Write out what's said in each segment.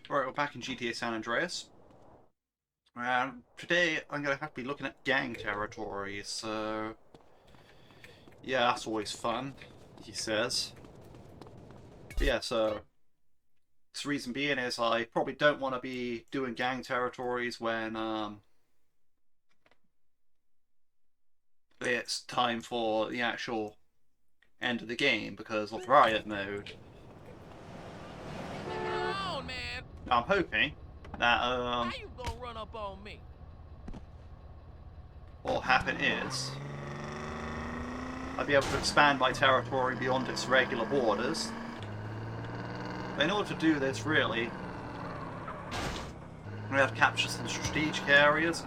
Right, we're back in GTA San Andreas. And today I'm going to have to be looking at gang territory, so... Yeah, that's always fun, he says. But yeah, so... The reason being is I probably don't want to be doing gang territories when it's time for the actual end of the game because of riot mode. Come on, man. Now, I'm hoping that How you gonna run up on me? what'll happen is I'll be able to expand my territory beyond its regular borders. But in order to do this, really, we have to capture some strategic areas.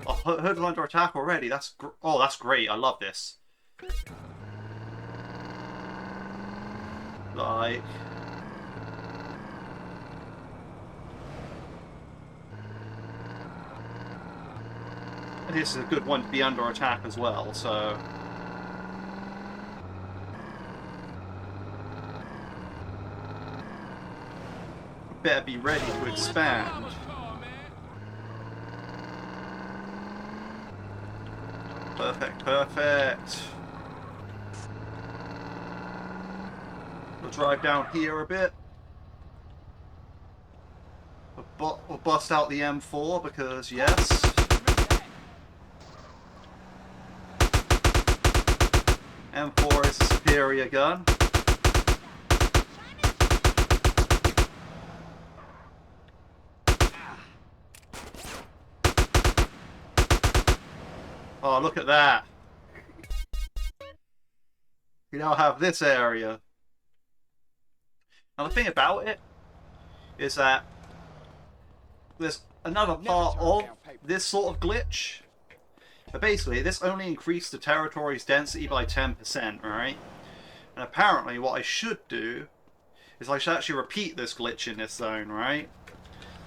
Oh, Hood's under attack already. That's that's great. I love this. Like, this is a good one to be under attack as well. So, better be ready to expand. Perfect, perfect. We'll drive down here a bit. We'll bust out the M4 because, yes. M4 is a superior gun. Oh, look at that. We now have this area. Now the thing about it is that there's another part of this sort of glitch. But basically, this only increased the territory's density by 10%, right? And apparently what I should do is I should actually repeat this glitch in this zone, right?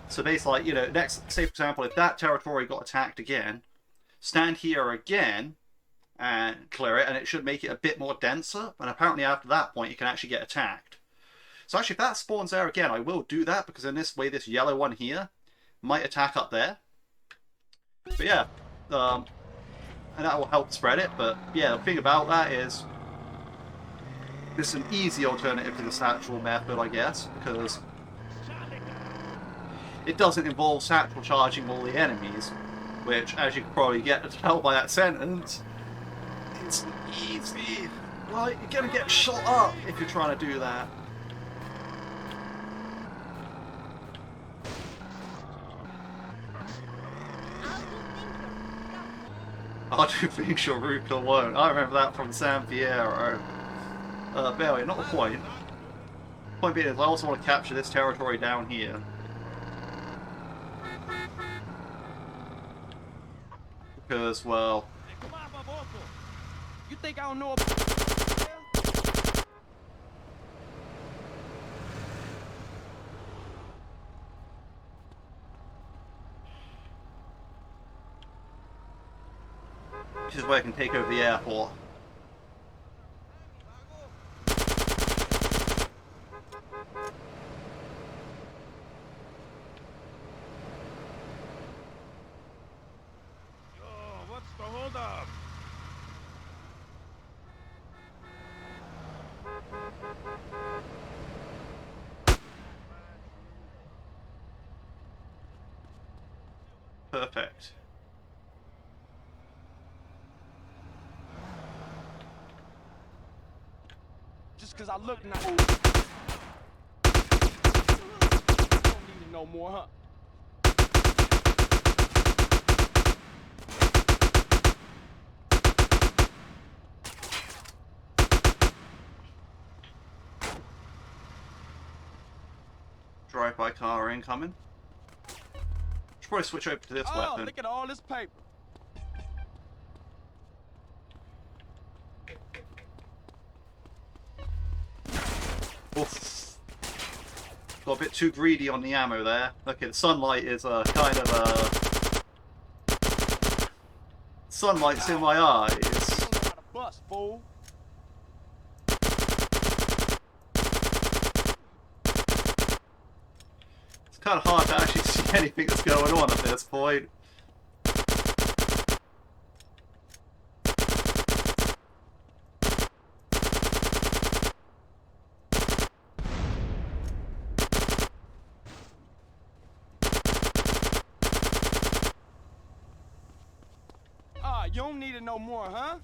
So basically, you know, next, say for example, if that territory got attacked again, stand here again and clear it, and it should make it a bit more denser. And apparently after that point, you can actually get attacked. So actually, if that spawns there again, I will do that, because in this way, this yellow one here might attack up there. But yeah, and that will help spread it. But yeah, the thing about that is this is an easy alternative to the satchel method, I guess, because it doesn't involve satchel charging all the enemies, which, as you can probably get to tell by that sentence, it's easy. Like, you're gonna get shot up if you're trying to do that. I do think Sharuka won't. I remember that from San Fierro. But anyway, not the point. Point being is I also want to capture this territory down here. Because, well... You think I don't know about... This is where I can take over the airport. What's the holdup? Perfect. Just because I look nice. Don't need it no more, huh? Drive-by car incoming. Should probably switch over to this weapon. Look at all this paper. Oof. Got a bit too greedy on the ammo there. Okay, the sunlight is kind of sunlight's in my eyes. You don't know how to bust, fool. It's kind of hard to actually see anything that's going on at this point. Ah, you don't need it no more, huh?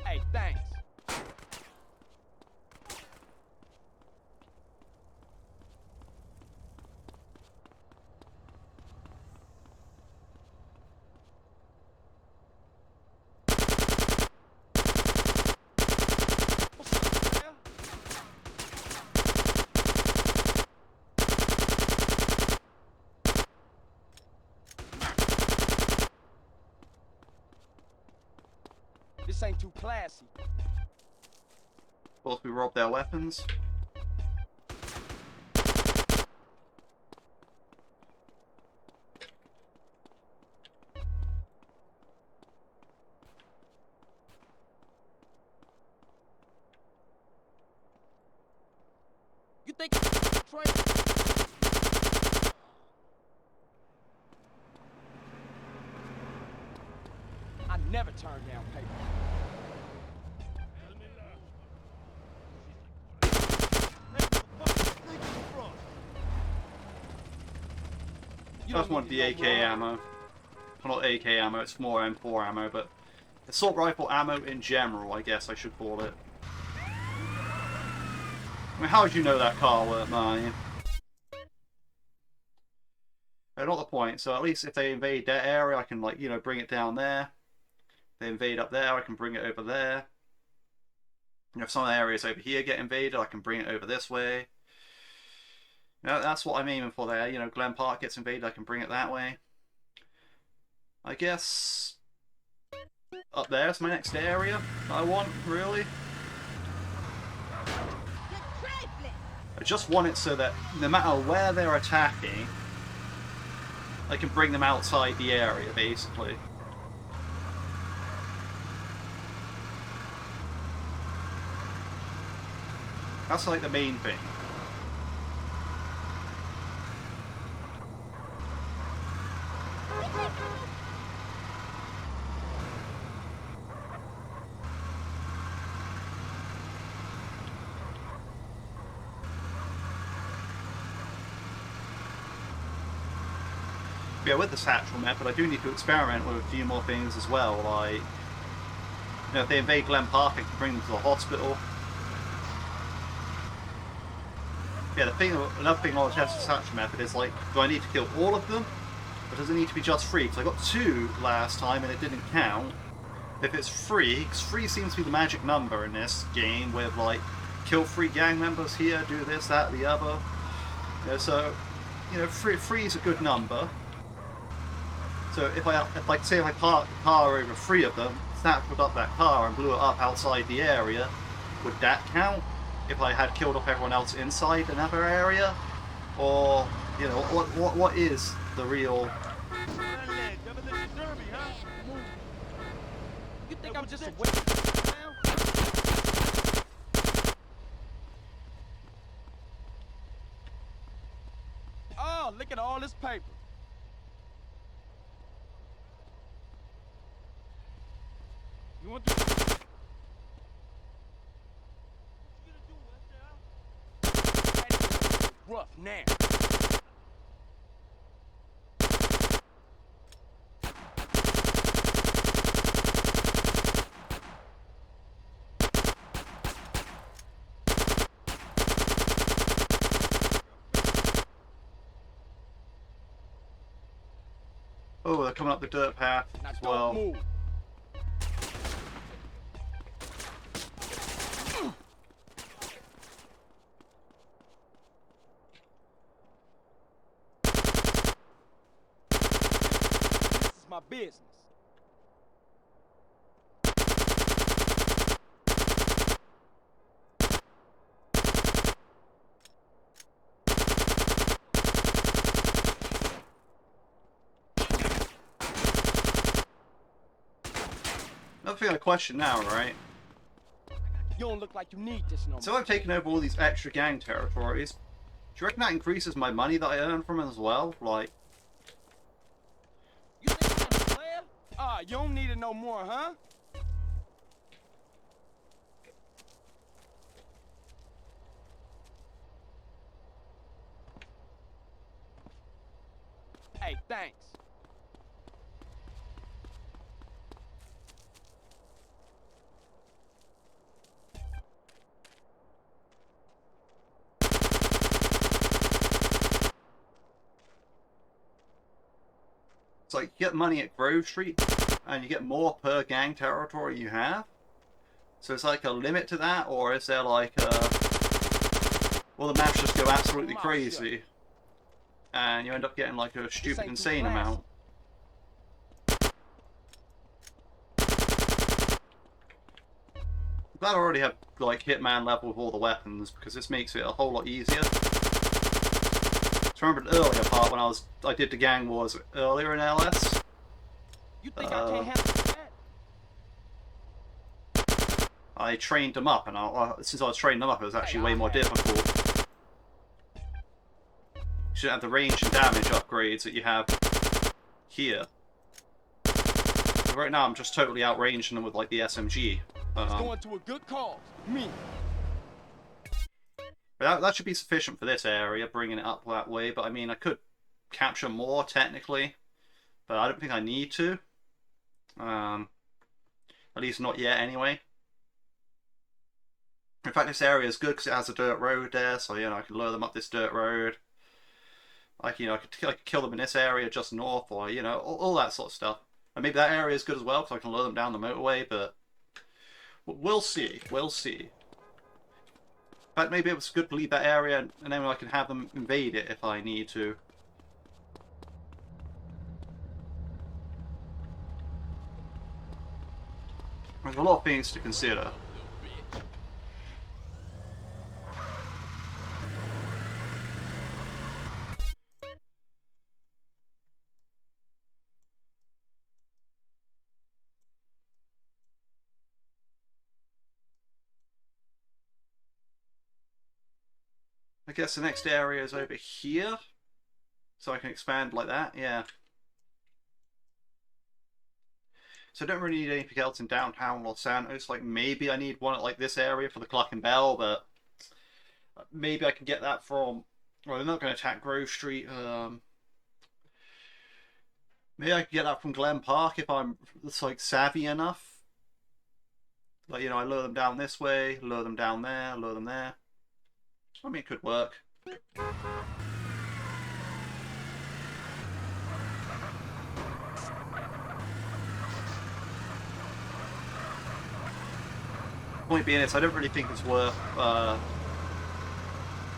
Hey, thanks. What's up, player? This ain't too classy. Of course, we robbed their weapons. You think it's train? I never turn down paper. You I just don't want need the it AK no more. ammo. Well, not AK ammo, it's more M4 ammo, but assault rifle ammo in general, I guess I should call it. I mean, how would you know that car weren't mine? Not the point, so at least if they invade that area, I can, like, you know, bring it down there. If they invade up there, I can bring it over there. And if some areas over here get invaded, I can bring it over this way. You know, that's what I'm aiming for there. You know, Glen Park gets invaded, I can bring it that way. I guess up there's my next area I want, really. I just want it so that no matter where they're attacking, I can bring them outside the area, basically. That's like the main thing. Yeah, with the satchel method, I do need to experiment with a few more things as well. Like, you know, if they invade Glen Park, I can bring them to the hospital. Yeah, another thing on the test the satchel method is like, do I need to kill all of them, or does it need to be just 3? Because I got 2 last time and it didn't count. If it's 3, because 3 seems to be the magic number in this game, with like, kill 3 gang members here, do this, that, the other. You know, so, you know, 3 is a good number. So if say I parked the car over 3 of them, snatched up that car and blew it up outside the area, would that count? If I had killed off everyone else inside another area? Or, you know, what is the real... You think I'm just a waste now? Oh, look at all this paper. You want to... Rough now. Oh, they're coming up the dirt path Now as don't well. move. This is my business. other thing I question now, right? You don't look like you need this no more. So I've taken over all these extra gang territories. Do you reckon that increases my money that I earn from it as well? Like, You think I'm a player? You don't need it no more, huh? Hey, thanks. it's like you get money at Grove Street, and you get more per gang territory you have. So it's like a limit to that, or is there like well, the maths just go absolutely crazy, and you end up getting like a stupid, insane amount. I'm glad I already have like Hitman level with all the weapons, because this makes it a whole lot easier. So I remember an earlier part when I did the gang wars earlier in LS. You think I can't handle that? I trained them up, and since I was training them up, it was actually way more difficult. You shouldn't have the range and damage upgrades that you have here. But right now, I'm just totally outranging them with like the SMG. It's going to a good cause. Me. That should be sufficient for this area, bringing it up that way. But I mean, I could capture more technically, but I don't think I need to. At least not yet, anyway. In fact, this area is good because it has a dirt road there, so I can lure them up this dirt road. I could kill them in this area just north, or all that sort of stuff. And maybe that area is good as well because I can lure them down the motorway. But we'll see. We'll see. In fact, maybe it was good to leave that area, and then I can have them invade it if I need to. There's a lot of things to consider. I guess the next area is over here, so I can expand like that, yeah. So I don't really need anything else in downtown Los Santos. Like, maybe I need one at like this area for the Cluck and Bell, but maybe I can get that from... Well, they're not going to attack Grove Street. Maybe I can get that from Glen Park if I'm like savvy enough. Like, I lure them down this way, lure them down there, lure them there. I mean, it could work. Point being is, I don't really think it's worth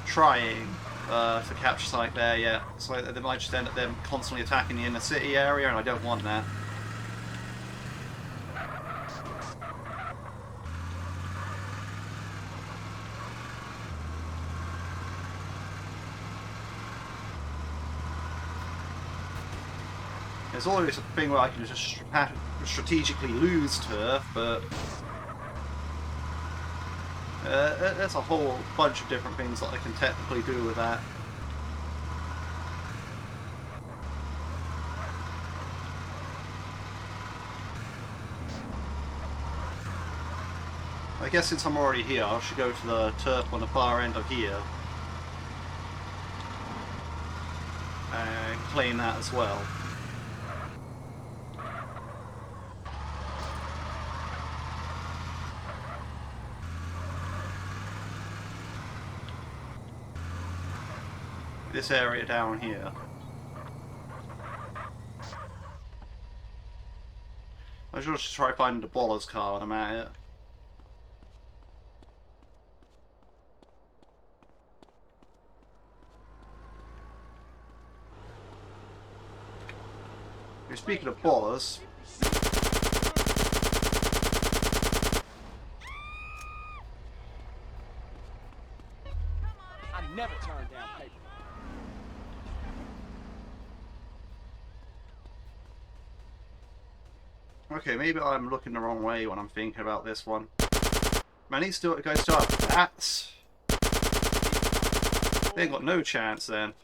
trying to capture site there yet. So they might just end up them constantly attacking the inner city area, and I don't want that. There's always a thing where I can just strategically lose turf, but there's a whole bunch of different things that I can technically do with that. I guess since I'm already here, I should go to the turf on the far end of here and claim that as well. This area down here. I should just try finding the Baller's car when I'm at it. Speaking of Ballers, I never turn down paper. Okay, maybe I'm looking the wrong way when I'm thinking about this one. Man, these guys still have bats. They ain't got no chance then.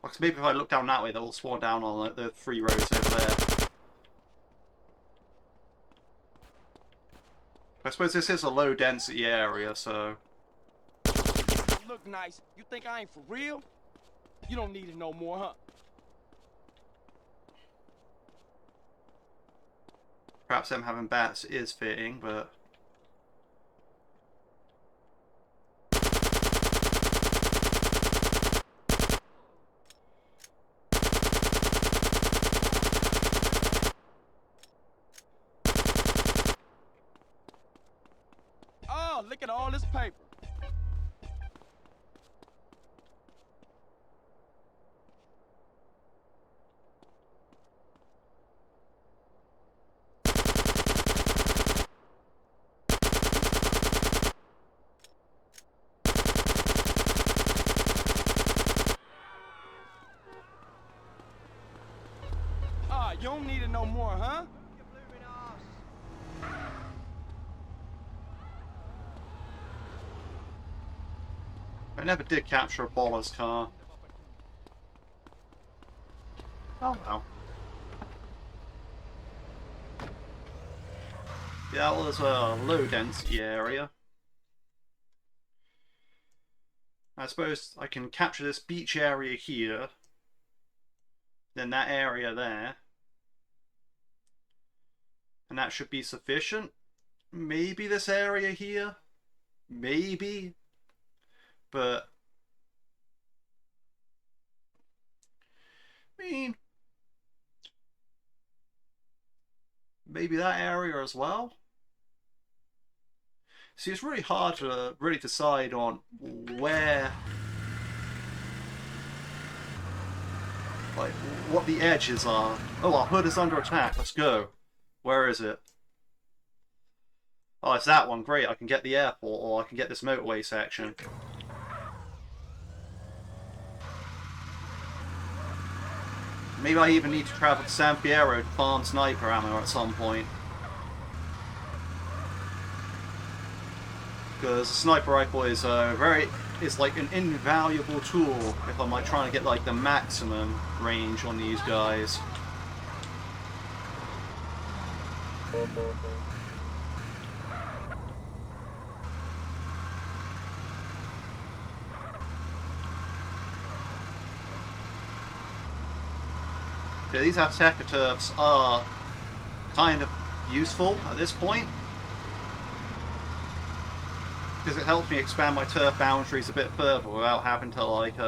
Because maybe if I look down that way, they'll spawn down on the 3 roads over there. I suppose this is a low density area, so... Look nice. You think I ain't for real? You don't need it no more, huh? Perhaps them having bats is fitting, but... Oh, look at all this paper. Ah, you don't need it no more, huh? I never did capture a baller's car. Oh well. Yeah, that was a low density area. I suppose I can capture this beach area here. Then that area there. And that should be sufficient. Maybe this area here. Maybe. But... I mean... maybe that area as well? See, it's really hard to really decide on where... like, what the edges are. Oh, our hood is under attack. Let's go. Where is it? Oh, it's that one. Great. I can get the airport, or I can get this motorway section. Maybe I even need to travel to San Fierro to farm sniper ammo at some point. Because a sniper rifle is like an invaluable tool if I'm like trying to get like the maximum range on these guys. Okay, these attacker turfs are kind of useful at this point, because it helps me expand my turf boundaries a bit further without having to like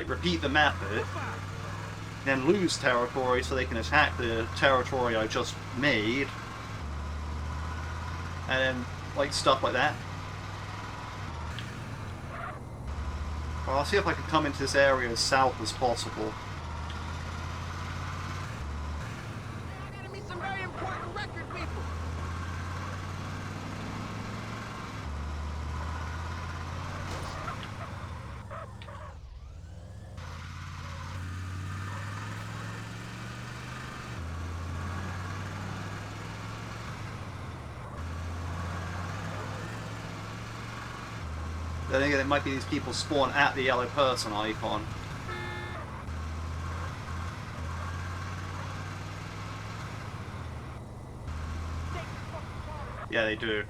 repeat the method, then lose territory so they can attack the territory I just made, and then like stuff like that. Well, I'll see if I can come into this area as south as possible. I gotta meet some very important record people. Then again, it might be these people spawn at the yellow person icon. Yeah, they do.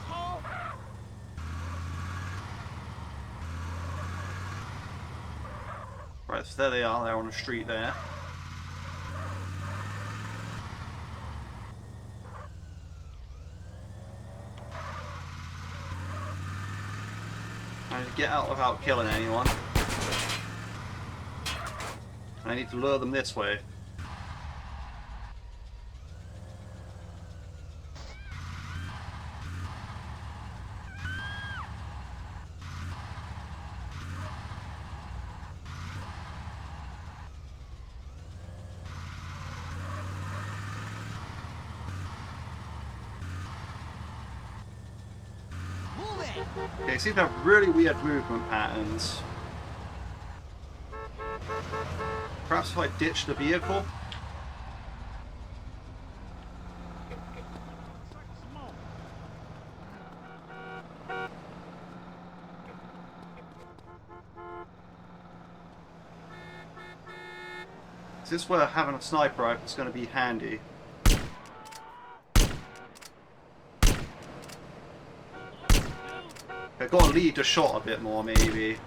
Asshole. Right, so there they are, they're on the street there. I need to get out without killing anyone. I need to lure them this way. They seem to have really weird movement patterns. Perhaps if I ditch the vehicle? Is this where having a sniper rifle is going to be handy? I've got to lead the shot a bit more, maybe.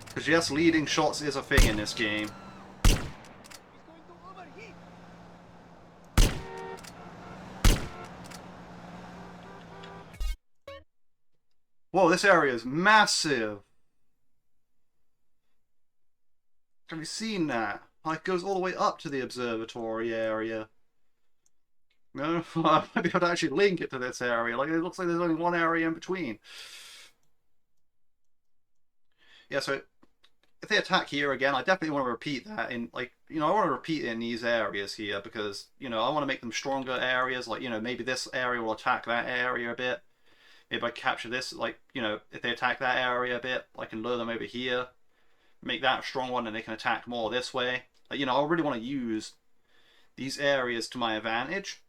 Because yes, leading shots is a thing in this game. Whoa, this area is massive! Have you seen that? Like, it goes all the way up to the observatory area. No, I might be able to actually link it to this area. Like, it looks like there's only one area in between. Yeah, so if they attack here again, I definitely want to repeat that in, like, you know, I want to repeat it in these areas here because, you know, I want to make them stronger areas. Like, you know, maybe this area will attack that area a bit. Maybe I capture this, like, you know, if they attack that area a bit, I can lure them over here. Make that a strong one and they can attack more this way. Like, you know, I really want to use these areas to my advantage.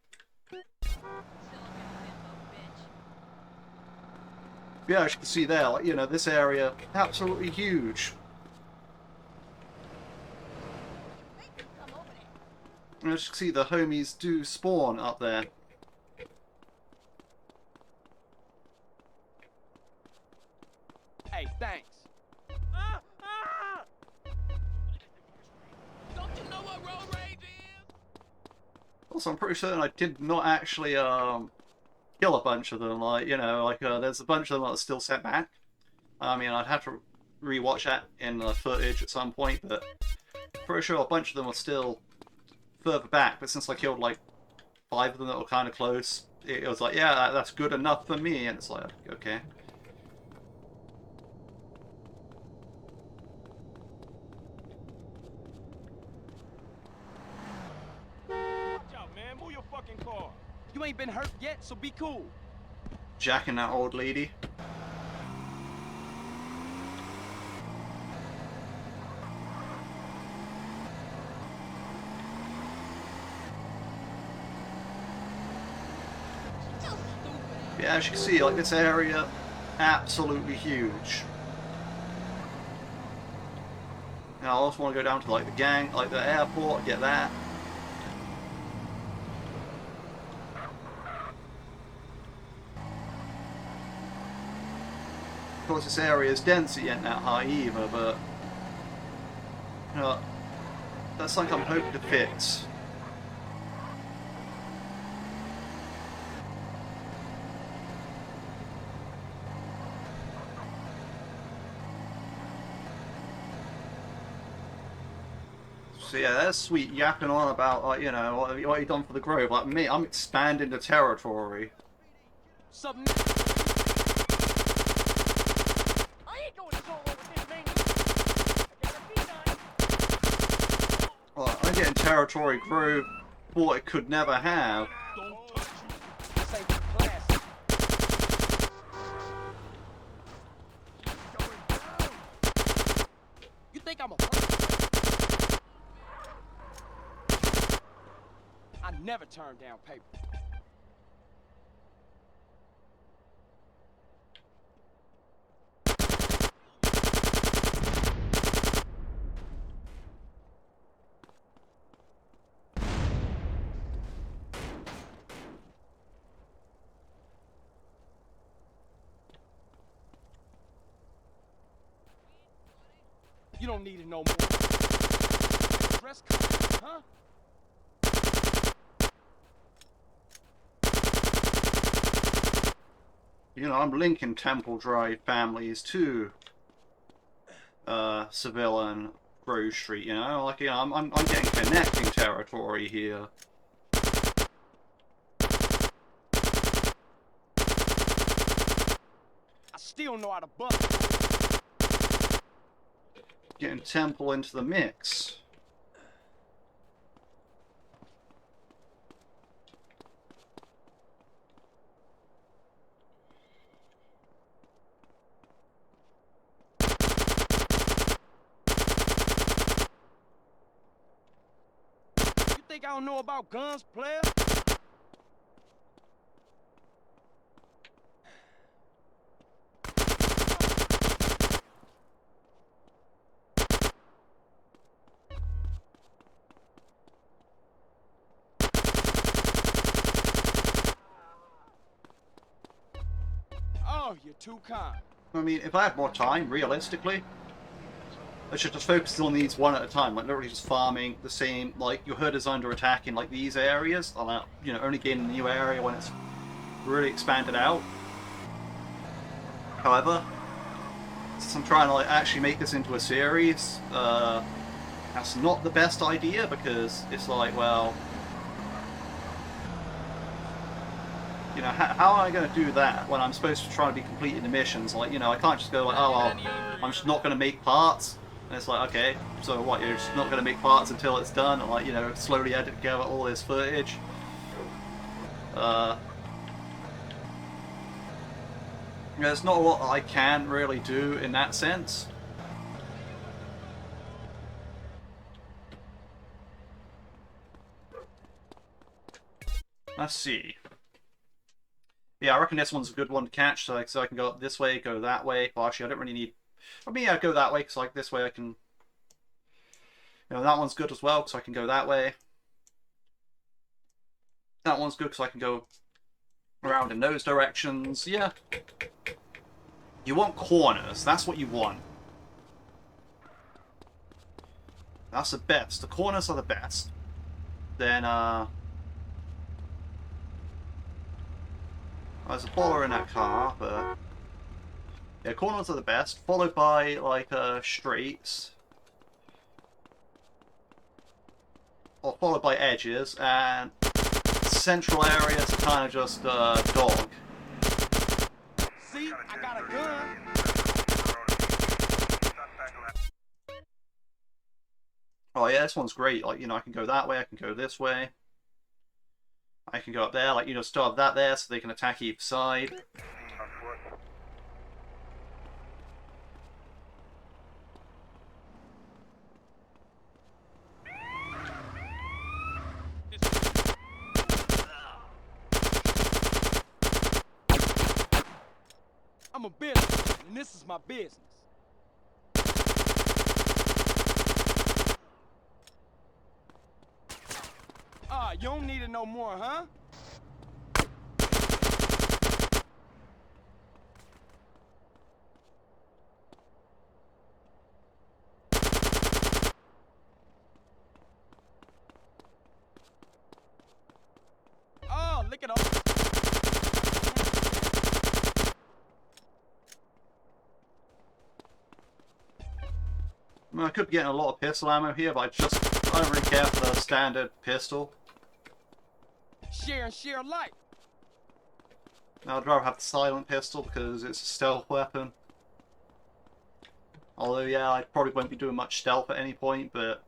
Yeah, as you can see there, like, you know, this area, absolutely huge. And as you can see, the homies do spawn up there. Hey, thanks. Don't you know what road rage is? Also, I'm pretty certain I did not actually kill a bunch of them. Like, you know, like there's a bunch of them that are still set back. I mean, I'd have to rewatch that in the footage at some point, but pretty sure a bunch of them are still further back. But since I killed like 5 of them that were kind of close, it was like, yeah, that's good enough for me. And it's like, okay. Car. You ain't been hurt yet, so be cool. Jacking that old lady. Yeah, as you can see, like, this area, absolutely huge. Now, I also want to go down to, like, the gang, like, the airport, get that. Of course, this area's density ain't that high either, but you know, that's something I'm hoping to fix. So yeah, that's sweet yapping on about, you know, what have you done for the Grove. Like me, I'm expanding the territory. Something. Well, I'm getting territory Grove thought it could never have. You think I'm a... I never turn down paper. You don't need it no more. Dress code, huh? You know, I'm linking Temple Drive families to Seville and Grove Street. You know, like, you know, I'm getting connecting territory here. I still know how to bust. Getting Temple into the mix. think I don't know about guns, player? Oh, you're too kind. I mean, if I had more time, realistically, I should just focus on these one at a time, like literally just farming the same, like your hood is under attack in like these areas, and you know, only gain a new area when it's really expanded out. However, since I'm trying to like actually make this into a series, that's not the best idea because it's like, well, you know, how am I going to do that when I'm supposed to try to be completing the missions? Like, you know, I can't just go like, oh, well, I'm just not going to make parts. And it's like, okay, so what, you're just not going to make parts until it's done? And like, you know, slowly edit together all this footage. There's not a lot I can really do in that sense. Let's see. Yeah, I reckon this one's a good one to catch, so I can go up this way, go that way. Well, actually, I don't really need... I mean, yeah, go that way, because like this way I can... You know, that one's good as well, because I can go that way. That one's good, because I can go around in those directions. Yeah. You want corners. That's what you want. That's the best. The corners are the best. Then, there's a baller in that car, but... Yeah, corners are the best, followed by, like, straights. Or followed by edges, and central areas are kind of just, dog. See, I got a gun. Oh yeah, this one's great. Like, you know, I can go that way, I can go this way. I can go up there, like, you know, still have that there so they can attack either side. I'm a business, and this is my business. Ah, you don't need it no more, huh? Oh, look at all. Well, I could be getting a lot of pistol ammo here, but I don't really care for the standard pistol. Share light. I'd rather have the silent pistol because it's a stealth weapon. Although, yeah, I probably won't be doing much stealth at any point, but...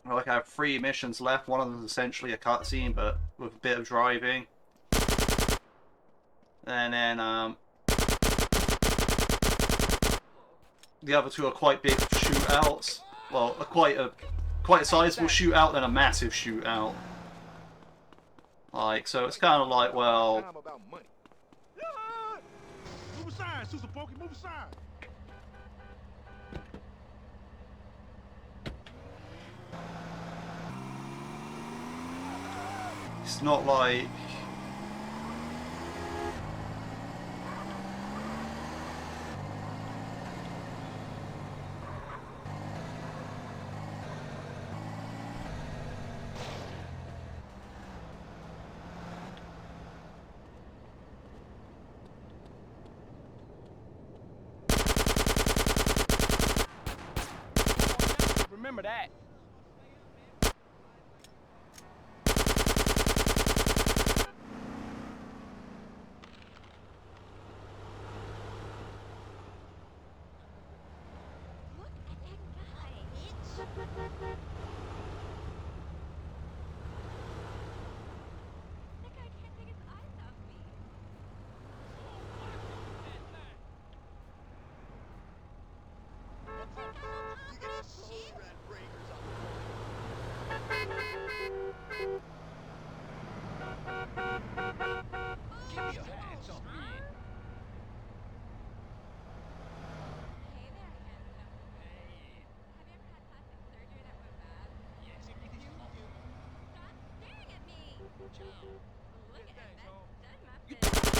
Like, I have 3 missions left. One of them is essentially a cutscene, but with a bit of driving. And then, the other 2 are quite big shootouts. Well, quite a sizable shootout, then a massive shootout. Like, so it's kind of like, well... Move aside, Susan Pokey, move aside. It's not like... Remember that. Give me a hands up, man. Hey there, handsome. Hey. Have you ever had plastic surgery that went bad? Yes, if you do. Stop staring at me! Ciao. Look at Thanks, that home. stud You muffin.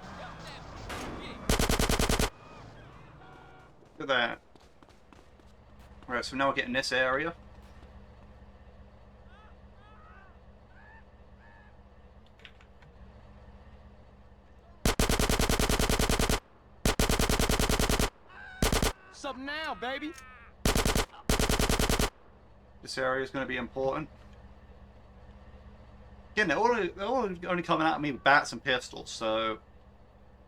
Stop that. Yeah. Look at that. Alright, so now we're getting this area. What's up now, baby? This area is going to be important. Again, they're all only coming at me with bats and pistols, so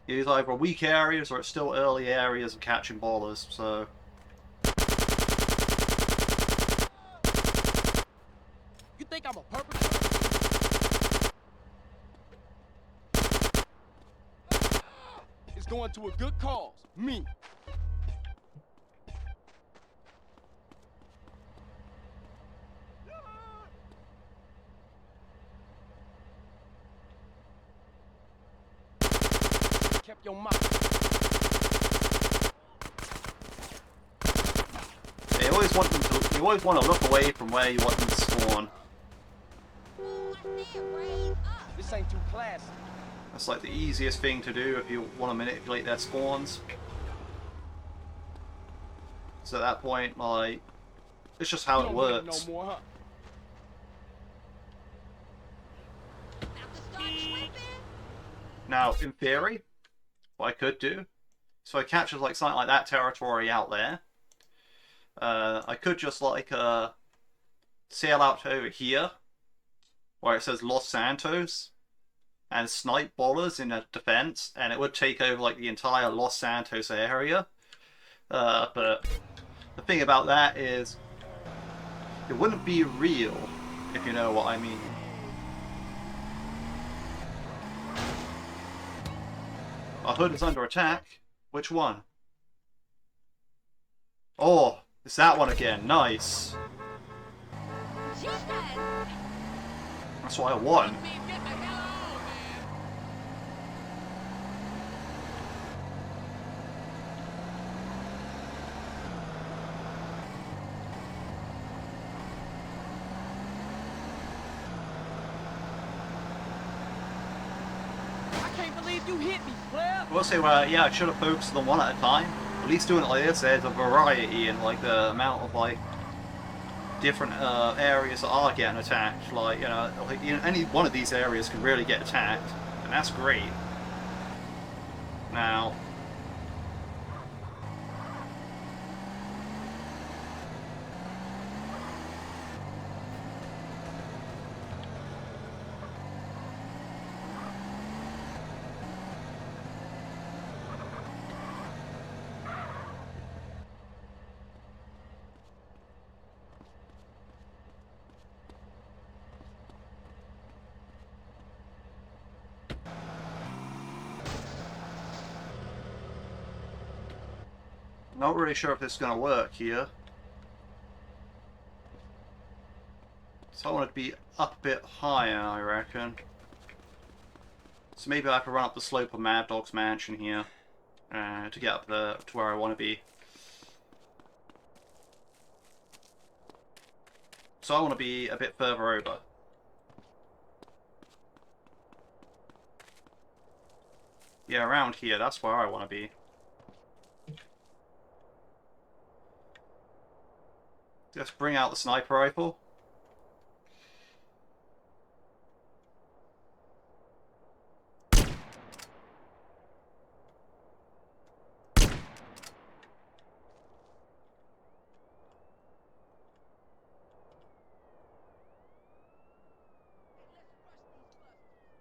it's either weak areas or it's still early areas of catching ballers, so... You think I'm a perpetrator? It's going to a good cause. Me. Kept your mouth. You always want them to. You always want to look away from where you want them to spawn. Ooh, I said raise up! This ain't too classy. That's like the easiest thing to do if you want to manipulate their spawns. So at that point, like, it's just how You it don't need works. no more, huh? About to start tripping! Now, in theory, what I could do, so I capture like something like that territory out there. I could just like sail out to over here, where it says Los Santos, and snipe ballers in a defense, and it would take over like the entire Los Santos area. But the thing about that is, it wouldn't be real, if you know what I mean. Our hood is under attack. Which one? Oh, it's that one again. Nice. Jesus! That's why I won. Man, get the hell on, man. I can't believe you hit me, Claire. I will say, well, yeah, I should have focused on one at a time. At least doing it like this, there's a variety in like the amount of like different areas that are getting attacked. Like, any one of these areas can really get attacked, and that's great. Now, not really sure if this is going to work here. So I want it to be up a bit higher, I reckon. So maybe I have to run up the slope of Mad Dogg's mansion here to get up to where I want to be. So I want to be a bit further over. Yeah, around here, that's where I want to be. Just bring out the sniper rifle.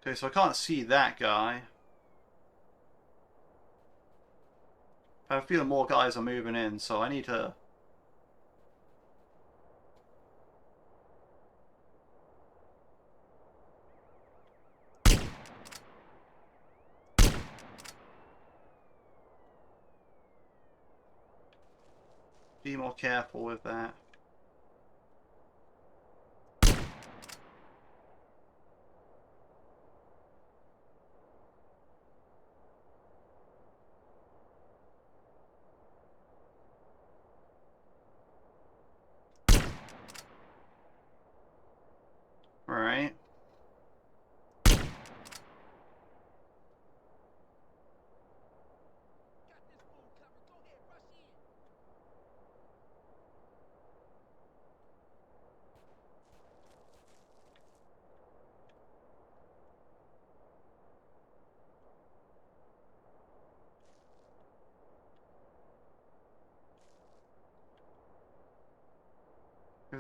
Okay, so I can't see that guy. I have a feeling more guys are moving in, so I need to... be more careful with that.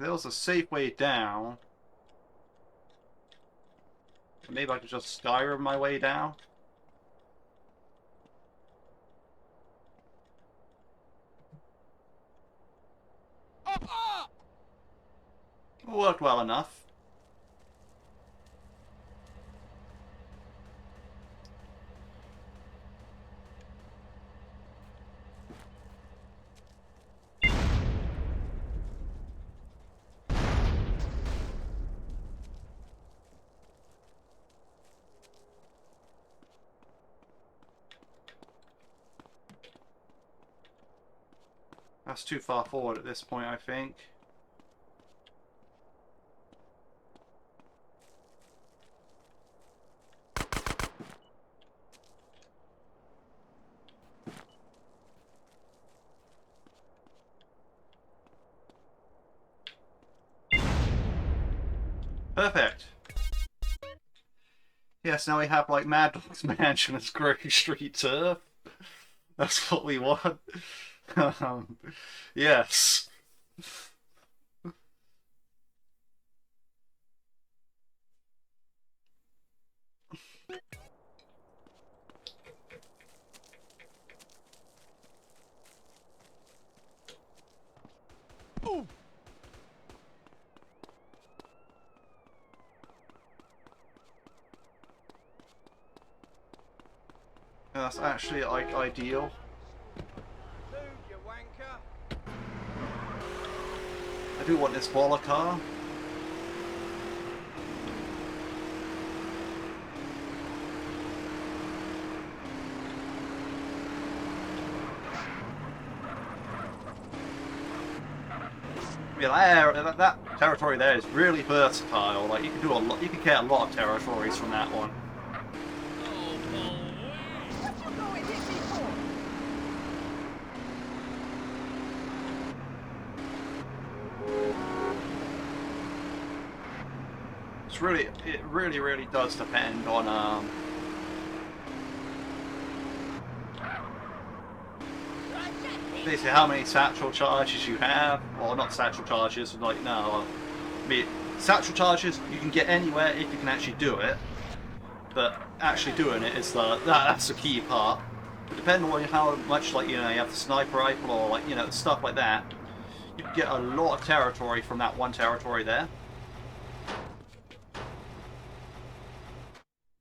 If there was a safe way down, maybe I could just Skyrim my way down. Up! Worked well enough. That's too far forward at this point, I think. Perfect. Yes, now we have like Mad Dog's Mansion as Grocery Street Turf. That's what we want. Yes. Ooh. That's actually like ideal. Dude, you wanker. I do want this baller car. Yeah, that territory there is really versatile. Like you can do a lot. You can get a lot of territories from that one. What you go and hit me for? It really does depend on basically how many satchel charges you have, or not satchel charges. Like no, I mean satchel charges you can get anywhere if you can actually do it, but actually doing it is that's the key part. But depending on how much like you have the sniper rifle or like stuff like that, you can get a lot of territory from that one territory there.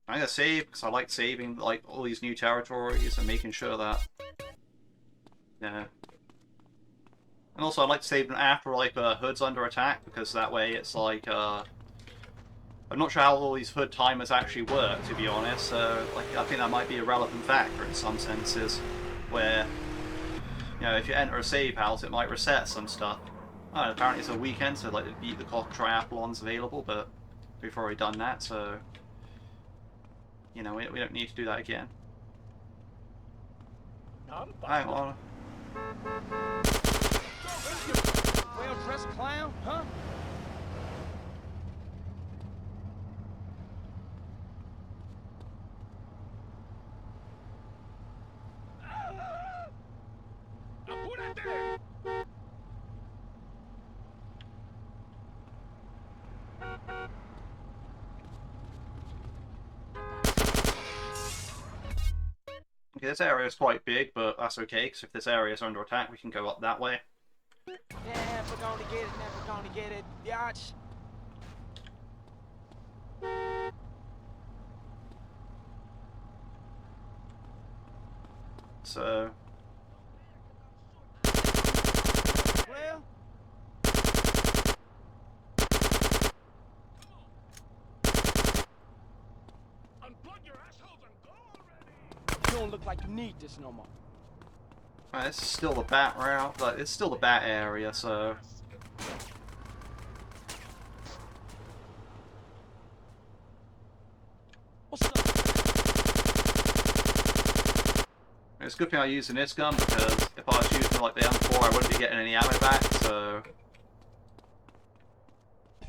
I'm gonna save because I like saving like all these new territories and making sure that and also I like to save them after like hood's under attack because that way it's like I'm not sure how all these hood timers actually work, to be honest. So like I think that might be a relevant factor in some senses, where if you enter a save house it might reset some stuff. Oh, apparently it's a weekend, so like beat the cock triathlon's available, but we've already done that, so we don't need to do that again. Hang on. Well-dressed clown, huh? Apúrate! Okay, this area is quite big, but that's okay, because if this area is under attack, we can go up that way. Yeah, we're gonna get it, never gonna get it, biatch. So, Well, Unplug your assholes and go already! you don't look like you need this no more. right, this is still the bat route, but it's still the bat area, so... What's up? It's a good thing I'm using this gun, because if I was using like the M4, I wouldn't be getting any ammo back, so...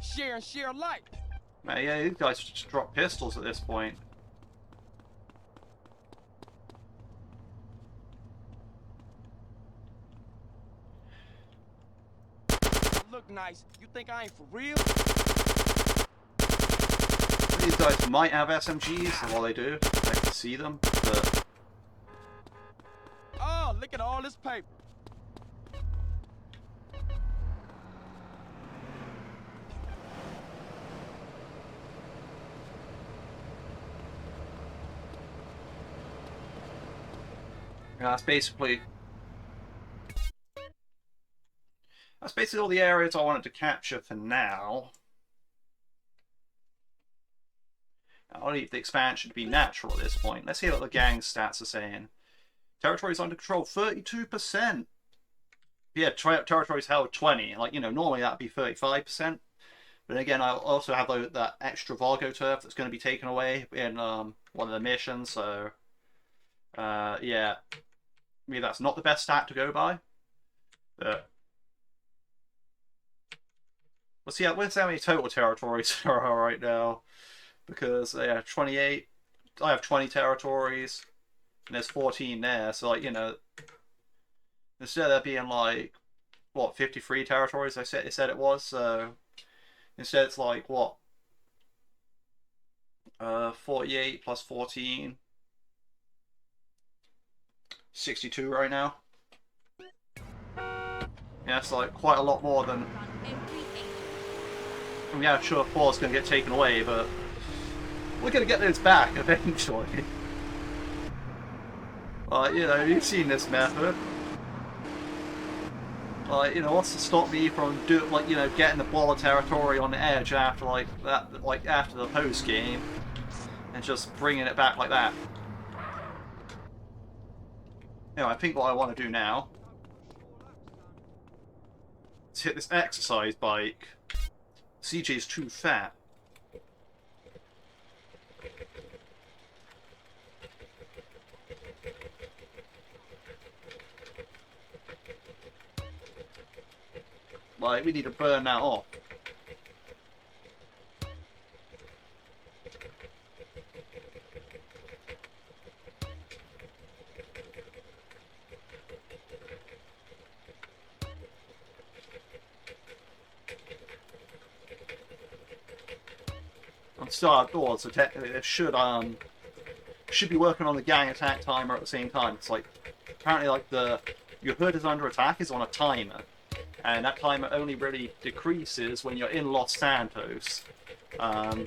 Share and share alike. Man, yeah, these guys just drop pistols at this point. look nice. You think I ain't for real? These guys might have SMGs, and while they do, I can see them, but... Oh, look at all this paper. Yeah, that's basically all the areas I wanted to capture for now. I'll leave the expansion to be natural at this point. Let's hear what the gang stats are saying. Territories under control, 32%. Yeah, territories held 20. Like, you know, normally that'd be 35%. But again, I also have that extra Vargo turf that's going to be taken away in one of the missions. So, yeah, maybe that's not the best stat to go by. But let's see how many total territories there are right now. Because yeah, 28. I have 20 territories, and there's 14 there. So like, you know, instead of there being like what 53 territories, it said it was. So instead, it's like what 48 plus 14, 62 right now. Yeah, it's like quite a lot more than. I mean, yeah, sure, 4 is going to get taken away, but we're going to get those back eventually. You know, you've seen this method. You know, what's to stop me from getting the ball of territory on the edge after after the post game, and just bringing it back like that. You know, I think what I want to do now is hit this exercise bike. CJ's too fat. Like, we need to burn that off. I'm still outdoors, so technically it should be working on the gang attack timer at the same time. It's like apparently like your hood is under attack is on a timer. And that timer only really decreases when you're in Los Santos. So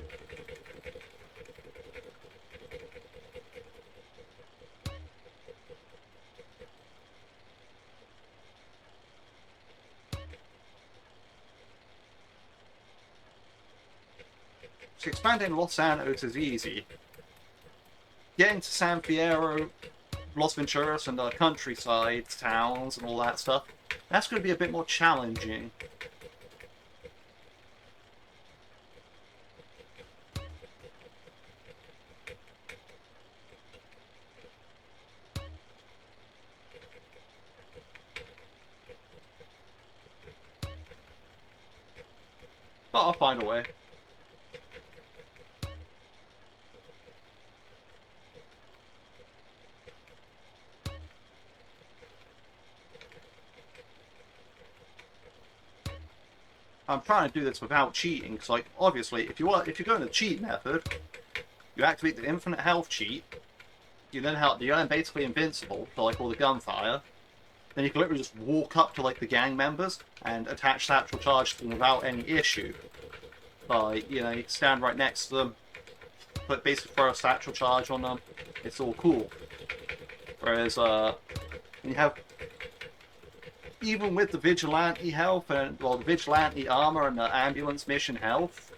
expanding Los Santos is easy. Getting to San Fierro, Los Venturas, and the countryside towns and all that stuff, that's going to be a bit more challenging. But I'll find a way. I'm trying to do this without cheating, because, like, obviously, if you're going the cheat method, you activate the infinite health cheat. You're then basically invincible to like all the gunfire. Then you can literally just walk up to like the gang members and attach satchel charge to them without any issue. Like, you know, you can stand right next to them, basically throw a satchel charge on them. It's all cool. Whereas, you have. Even with the vigilante health and the vigilante armor and the ambulance mission health,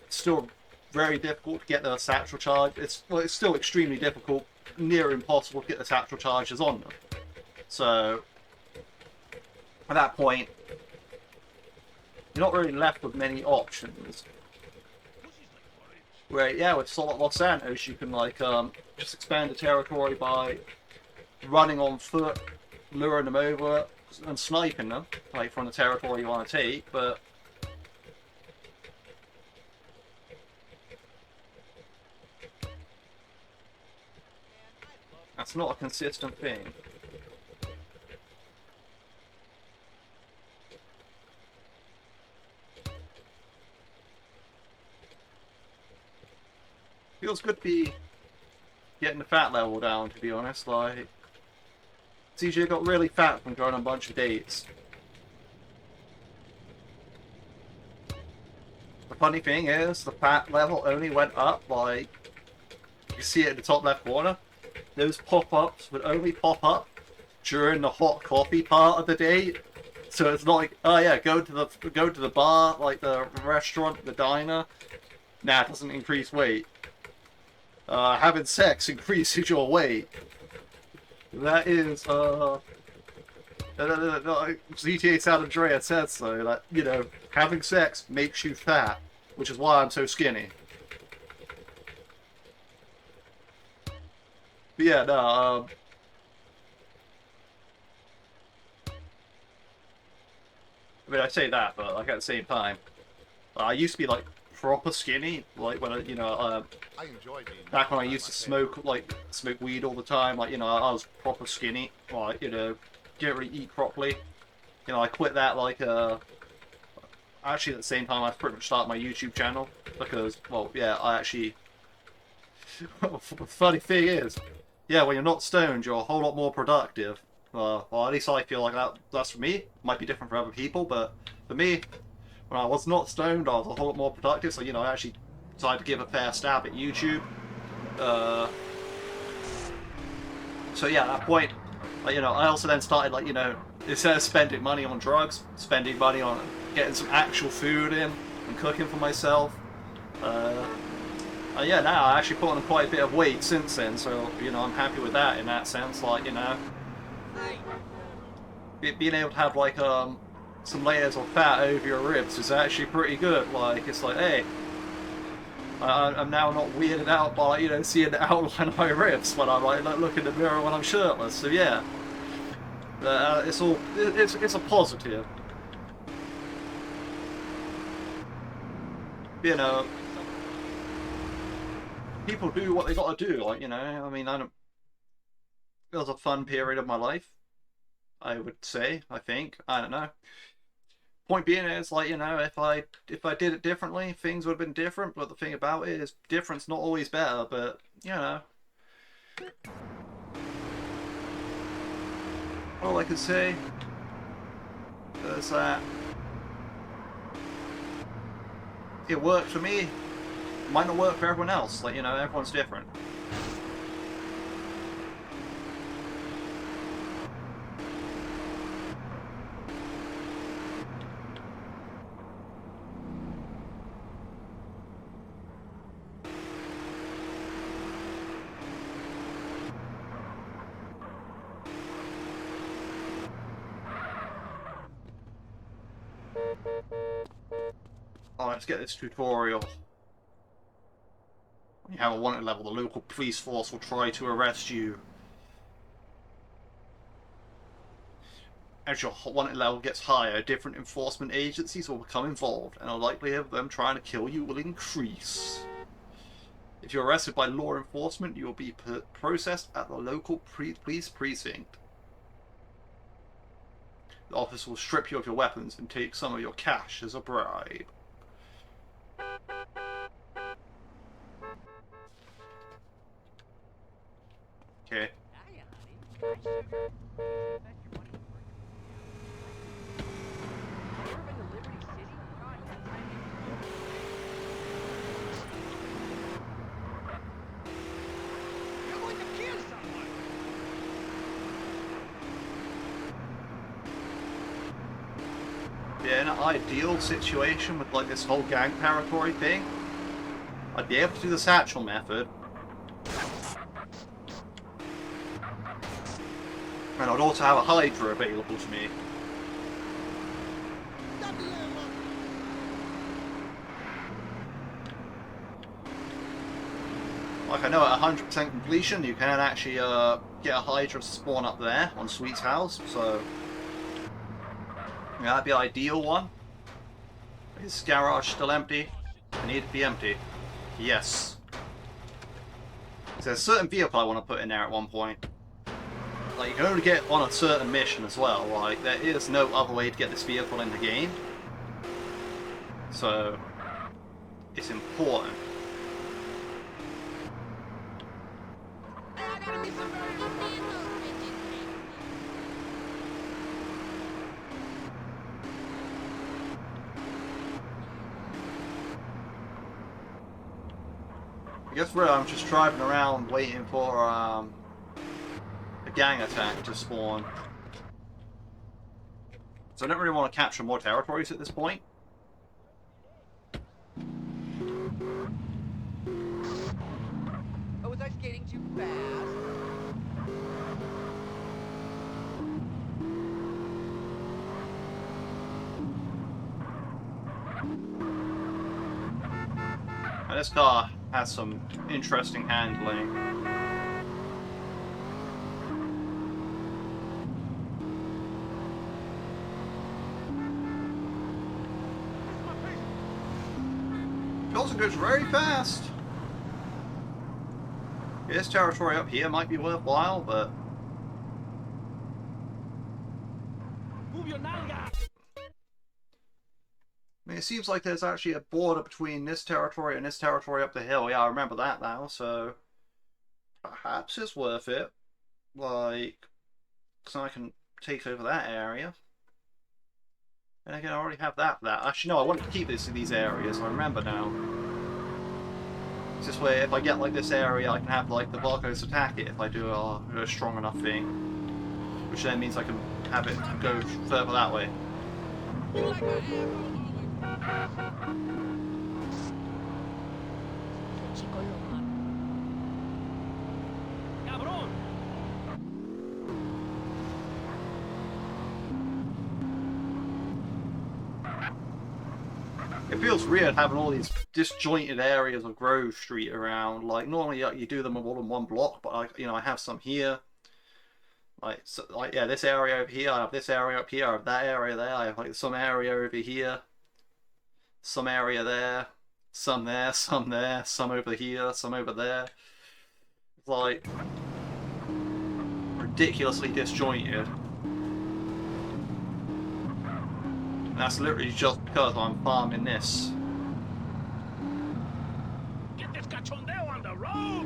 it's still very difficult to get the satchel charge. It's still extremely difficult, near impossible to get the satchel charges on them. So at that point, you're not really left with many options. Where yeah, with Los Santos, you can like just expand the territory by running on foot, luring them over, and sniping them, like from the territory you want to take, but that's not a consistent thing. Feels good to be getting the fat level down, to be honest. Like, CJ got really fat from going on a bunch of dates. The funny thing is, the fat level only went up, like, you see it in the top left corner. Those pop-ups would only pop up during the hot coffee part of the date. So it's not like, oh yeah, go to the bar, like the restaurant, the diner. Nah, it doesn't increase weight. Having sex increases your weight. That is, GTA San Andreas says so. That, you know, having sex makes you fat, which is why I'm so skinny. But yeah, no, I mean, I say that, but like at the same time, I used to be like proper skinny, like when I, you know, I enjoy being back when I used to smoke weed all the time. Like, you know, I was proper skinny. Like, you know, didn't really eat properly. You know, I quit that like actually at the same time I pretty much started my YouTube channel because, well, yeah, I actually. The funny thing is, yeah, when you're not stoned, you're a whole lot more productive. Well, at least I feel like that's for me. Might be different for other people, but for me, when I was not stoned, I was a whole lot more productive. So, you know, I actually decided to give a fair stab at YouTube. So yeah, at that point, like, you know, I also then started, like, you know, instead of spending money on drugs, spending money on getting some actual food in and cooking for myself. Yeah, now I actually put on quite a bit of weight since then, so, you know, I'm happy with that in that sense. Like, you know, being able to have like some layers of fat over your ribs is actually pretty good. Like, it's like, hey, I'm now not weirded out by, you know, seeing the outline of my ribs when I like look in the mirror when I'm shirtless. So yeah, it's a positive. You know, people do what they got to do. Like, you know, I mean, it was a fun period of my life, I would say. I think, I don't know. Point being is, like, you know, if I did it differently, things would have been different. But the thing about it is, different's not always better. But, you know, all I can say is that it worked for me. It might not work for everyone else. Like, you know, everyone's different. Oh, let's get this tutorial. When you have a wanted level, the local police force will try to arrest you. As your wanted level gets higher, different enforcement agencies will become involved, and the likelihood of them trying to kill you will increase. If you're arrested by law enforcement, you will be processed at the local police precinct. The officer will strip you of your weapons and take some of your cash as a bribe. Okay. You're going to kill someone. Yeah, in an ideal situation with like this whole gang territory thing, I'd be able to do the satchel method. And I'd also have a Hydra available to me. Like, I know at 100% completion, you can actually get a Hydra to spawn up there on Sweet's house, so yeah, that'd be the ideal one. Is the garage still empty? I need it to be empty. Yes. So there's a certain vehicle I want to put in there at one point. Like, you can only get on a certain mission as well. Like, there is no other way to get this vehicle in the game. So, it's important. Enemy civilian! Understand those bitches, man. I guess really I'm just driving around waiting for a gang attack to spawn. So I don't really want to capture more territories at this point. Oh, was I skating too fast? And this car has some interesting handling. It also goes very fast. This territory up here might be worthwhile, but Move your nalga! I mean, it seems like there's actually a border between this territory and this territory up the hill. Yeah, I remember that now, so perhaps it's worth it. Like, so I can take over that area. And again, I already have that for that. Actually, no, I want to keep these areas, I remember now. It's this way, if I get like this area, I can have like the Vargos attack it if I do a strong enough thing. Which then means I can have it go further that way. You like my ammo? Chico lo mato. Cabrón! It feels weird having all these disjointed areas of Grove Street around. Like normally you do them all in one block, but I have some here. Yeah, this area over here. I have this area up here. I have that area there. I have like some area over here, some area there, some there, some there, some over here, some over there. It's like ridiculously disjointed. And that's literally just because I'm farming this. Get this cachondeo on the road!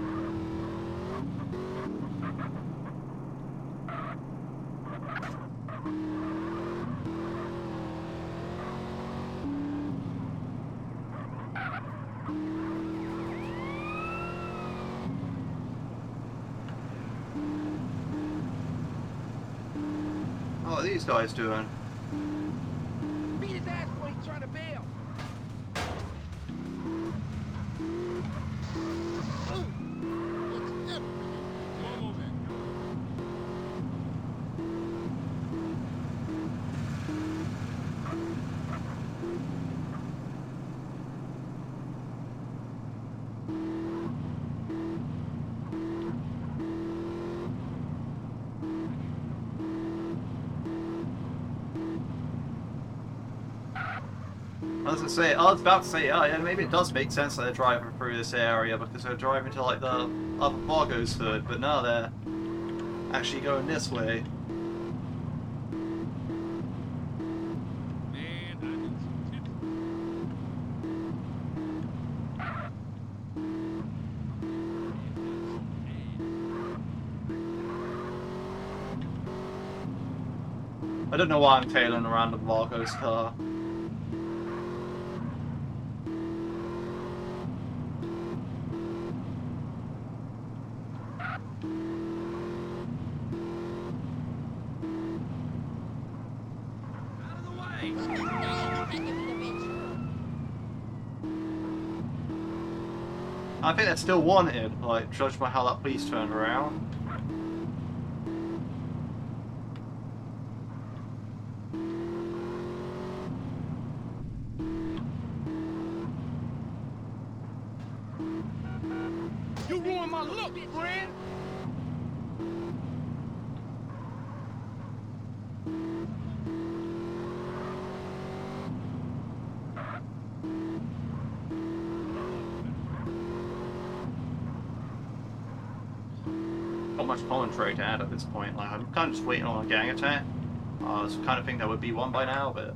What are these guys doing? Beat his ass when he's trying to bail! I was about to say, oh yeah, maybe it does make sense that they're driving through this area because they're driving to like the other Vargos hood, but no, they're actually going this way. I don't know why I'm tailing around the Vargos car. I think they're still wanted, like, judged by how that police turned around. You ruined my look, friend! Not much commentary to add at this point. Like, I'm kind of just waiting on a gang attack. I was kind of think there would be one by now, but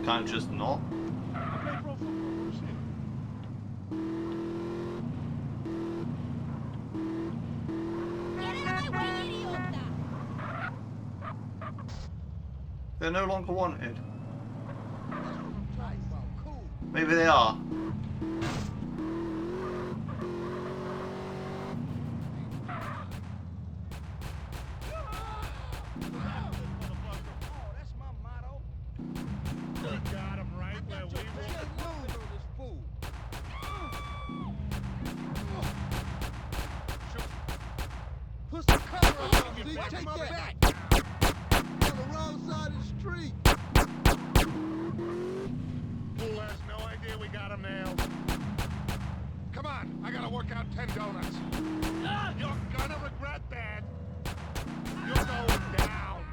kind of just not. I play pro football. Shit. idiota! They're no longer wanted. That's what I'm talking about. Cool. Maybe they are. Oh, that's my motto. We got him right where we Just want. move on this fool. Put some cover up, Z. Take my back. On the wrong side of the street. Fool has no idea we got him nailed. Come on, I gotta work out 10 donuts. You're gonna regret that. You're going down.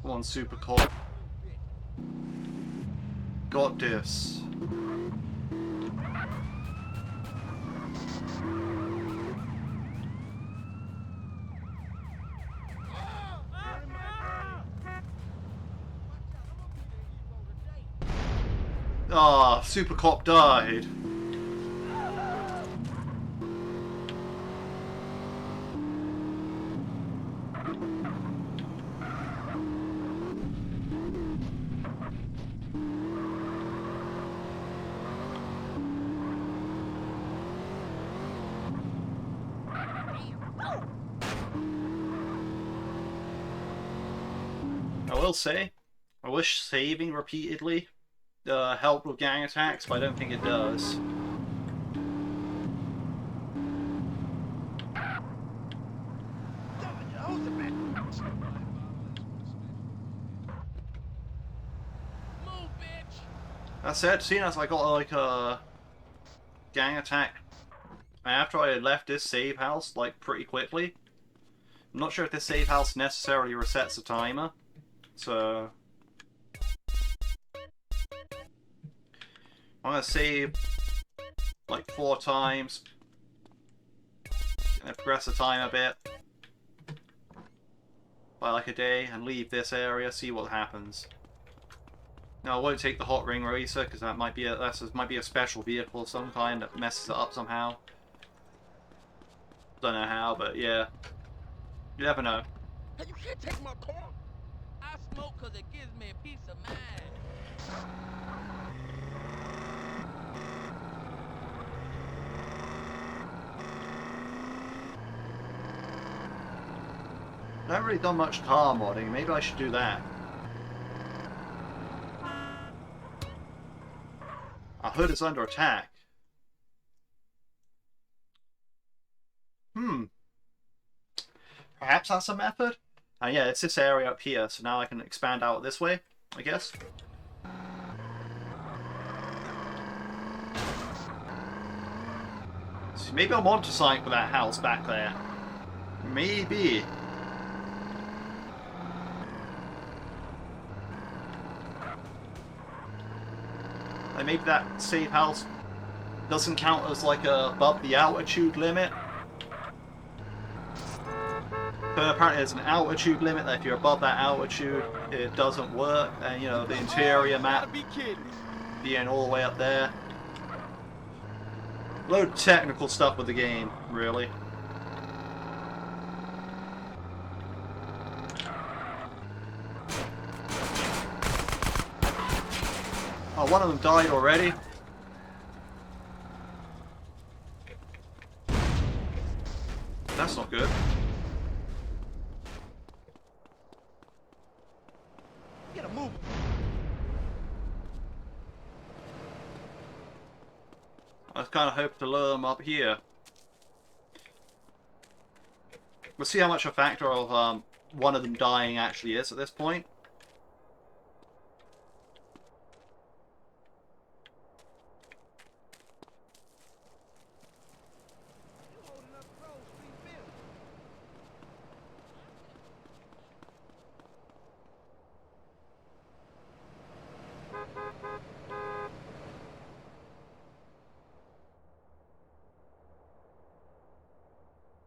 Come on, Super Cop. Got this. Ah, Super Cop died. I will say, I wish saving repeatedly helped with gang attacks, but I don't think it does. That said, seeing as I got like a gang attack after I had left this save house like pretty quickly, I'm not sure if this save house necessarily resets the timer, so I'm gonna save like 4 times, and progress the time a bit by like a day, and leave this area, see what happens. Now I won't take the hot ring racer because that might be a special vehicle of some kind that messes it up somehow. Don't know how, but yeah, you never know. Hey, you can't take my car. I smoke because it gives me a peace of mind. I haven't really done much car modding. Maybe I should do that. Our hood is under attack. Perhaps that's a method? And yeah, it's this area up here, so now I can expand out this way, I guess. So maybe I'm onto something for that house back there. Maybe. Like maybe that safe house doesn't count as like above the altitude limit. But apparently there's an altitude limit that if you're above that altitude, it doesn't work. And you know, the interior map being all the way up there. Load of technical stuff with the game, really. Oh, one of them died already. That's not good. Get a move. I was kind of hoping to lure them up here. We'll see how much a factor of one of them dying actually is at this point.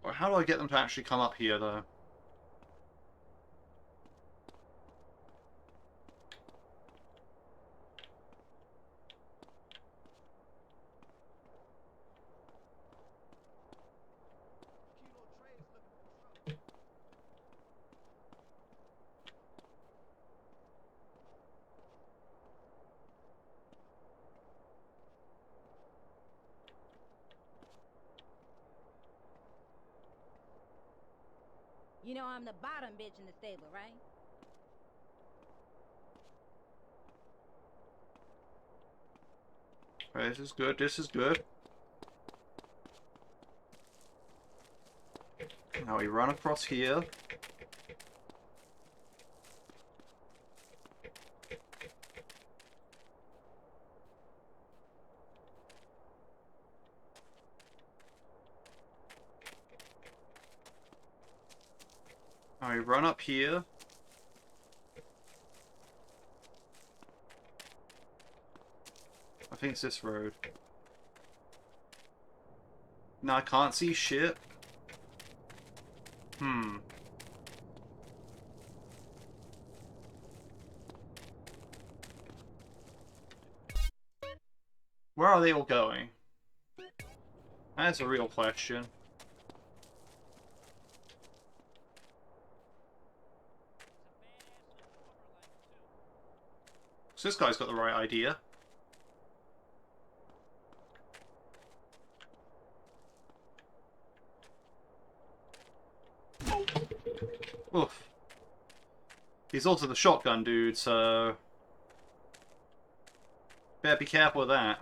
Or how do I get them to actually come up here, though? You know I'm the bottom bitch in the stable, right? Right, this is good, this is good. Now we run across here. Now we run up here. I think it's this road. No, I can't see shit. Where are they all going? That's a real question. So this guy's got the right idea. Oof. He's also the shotgun dude, so... better be careful with that.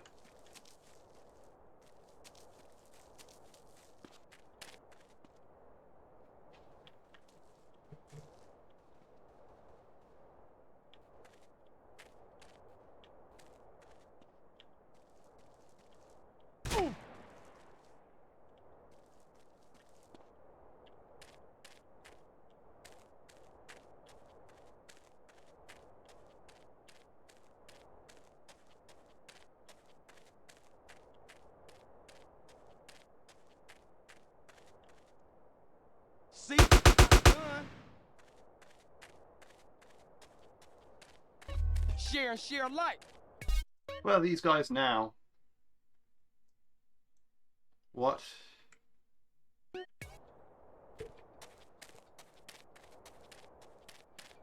See? Done. Share alike. Where are these guys now? What?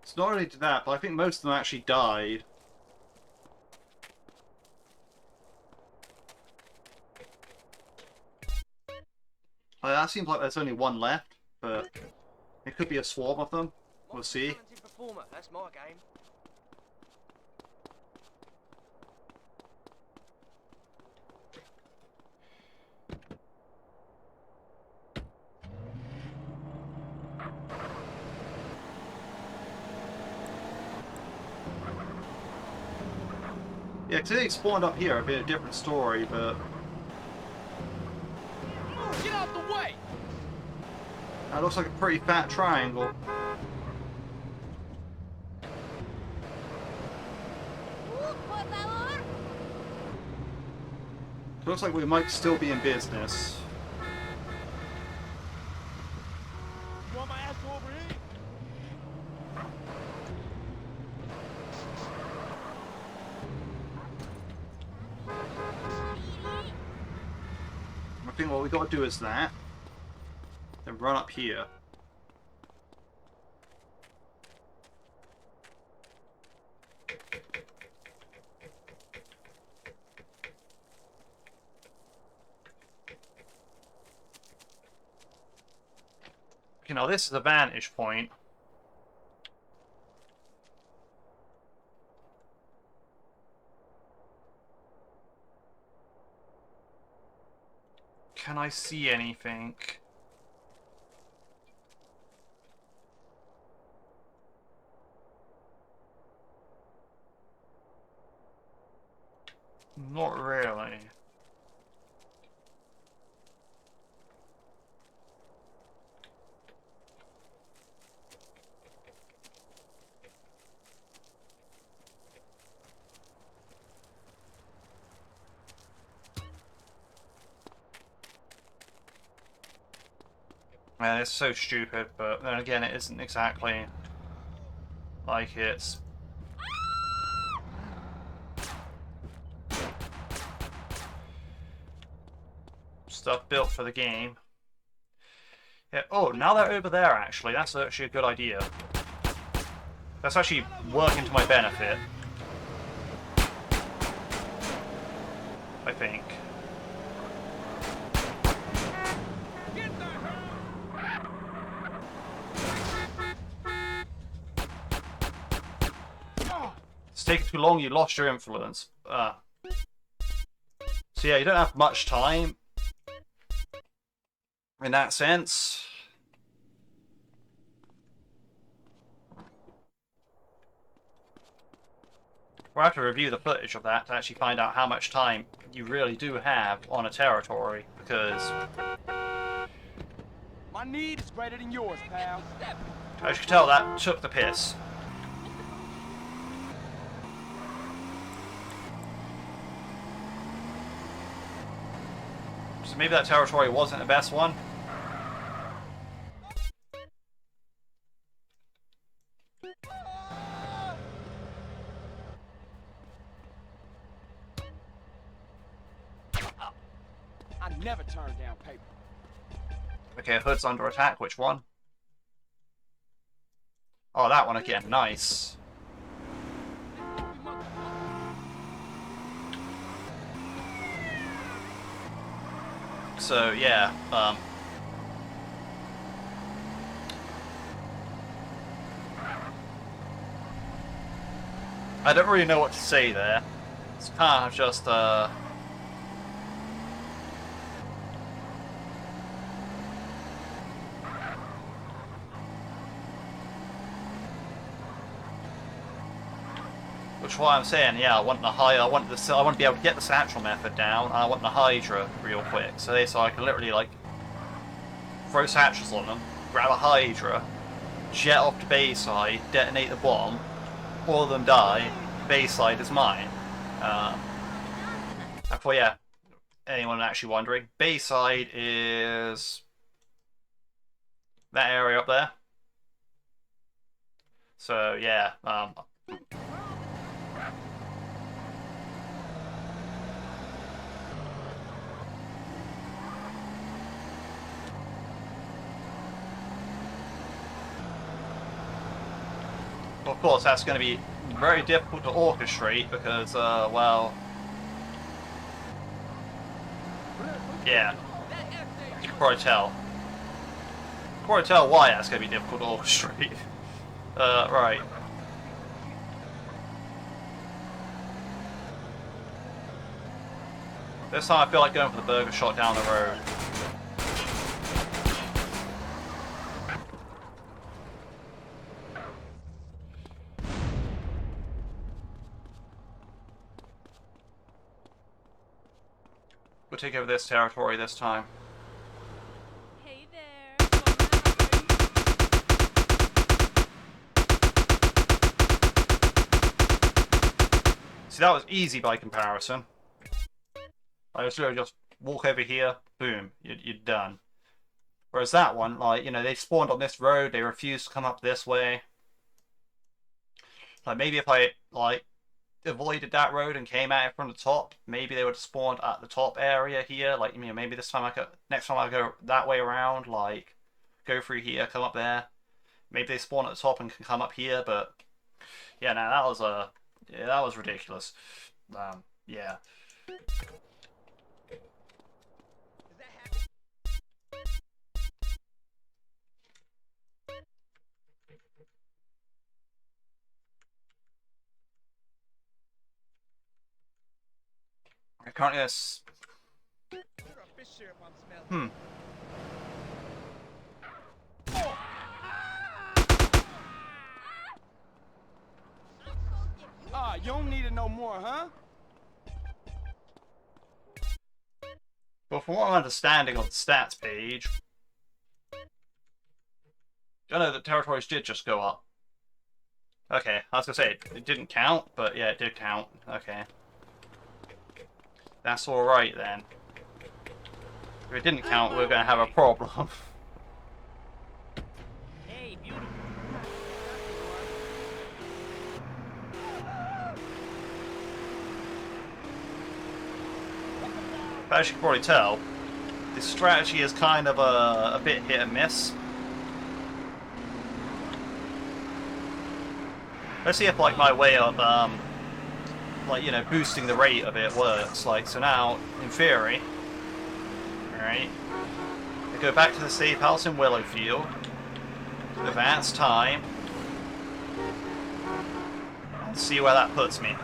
It's not only that, but I think most of them actually died. That seems like there's only one left, but it could be a swarm of them. We'll see. Talented performer, that's my game. Yeah, because they spawned up here, it'd be a different story, but... Get out the way! that looks like a pretty fat triangle. Por favor. It looks like we might still be in business. You want my ass to overheat? I think what we got to do is that. Then run up here. Okay, now this is a vantage point. Can I see anything? Not really. Man, it's so stupid, but then again, it isn't exactly like it's... stuff built for the game. Yeah. Oh, now they're over there, actually. That's actually a good idea. That's actually working to my benefit. I think. Get the hell! It's taken too long, you lost your influence. So yeah, you don't have much time in that sense. We'll have to review the footage of that to actually find out how much time you really do have on a territory, because My need is greater than yours, pal. as you can tell, that took the piss. So maybe that territory wasn't the best one. I never turn down paper. Okay, Hood's under attack. Which one? Oh, that one again. Nice. So, yeah, I don't really know what to say there. It's kind of just, which is why I'm saying, yeah, I want to be able to get the satchel method down, and I want the Hydra real quick, so I can literally, like, throw satchels on them, grab a Hydra, jet off to Bayside, detonate the bomb, all of them die, Bayside is mine. And for, yeah, anyone actually wondering, Bayside is that area up there. So, yeah, of course, that's going to be very difficult to orchestrate because, well, yeah, you can probably tell. Why that's going to be difficult to orchestrate. Right. This time I feel like going for the burger shot down the road. We'll take over this territory this time. Hey there. See, that was easy by comparison. I was literally just walk over here, boom, you're done. Whereas that one, like, you know, they spawned on this road, they refused to come up this way. Like, maybe if I, like, avoided that road and came at it from the top, maybe they would have spawned at the top area here. Like, you know, maybe this time next time I go that way around, like, go through here, come up there. Maybe they spawn at the top and can come up here, but yeah, no, that was ridiculous. Yeah. Currently, this. Ah, you don't need to know more, huh? But from what I'm understanding of the stats page, I know that territories did just go up. Okay, I was gonna say it didn't count, but yeah, it did count. Okay. That's alright then. If it didn't count, we're going to have a problem. Hey, beautiful. But as you can probably tell, the strategy is kind of a bit hit and miss. Let's see if, like, my way of, like, you know, boosting the rate of it works. Like, so now, in theory, alright, I go back to the safe house in Willowfield, advance time, See where that puts me.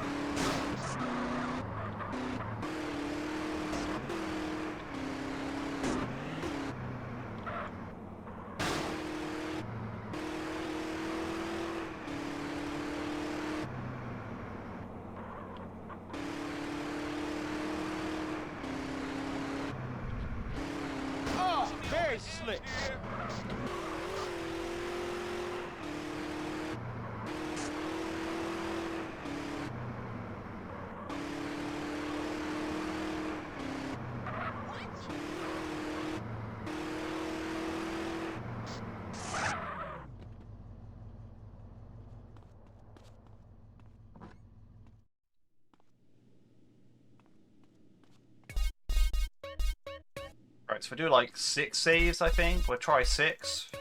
Oh, very slick. Right, so we do like 6 saves, I think. We'll try 6. I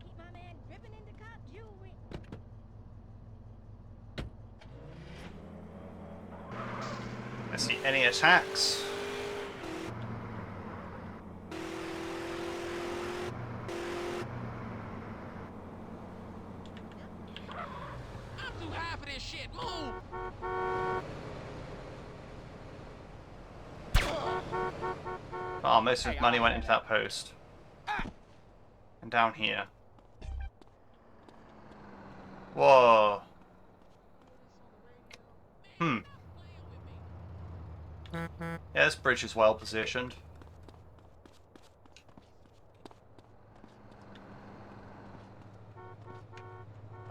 keep my man dripping into cop jewelry. Let's see any attacks. I'm too high for this shit. Move! Oh, most of his money went into that post. And down here. Whoa. Hmm. Yeah, this bridge is well positioned.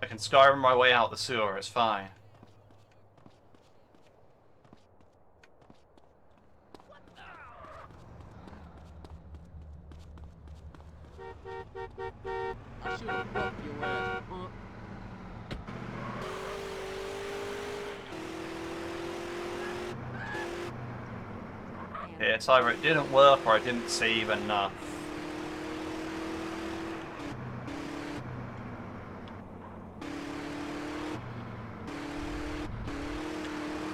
I can Skyrim my way out the sewer, it's fine. I should have fucked your ass, punk. Yeah, it's either it didn't work or I didn't save enough.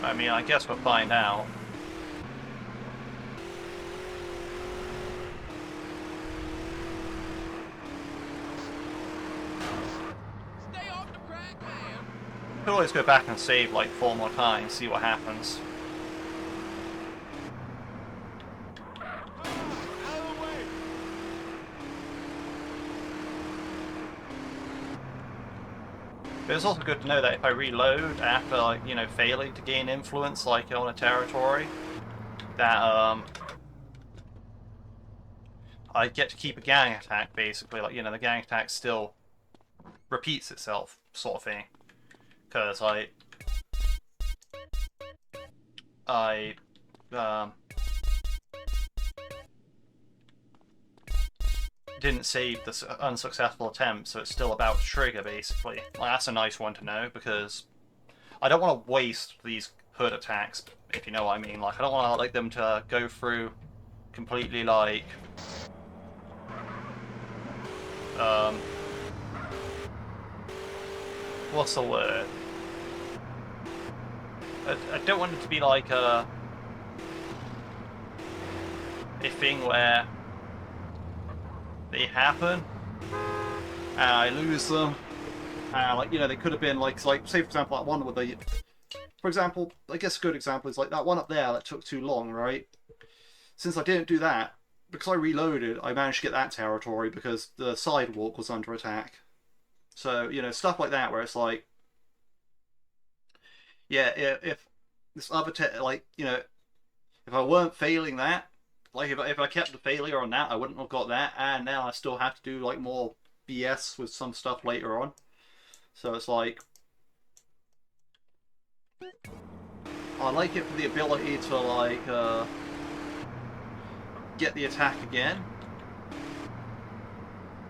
I mean, I guess we'll find out. Stay off the crack, man. Could always go back and save like 4 more times, see what happens. Out of the way. But it's also good to know that if I reload after, like, you know, failing to gain influence, like on a territory, that I get to keep a gang attack, basically. Like, you know, the gang attack still repeats itself, sort of thing. Because I didn't save the unsuccessful attempt, so it's still about to trigger, basically. Like, that's a nice one to know, because I don't want to waste these hood attacks, if you know what I mean. Like, I don't want to like them to go through completely, like, what's the word? I don't want it to be like a thing where they happen and I lose them, and like, you know, they could have been like say for example that one with the, for example, I guess a good example is like that one up there that took too long, right? Since I didn't do that, because I reloaded, I managed to get that territory because the sidewalk was under attack. So, you know, stuff like that where it's like, yeah, if this other like, you know, if I weren't failing that, like if I kept the failure on that, I wouldn't have got that, and now I still have to do like more BS with some stuff later on. So it's like, I like it for the ability to like get the attack again.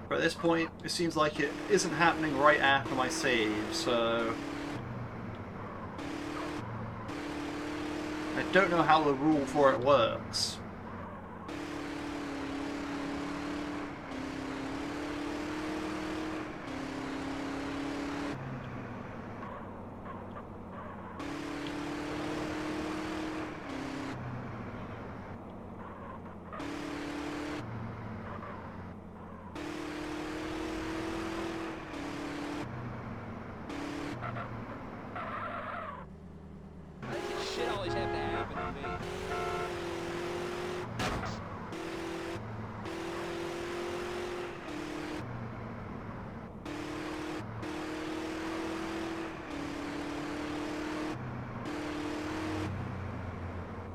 But at this point, it seems like it isn't happening right after my save, so I don't know how the rule for it works.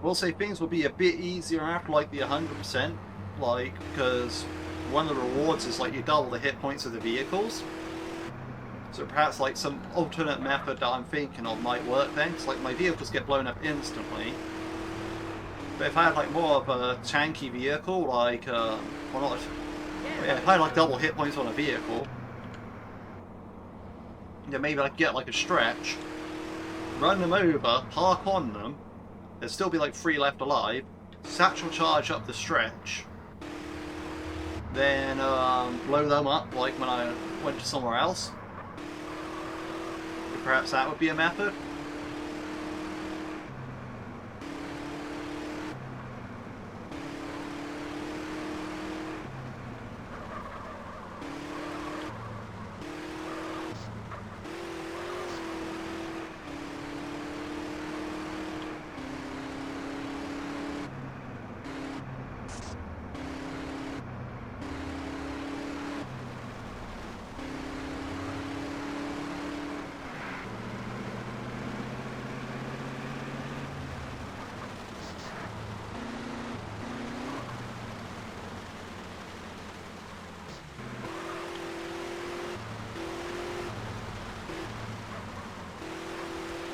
will say things will be a bit easier after like the 100%, like, because one of the rewards is like you double the hit points of the vehicles. So perhaps like some alternate method that I'm thinking of might work then, because like my vehicles get blown up instantly. But if I had like more of a tanky vehicle, like, well not, yeah, if I had like double hit points on a vehicle, then maybe I could get like a stretch, run them over, park on them, there'd still be like 3 left alive, satchel charge up the stretch, then blow them up like when I went to somewhere else. Perhaps that would be a method.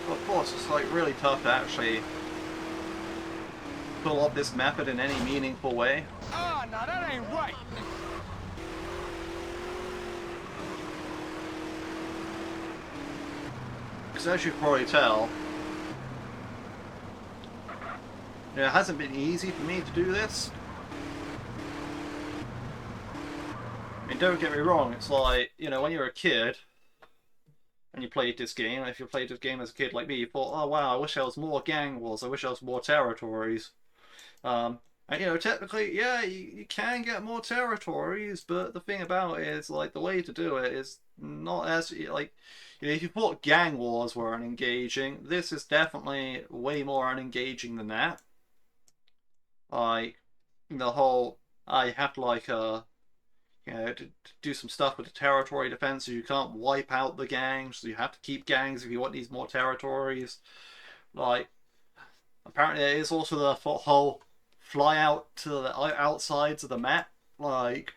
Of course, it's like really tough to actually pull off this method in any meaningful way. Ah, now that ain't right. Because as you can probably tell, it hasn't been easy for me to do this. I mean, don't get me wrong, it's like, you know, when you're a kid and you played this game, if you played this game as a kid like me, you thought, oh wow, I wish there was more gang wars, I wish there was more territories. And you know, technically, yeah, you can get more territories, but the thing about it is, like, the way to do it is not as, like, you know, if you thought gang wars were unengaging, this is definitely way more unengaging than that. Like, the whole, you have to, like, you know, to do some stuff with the territory defense, so you can't wipe out the gangs, so you have to keep gangs if you want these more territories. Like, apparently there is also the whole fly out to the outsides of the map, like,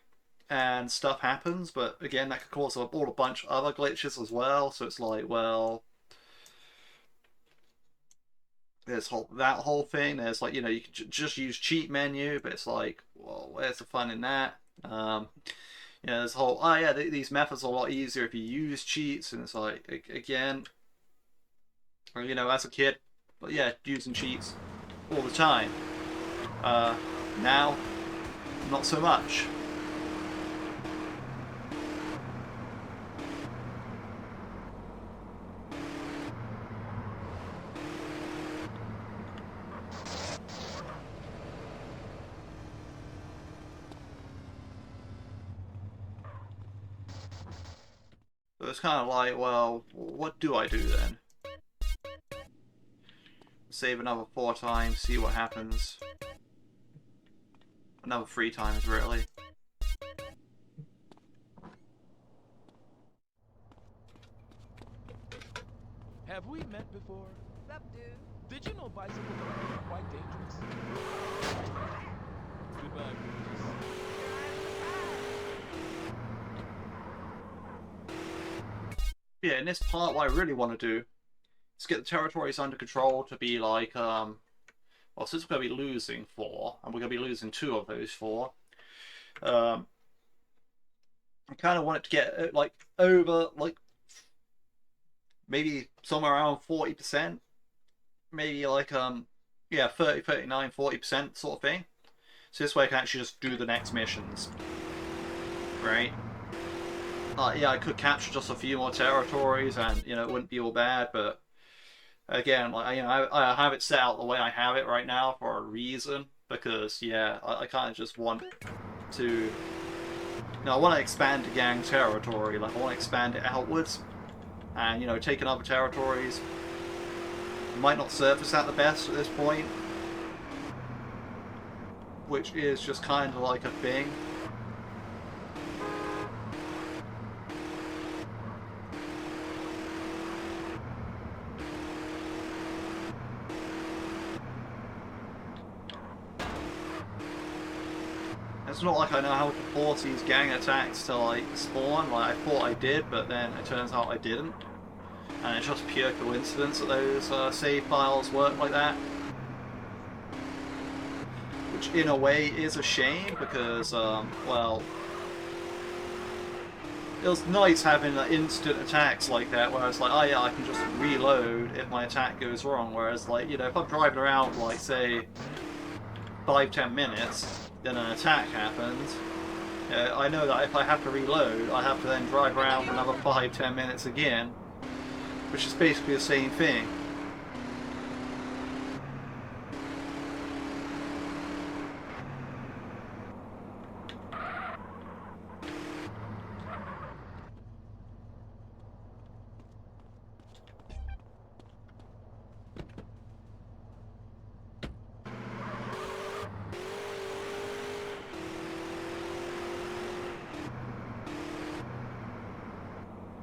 and stuff happens, but again, that could cause all a bunch of other glitches as well, so it's like, well, there's that whole thing, there's like, you know, you can just use cheat menu, but it's like, well, where's the fun in that? You know, this whole, oh yeah, these methods are a lot easier if you use cheats, and it's like, again, you know, as a kid, but yeah, using cheats all the time. Now, not so much. So it's kind of like, well, what do I do then? Save another 4 times, see what happens. Another 3 times, really. Have we met before? Sup, dude? Did you know bicycles are quite dangerous? Goodbye, gorgeous. Yeah, in this part, what I really want to do is get the territories under control to be like, well, since we're going to be losing 4, and we're going to be losing 2 of those 4, I kind of want it to get, like, over, like, maybe somewhere around 40%, maybe like, yeah, 30, 39, 40% sort of thing. So this way I can actually just do the next missions, right? Yeah, I could capture just a few more territories, and you know, it wouldn't be all bad. But again, like, you know, I have it set out the way I have it right now for a reason, because yeah, I kind of just want to, you know, I want to expand the gang territory. Like, I want to expand it outwards, and you know, taking other territories might not surface at the best at this point, which is just kind of like a thing. It's not like I know how to force these gang attacks to like spawn. Like I thought I did, but then it turns out I didn't. And it's just pure coincidence that those save files work like that. Which in a way is a shame because, well, it was nice having instant attacks like that where it's like, oh yeah, I can just reload if my attack goes wrong. Whereas like, you know, if I'm driving around like, say, 5-10 minutes, then an attack happens, I know that if I have to reload, I have to then drive around for another 5-10 minutes again, which is basically the same thing.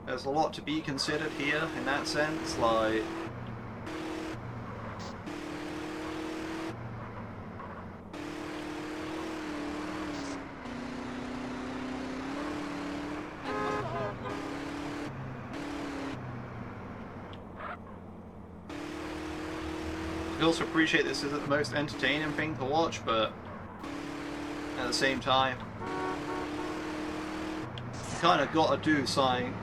There's a lot to be considered here in that sense, like... I also appreciate this isn't the most entertaining thing to watch, but at the same time, you kind of got to do something.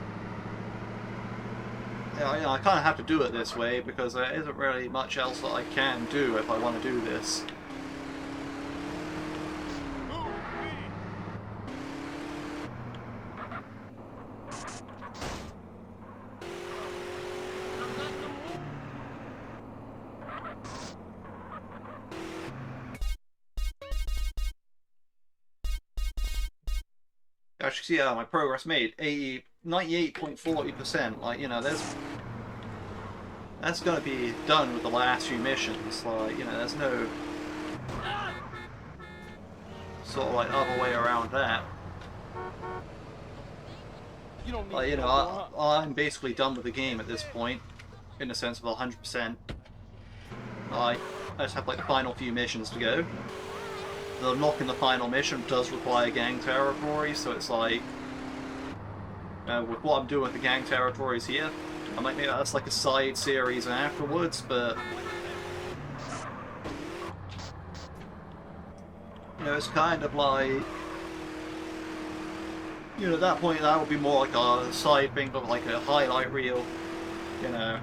Yeah, I kind of have to do it this way because there isn't really much else that I can do if I want to do this. I should see my progress made 98.40%. Like, you know, that's gonna be done with the last few missions. Like, you know, there's no sort of like other way around that. You don't need Like, you no know, more, huh? I'm basically done with the game at this point, in the sense of 100%. Like, I just have like the final few missions to go. The unlocking the final mission does require gang territory, so it's like, with what I'm doing with the gang territories here, I might make that's like a side series afterwards, but you know, it's kind of like, you know, at that point that would be more like a side thing, of like a highlight reel, you know.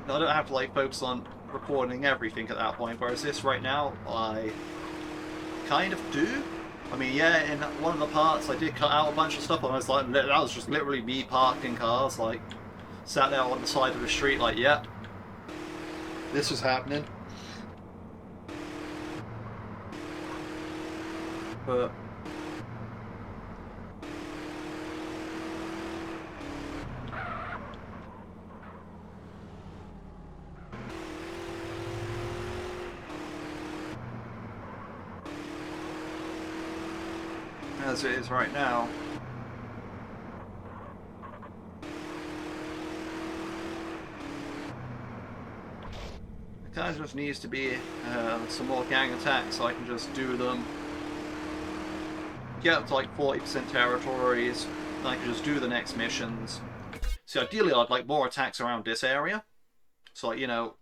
I don't have to like focus on recording everything at that point, whereas this right now, I kind of do. I mean, yeah, in one of the parts I did cut out a bunch of stuff, and I was like, that was just literally me parking cars, like, sat there on the side of the street, like, yeah, this is happening. But as it is right now, it kind of just needs to be some more gang attacks so I can just do them, get up to like 40% territories, and I can just do the next missions. So ideally I'd like more attacks around this area, so like, you know,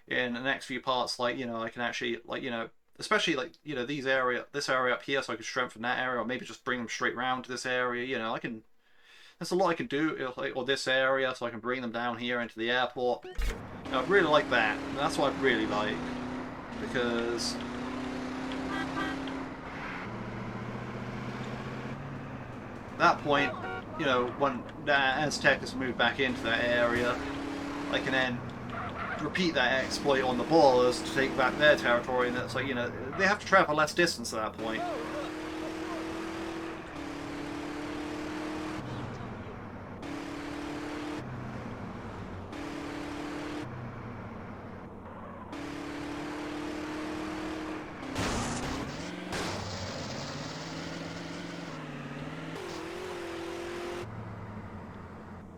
in the next few parts, like, you know, I can actually, like, you know, especially like, you know, this area up here, so I can strengthen that area, or maybe just bring them straight round to this area. You know, I can, there's a lot I can do, like, or this area, so I can bring them down here into the airport. You know, I'd really like that, and that's what I'd really like, because at that point, you know, when the Aztec has moved back into that area, I can then repeat that exploit on the ballers to take back their territory, and that's like, you know, they have to travel less distance at that point.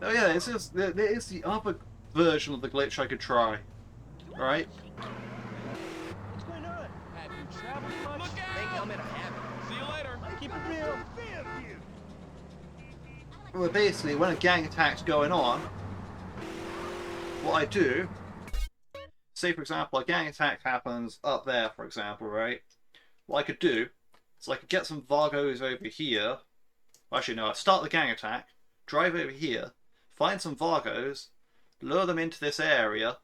Oh yeah, there is the other version of the glitch I could try. Alright? What's going on? Have you traveled Well, basically, when a gang attack's going on, what I do, say for example, a gang attack happens up there, for example, right? What I could do is I could get some Vargos over here. Actually, no, I'd start the gang attack, drive over here, find some Vargos, lure them into this area,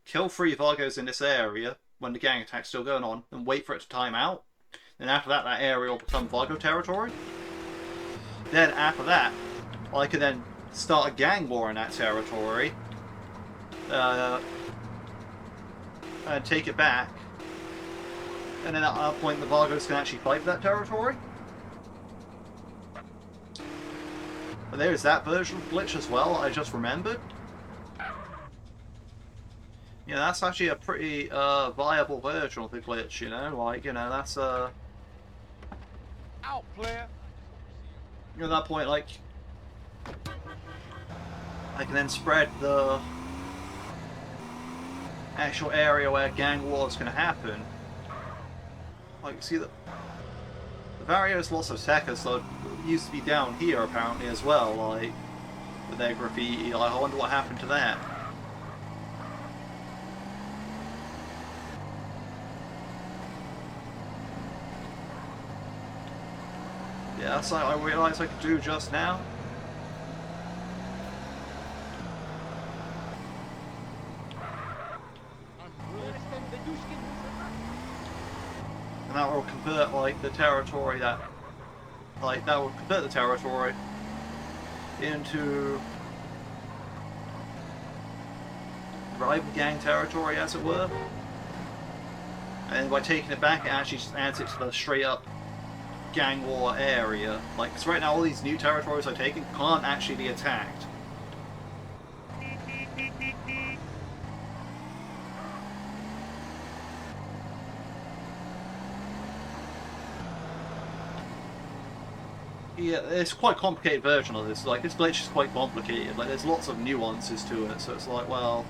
kill 3 Vargos in this area when the gang attack's still going on, and wait for it to time out. Then after that, that area will become Vargo territory. Then after that, I could then start a gang war in that territory, and take it back. And then at that point, the Vargos can actually fight for that territory. But there's that version of glitch as well, I just remembered. Yeah, that's actually a pretty viable version of the glitch, you know? Like, you know, that's Out, player. at that point, like, I can then spread the actual area where gang war is going to happen. Like, see the various lots of Tekkas that used to be down here apparently as well, like with their graffiti. Like, I wonder what happened to that. Yeah, that's like I realised I could do just now. And that will convert, like, the territory that... Like, that will convert the territory into... rival gang territory, as it were. And by taking it back, it actually just adds it to the straight-up gang war area. Like, because right now all these new territories I've taken can't actually be attacked. Yeah, it's quite a complicated version of this. Like, this glitch is quite complicated. Like, there's lots of nuances to it, so it's like, well...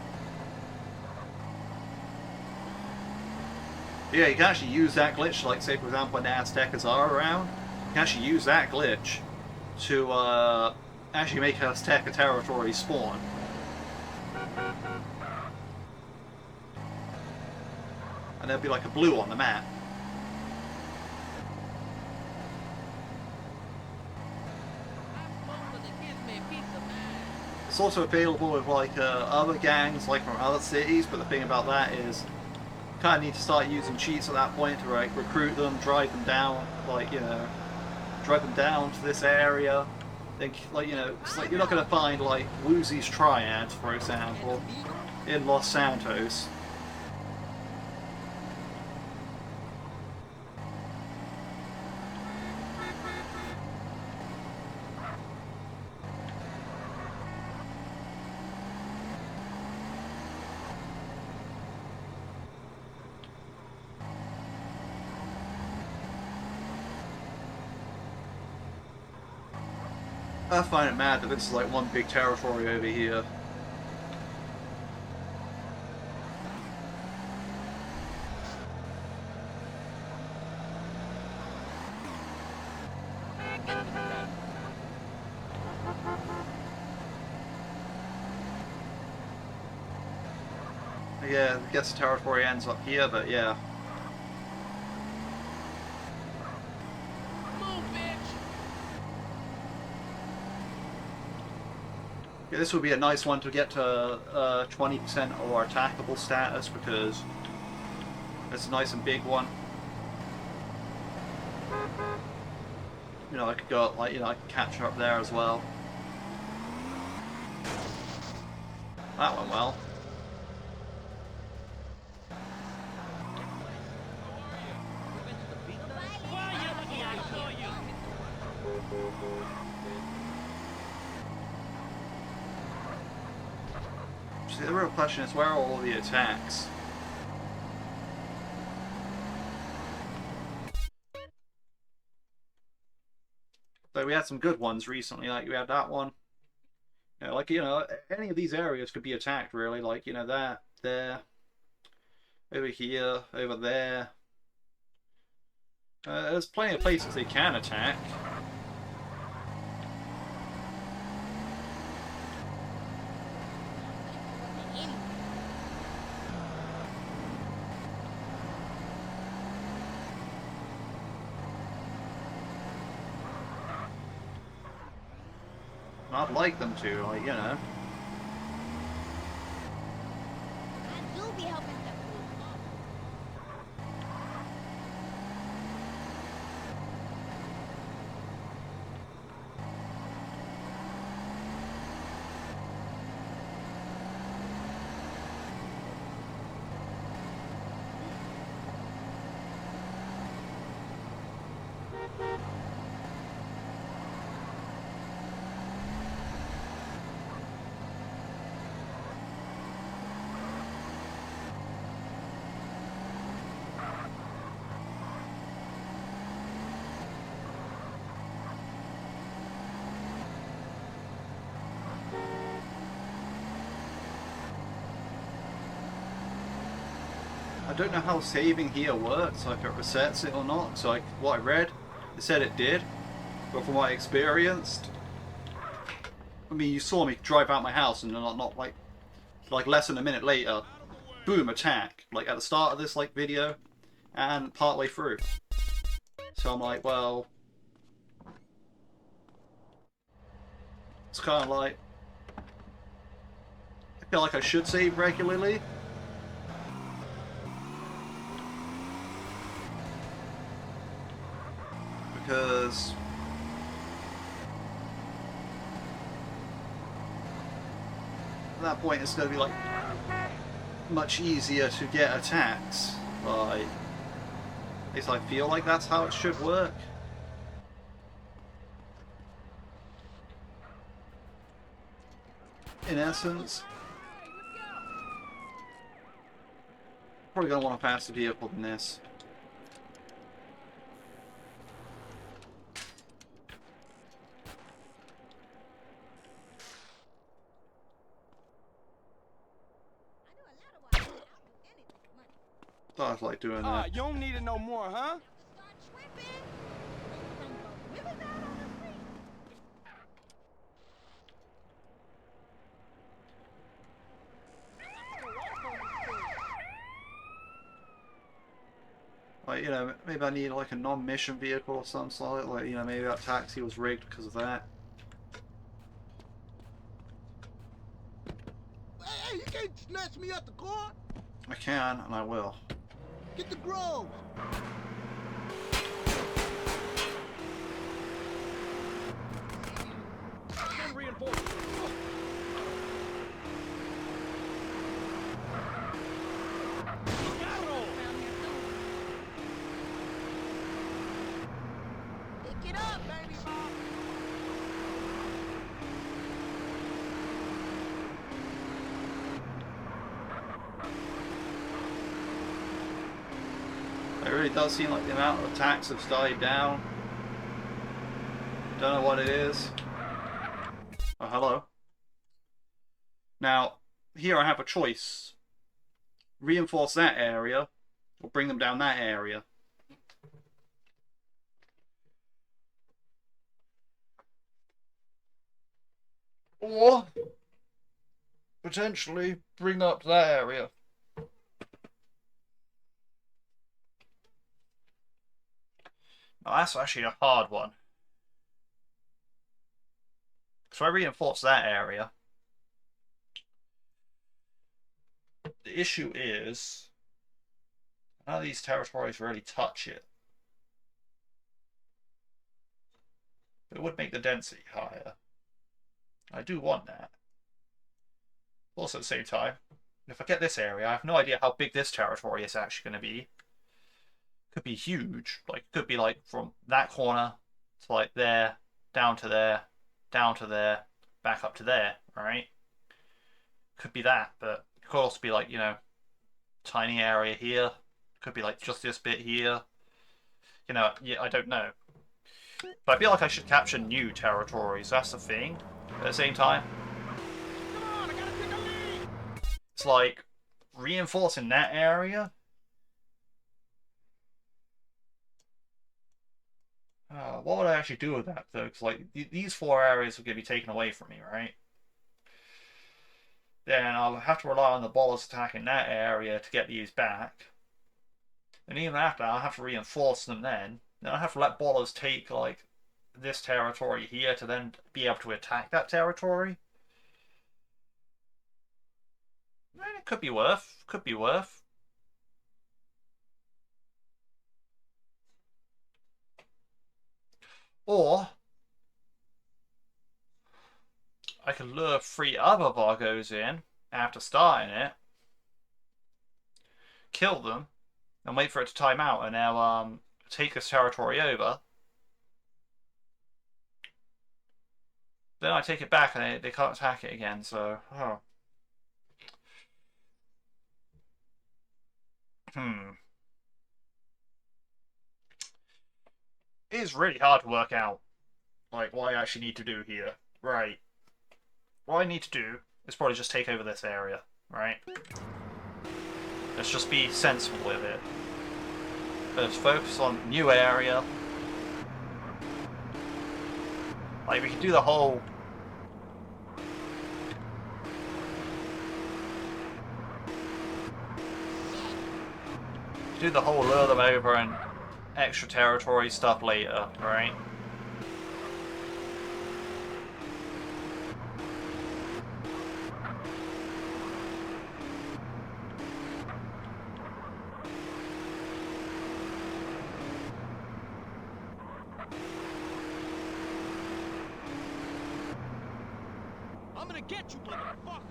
Yeah, you can actually use that glitch, like, say, for example, when the Aztecas are around. You can actually use that glitch to, actually make Azteca territory spawn. And there'll be, like, a blue on the map. It's also available with like other gangs, like from other cities, but the thing about that is you kind of need to start using cheats at that point to like recruit them, drive them down, like, you know, drive them down to this area. Then, like, you know, it's like you're not going to find like Woozy's Triad, for example, in Los Santos. I find it mad that this is like one big territory over here. Yeah, I guess the territory ends up here, but yeah. Yeah, this would be a nice one to get to 20% or attackable status, because it's a nice and big one. You know, I could go, like, you know, I could capture up there as well. That went well. See, the real question is, where are all the attacks? So we had some good ones recently, like we had that one. You know, like, you know, any of these areas could be attacked, really. Like, you know, that, there, over here, over there. There's plenty of places they can attack. I'd like them to, like, you know. I do be helping them. I don't know how saving here works, like it resets it or not. So what I read, it said it did, but from what I experienced, I mean, you saw me drive out my house and not like less than a minute later, boom, attack, like at the start of this like video and partway through. So I'm like, well, it's kind of like, I feel like I should save regularly. Because at that point it's going to be like much easier to get attacks. Like, at least I feel like that's how it should work. In essence, probably going to want a faster vehicle than this. I was like doing that. You don't need it no more, huh? Start tripping. Women out on the street. Like, you know, maybe I need like a non-mission vehicle or some sort. Like, you know, maybe that taxi was rigged because of that. Hey, you can't snatch me out the car. I can, and I will. Get the Grove. Send reinforcements. Pick it up, baby. It really does seem like the amount of attacks have died down. Don't know what it is. Oh, hello. Now, here I have a choice. Reinforce that area, or bring them down that area. Or, potentially, bring up that area. Now, that's actually a hard one. So I reinforce that area. The issue is, none of these territories really touch it. It would make the density higher. I do want that. Also at the same time, if I get this area, I have no idea how big this territory is actually going to be. Could be huge. Like, it could be like from that corner to like there, down to there, down to there, back up to there, right? Could be that, but it could also be like, you know, tiny area here. Could be like just this bit here. You know, yeah, I don't know. But I feel like I should capture new territories, that's the thing. At the same time, it's like reinforcing that area. What would I actually do with that though? Because like these 4 areas are going to be taken away from me, right? Then I'll have to rely on the ballers attacking that area to get these back. And even after, I'll have to reinforce them then. Then I'll have to let ballers take like this territory here to then be able to attack that territory. It could be worth. Could be worth. Or I could lure 3 other Vargos in after starting it, kill them, and wait for it to time out, and they'll take this territory over. Then I take it back, and they can't attack it again. So, It is really hard to work out, like, what I actually need to do here. Right. What I need to do is probably just take over this area, right? Let's just be sensible with it. Let's focus on new area. Like, we can do the whole... do the whole lure them over and extra territory stuff later, right? I'm gonna get you, motherfucker!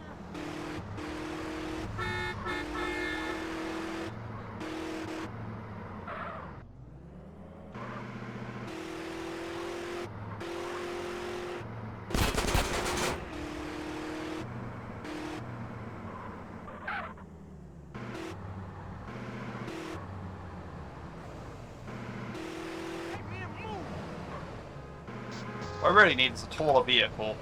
What I really need is a taller vehicle.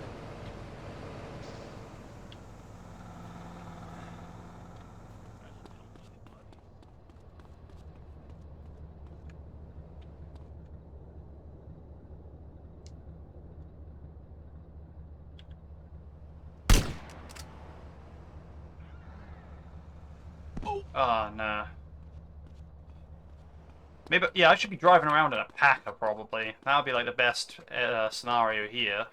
Oh, nah. Maybe, yeah, I should be driving around in a Packer, probably. That would be, like, the best scenario here.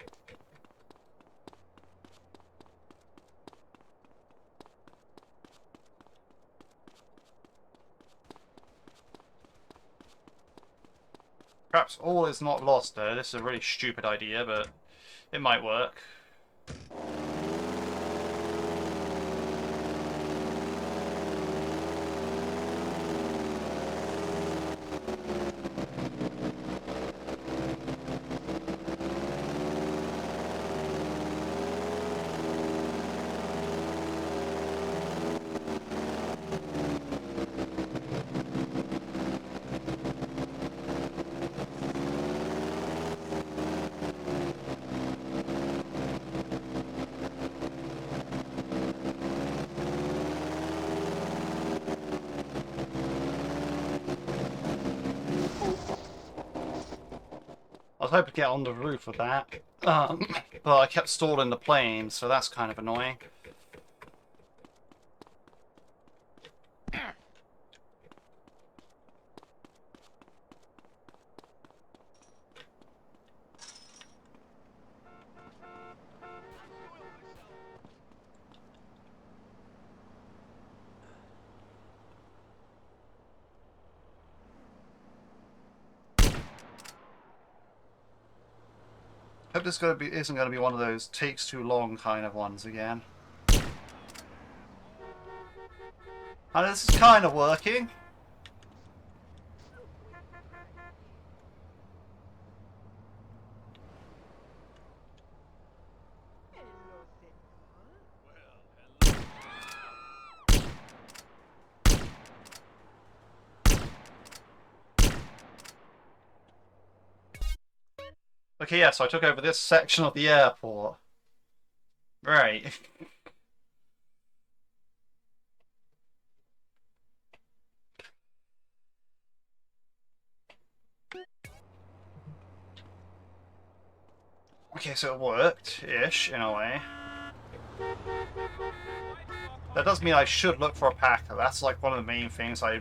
Perhaps all is not lost, though. This is a really stupid idea, but it might work. I was hoping to get on the roof with that, but I kept stalling the plane, so that's kind of annoying. Hope this isn't going to be one of those takes too long kind of ones again. And this is kind of working. Okay, yeah, so I took over this section of the airport. Right. Okay, so it worked-ish, in a way. That does mean I should look for a Packer. That's like one of the main things I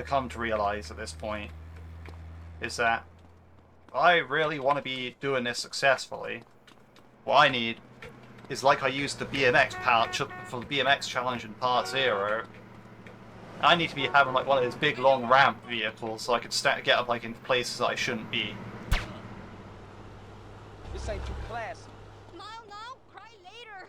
come to realize at this point. Is that I really want to be doing this successfully, what I need is like I used the BMX pouch for the BMX challenge in Part 0. I need to be having like one of those big long ramp vehicles so I could get up like in places that I shouldn't be. This ain't too classy. No, no, cry later.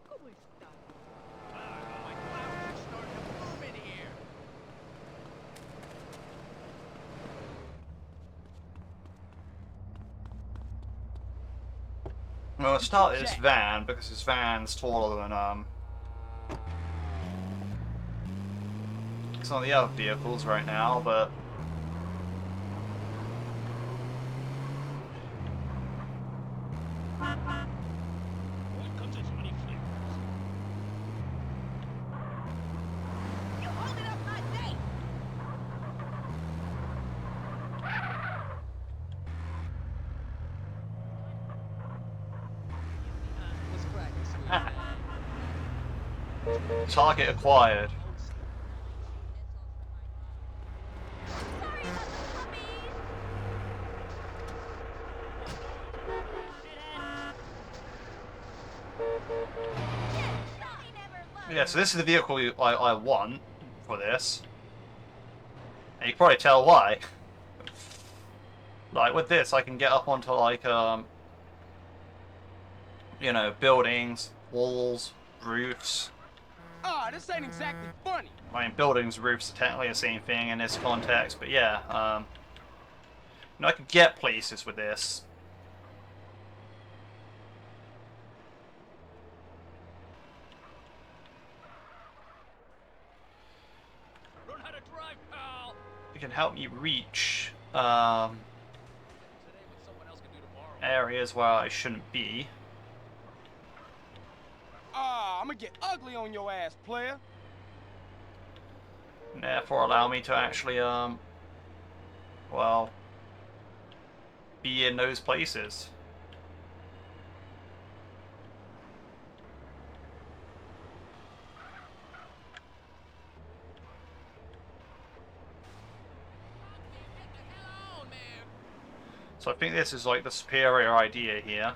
¿Cómo está? My clouds are starting to form in here. Well, I'll start this van because this van's taller than some of the other vehicles right now, but What comes in so many flavors? You holding up my date. Let's practice. target acquired. Sorry about the puppies. They never loved Yeah, so this is the vehicle I want for this. And you can probably tell why. Like, with this, I can get up onto, like, you know, buildings, walls, roofs. Ah, this ain't exactly funny. I mean, buildings, roofs are technically the same thing in this context, but yeah, you know, I could get places with this. Learn how to drive, pal. It can help me reach Today, what someone else can do tomorrow. areas where I shouldn't be. Ah, I'm gonna get ugly on your ass, player. And therefore allow me to actually, well, be in those places. Get the hell on, man. So I think this is like the superior idea here.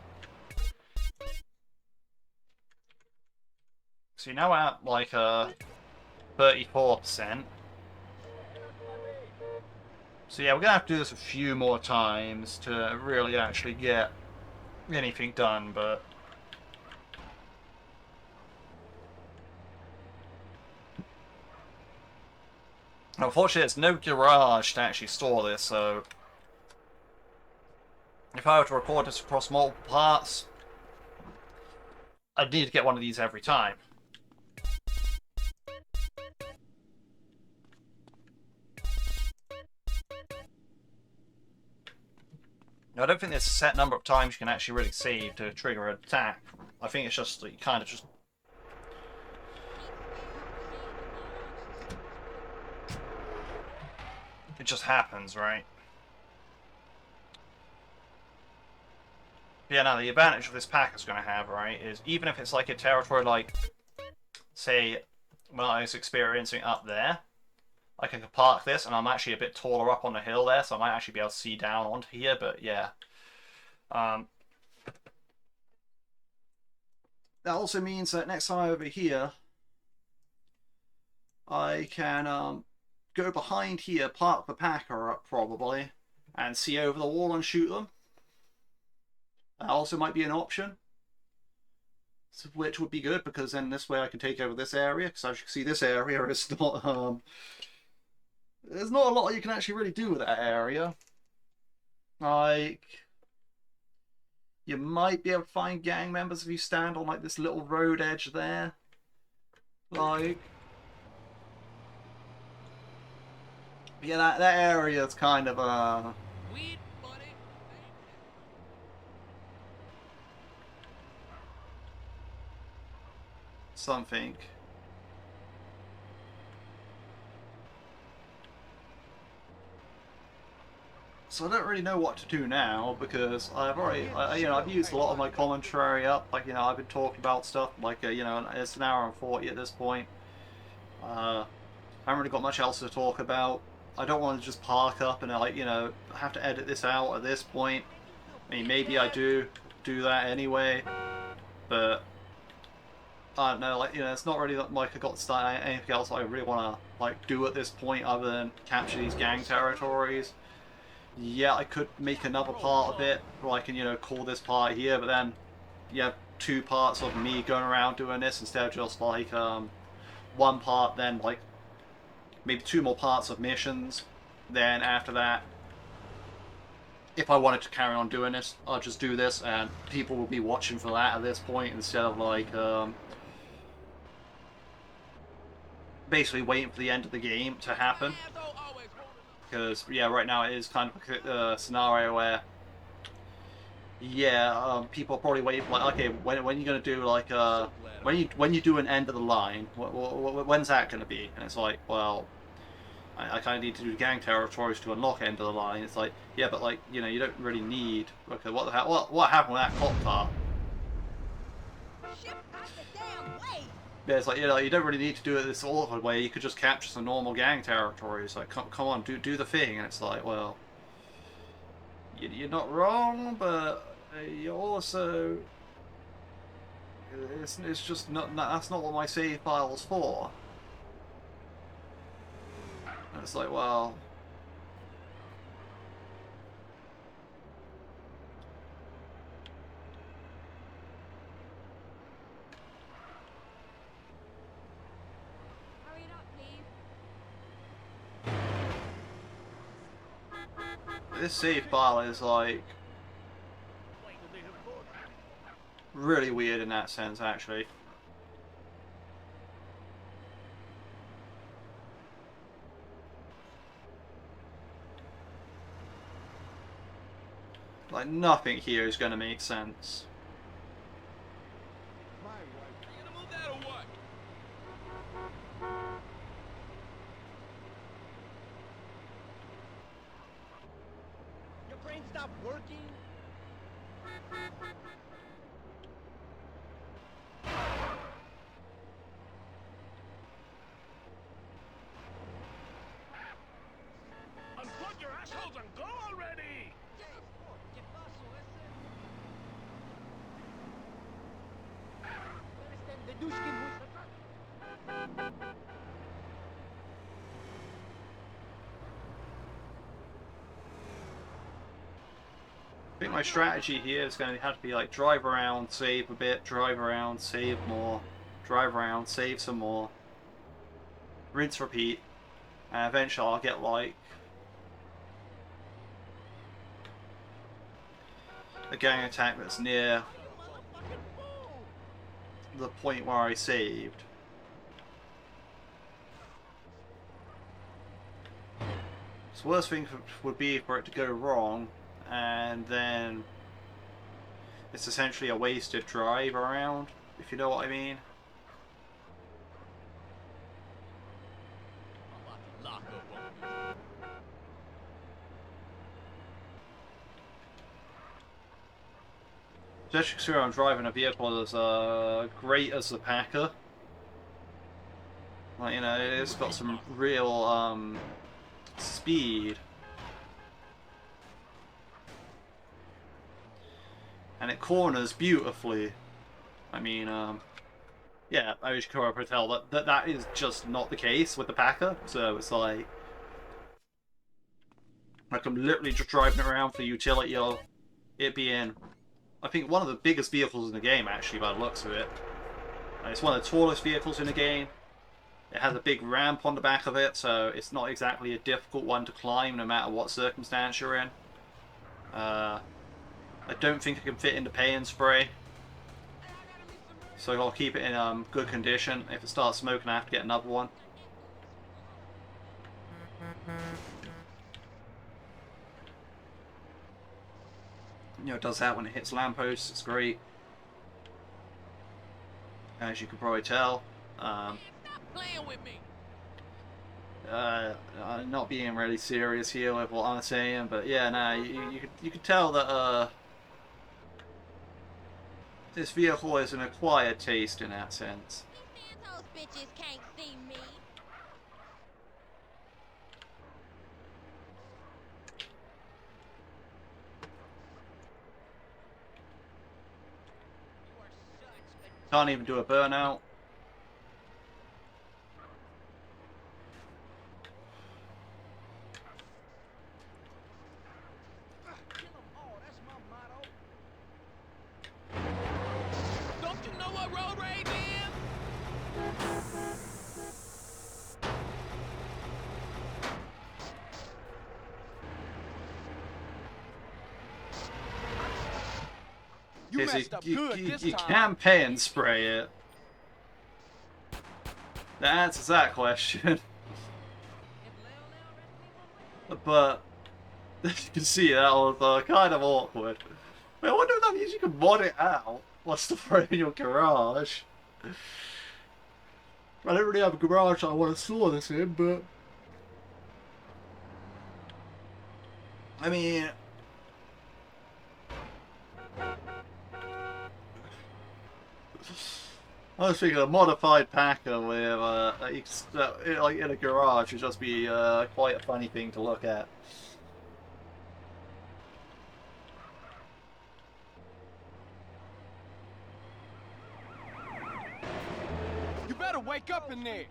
So now we're at like 34%. So yeah, we're gonna have to do this a few more times to really actually get anything done, but unfortunately there's no garage to actually store this, so if I were to record this across multiple parts, I'd need to get one of these every time. Now, I don't think there's a set number of times you can actually really save to trigger an attack. I think it's just that you kind of just... It just happens, right? But yeah, now the advantage of this pack is going to have, right, is even if it's like a territory like, say, when I was experiencing up there, like I could park this, and I'm actually a bit taller up on the hill there, so I might actually be able to see down onto here, but yeah. That also means that next time over here, I can go behind here, park the packer up probably, and see over the wall and shoot them. That also might be an option, which would be good, because then this way I can take over this area, because as you can see, this area is not... there's not a lot you can actually really do with that area. Like, you might be able to find gang members if you stand on like this little road edge there. Like, yeah, that area is kind of Weed, buddy. something. So I don't really know what to do now because I've used a lot of my commentary up. Like, I've been talking about stuff like, it's an hour and 40 at this point. I haven't really got much else to talk about. I don't want to just park up and have to edit this out at this point. I mean, maybe I do that anyway, but I don't know. Like, it's not really like I got to start anything else I really want to like do at this point other than capture these gang territories. Yeah, I could make another part of it where I can, call this part here, but then you have 2 parts of me going around doing this instead of just like one part, then like maybe 2 more parts of missions. Then after that, if I wanted to carry on doing this, I'll just do this and people will be watching for that at this point instead of like basically waiting for the end of the game to happen. Because, yeah, right now it is kind of a scenario where, yeah, people are probably waiting for, like, okay, when are you going to do, like, when you do an end of the line, when's that going to be? And it's like, well, I kind of need to do gang territories to unlock end of the line. It's like, yeah, but, like, you don't really need, okay, what happened with that cop car? Ship out the damn way. Yeah, it's like, you don't really need to do it this awkward way. You could just capture some normal gang territories. Like, come on, do the thing. And it's like, well, you're not wrong, but you're also, it's just not that's not what my save file's for. And it's like, well. Hurry it up, please. This save file is like really weird in that sense, actually. Like, nothing here is going to make sense. My wife. Are you gonna move that or what? Your brain stopped working? Unplug your assholes and go already! ¿Qué pasó ese? Where is the Dedushkin I think my strategy here is going to have to be like drive around, save a bit, drive around, save more, drive around, save some more, rinse, repeat, and eventually I'll get like a gang attack that's near the point where I saved. So the worst thing would be for it to go wrong, and then it's essentially a wasted drive around, if you know what I mean. I'm about to lock up on you. Especially considering I'm driving a vehicle as great as the Packer. Like, it's got some real speed. And it corners beautifully. I mean, yeah, I wish you could tell that is just not the case with the Packer. So it's like I'm literally just driving it around for the utility of it being, I think, one of the biggest vehicles in the game, actually, by the looks of it. And it's one of the tallest vehicles in the game. It has a big ramp on the back of it, so it's not exactly a difficult one to climb, no matter what circumstance you're in. I don't think it can fit into pay and spray, so I'll keep it in good condition. If it starts smoking, I have to get another one. It does that when it hits lampposts. It's great, as you can probably tell. Stop playing with me. not being really serious here with what I'm saying, but yeah, nah, you could tell that this vehicle is an acquired taste in that sense. These Santos bitches can't see me. You are such a Can't even do a burnout. kill 'em all. That's my motto. Don't you know what road rage is? You Okay, so messed up good this you time. campaign spray it. That answers that question. But as you can see, that was kind of awkward. Wait, I wonder if that means you can mod it out. What's the frame in your garage? I don't really have a garage I want to store this in, but I mean, I was thinking a modified Packer with like in a garage would just be quite a funny thing to look at. You better wake up in there.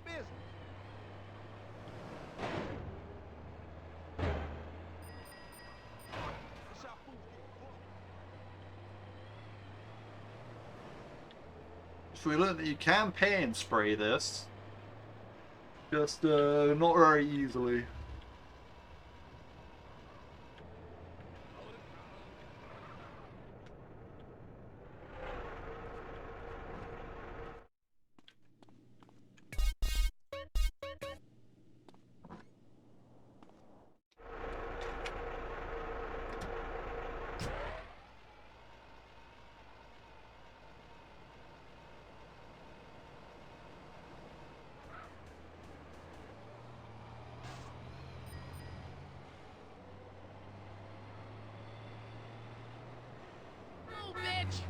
So we learned that you can paint spray this, just not very easily. Oh, bitch.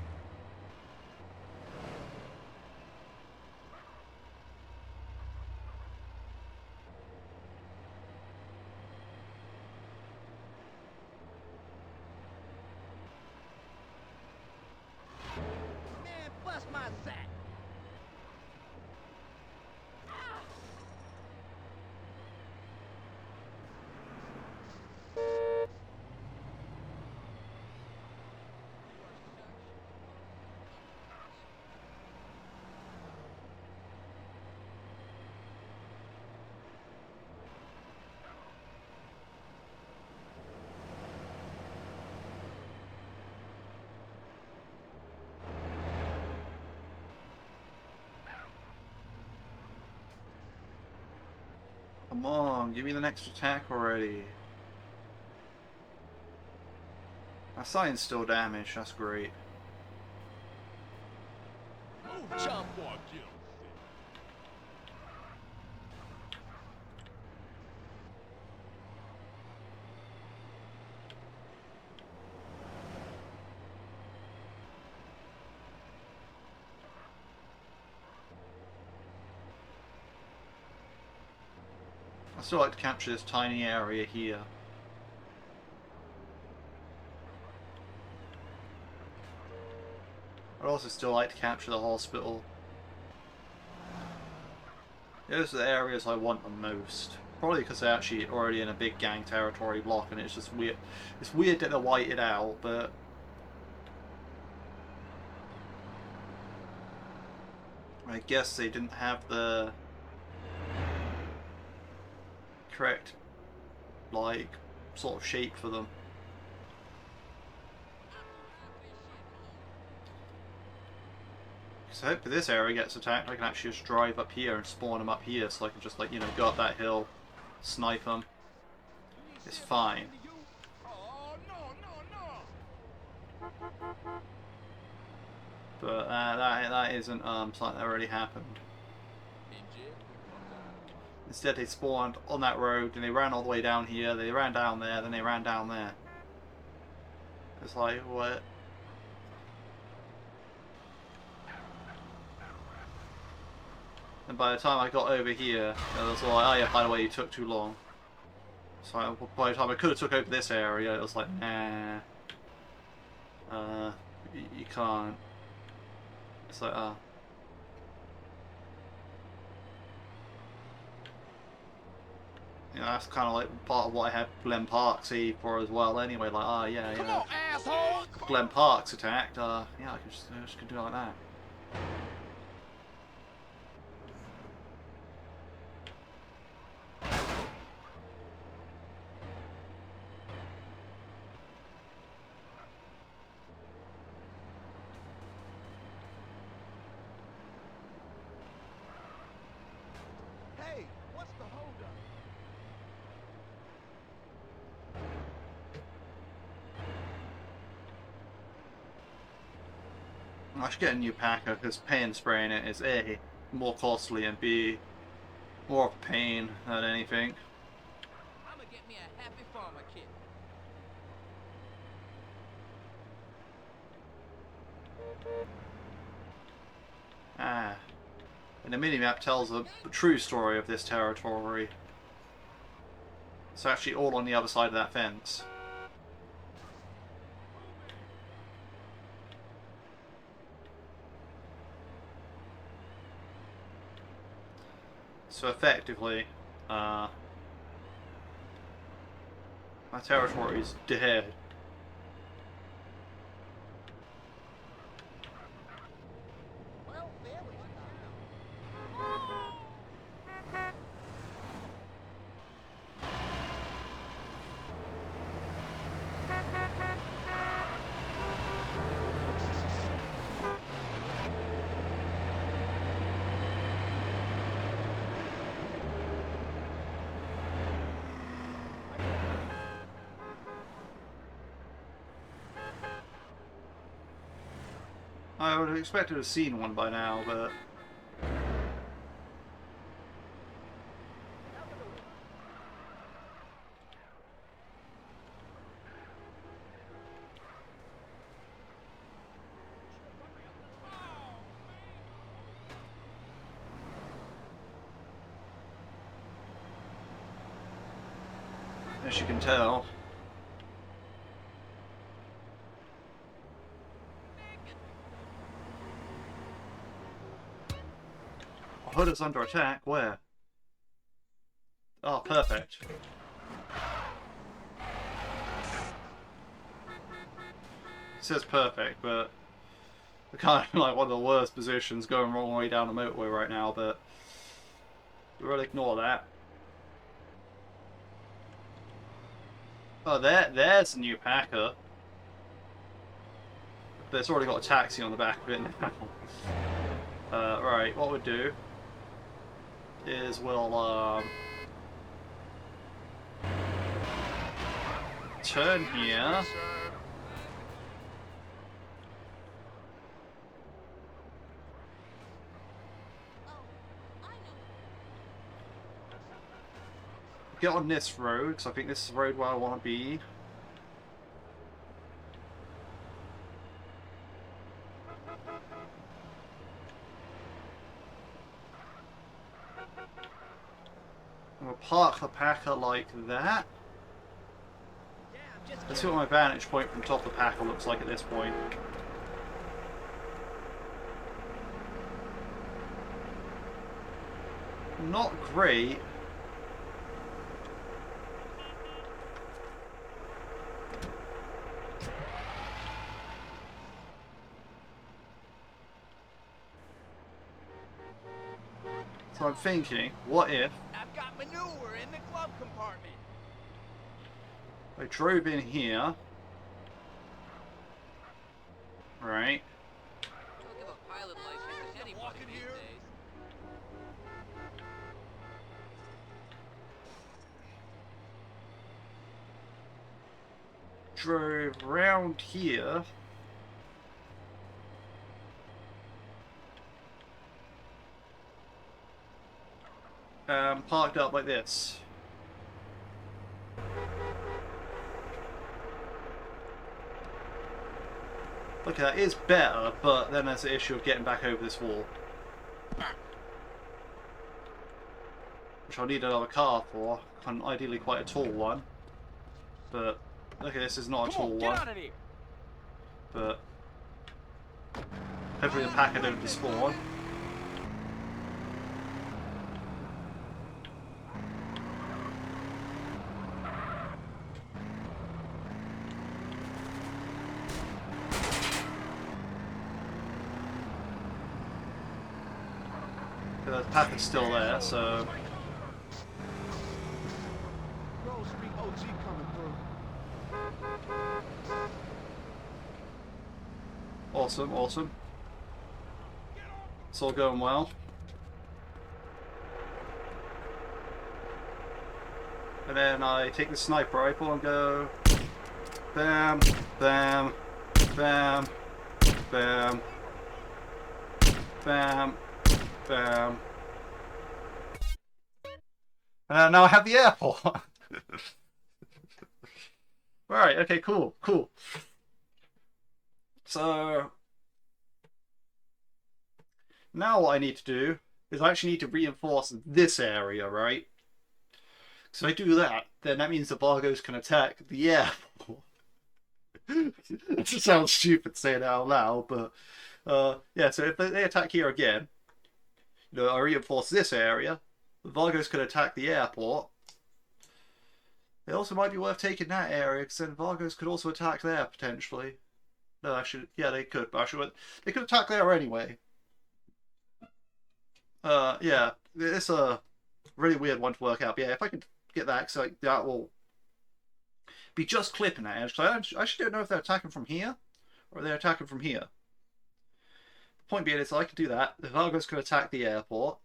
Man, bust my sack. Come on, give me the next attack already. My sign's still damaged, that's great. Jump or kill. I still like to capture this tiny area here. I'd also still like to capture the hospital. Those are the areas I want the most. Probably because they're actually already in a big gang territory block and it's just weird. It's weird that they're whited out, but I guess they didn't have the correct, like, sort of shape for them. So I hope if this area gets attacked, I can actually just drive up here and spawn them up here, so I can just, like, you know, go up that hill, snipe them. It's fine. Oh, no. But that isn't something that already happened. Instead, they spawned on that road, and they ran all the way down here, they ran down there, then they ran down there. It's like, what? And by the time I got over here, it was like, oh yeah, by the way, you took too long. So by the time I could have took over this area, it was like, nah. You can't. It's like, you know, that's kind of like part of what I had Glen Park's E for as well anyway, like, oh yeah, Come yeah. on, asshole! Glen Park's attacked, yeah, I just could do it like that. Hey, what's the holdup? I should get a new Packer because paint spraying it is A, more costly, and B, more of a pain than anything. I'ma get me a happy farmer kit. And the minimap tells the true story of this territory. It's actually all on the other side of that fence. So effectively, my territory is dead. Well, there we stop. I would have expected to have seen one by now, but... as you can tell, our hood is under attack. Where? Oh, perfect. It says perfect, but we're kind of like one of the worst positions going wrong way down the motorway right now, but we'll ignore that. Oh, there's a new Packer. But it's already got a taxi on the back of it now. Right, what we'll do is we'll turn here. Get on this road, because I think this is the road where I want to be. And we'll park the Packer like that. Yeah, I'm just Let's see what my vantage point from top of the Packer looks like at this point. Not great. So I'm thinking, what if I've got manure in the glove compartment. I drove in here, right? Don't give a pilot license to anybody walking these here? days. Drove round here. parked up like this. Okay, that is better, but then there's the issue of getting back over this wall. Which I'll need another car for, and ideally quite a tall one. But, okay, this is not a tall Get one. out of here. But, hopefully the packer don't despawn. The packer's still there, so... Grove Street OG coming through. Awesome, awesome. It's all going well. And then I take the sniper rifle and go... Bam, bam, bam, bam, bam, bam. And now I have the airport. Right, okay, cool, cool. So, now what I need to do is I actually need to reinforce this area, right? So if I do that, then that means the Vargos can attack the airport. It just sounds stupid saying it out loud, but yeah, so if they attack here again, you know, I reinforce this area, the Vargos could attack the airport. It also might be worth taking that area, because then Vargos could also attack there, potentially. No, actually, yeah, they could, but actually, they could attack there anyway. Yeah, it's a really weird one to work out, but yeah, if I could get that, because like, that will be just clipping that edge. So I actually don't know if they're attacking from here, or they're attacking from here. The point being is I could do that. The Vargos could attack the airport.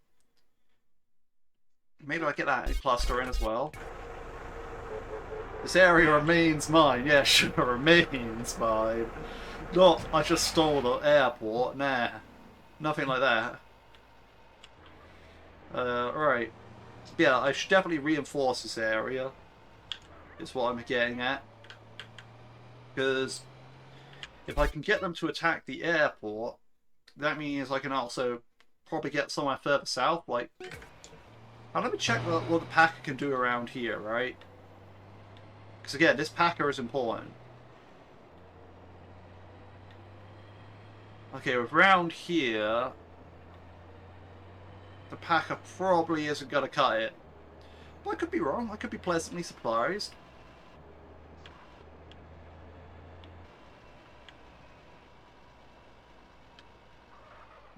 Maybe I get that cluster in as well. This area remains mine. Yeah, sure, remains mine. Not, I just stole the airport. Nah. Nothing like that. Right. Yeah, I should definitely reinforce this area. Is what I'm getting at. Because if I can get them to attack the airport, that means I can also probably get somewhere further south. Like, now let me check what the packer can do around here, right? Because again, this packer is important. Okay, around here, the packer probably isn't going to cut it. But I could be wrong. I could be pleasantly surprised.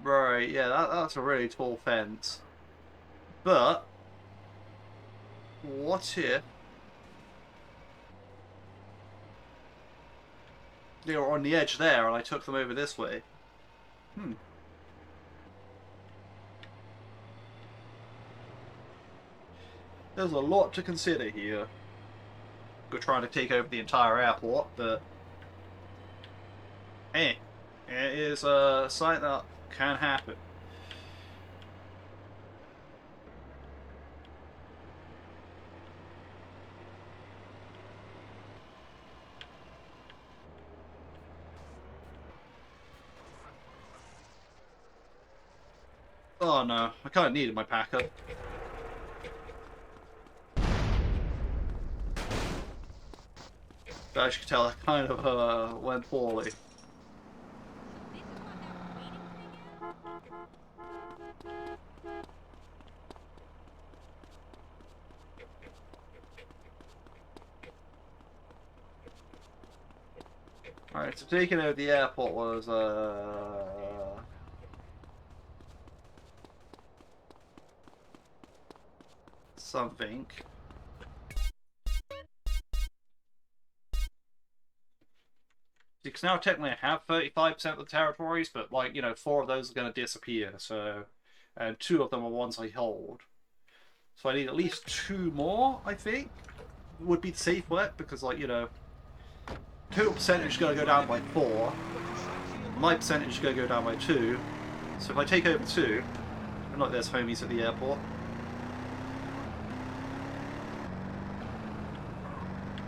Right, yeah, that's a really tall fence. But, what if they were on the edge there and I took them over this way? There's a lot to consider here. We're trying to take over the entire airport, but hey, it is something that can happen. Oh no, I kind of needed my packer. But as you can tell, that kind of went poorly. Alright, so taking over the airport was something. Because now technically I have 35% of the territories, but like, you know, 4 of those are going to disappear, so... And 2 of them are ones I hold. So I need at least 2 more, I think, would be the safe bet, because like, you know, total percentage is going to go down by 4. My percentage is going to go down by 2. So if I take over 2, and like there's homies at the airport.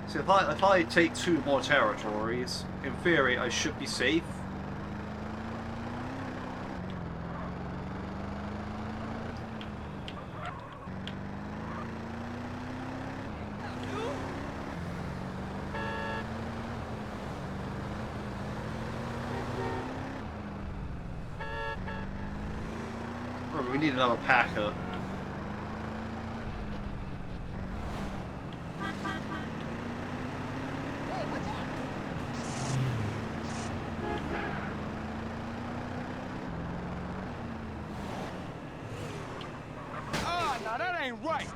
So if I take 2 more territories, in theory I should be safe. Oh, we need another Packer. Ah, now that ain't right.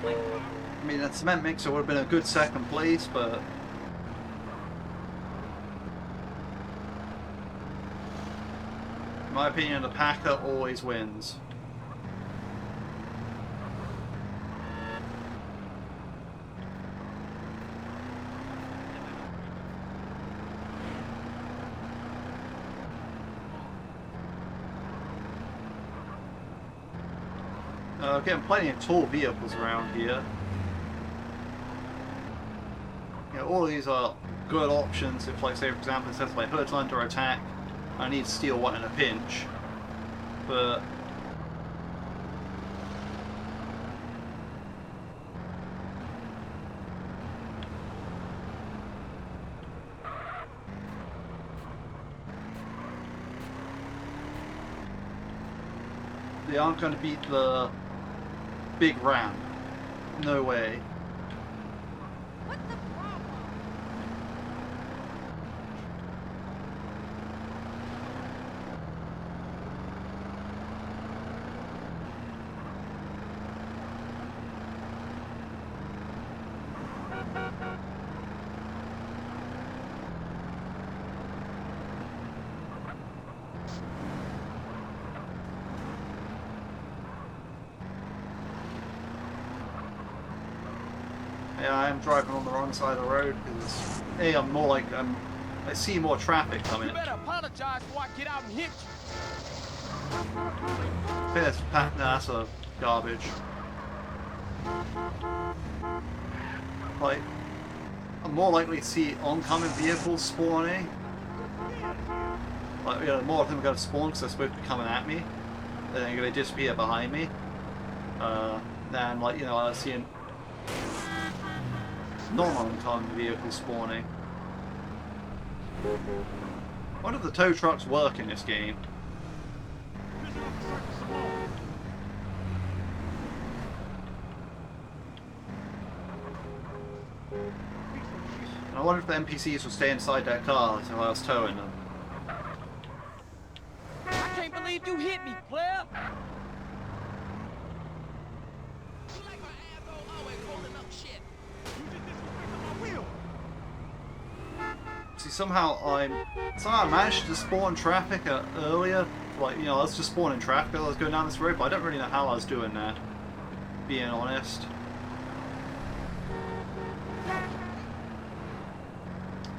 I mean, that cement mixer would have been a good 2nd place, but in my opinion, the Packer always wins. Getting plenty of tall vehicles around here. You know, all of these are good options if, like, say, for example, it says my hood's under attack, I need to steal one in a pinch. But they aren't going to beat the big ram. No way. What's the problem? Yeah, I am driving on the wrong side of the road because A, I'm more like I see more traffic coming. You better apologize before I get out and hit you. I think that's a garbage. Like, I'm more likely to see oncoming vehicles spawning. Like, you know, more of them are going to spawn because they're supposed to be coming at me. Then they're going to disappear behind me. Than, like, you know, I was seeing non-oncoming vehicles spawning. I wonder if the tow trucks work in this game. And I wonder if the NPCs will stay inside their car until I was towing them. I can't believe you hit me, player. You like my asshole always holding up shit. You just disrespected my wheel. See, somehow I managed to spawn traffic earlier. Like, you know, I was just spawning traffic as I was going down this road, but I don't really know how I was doing that, being honest.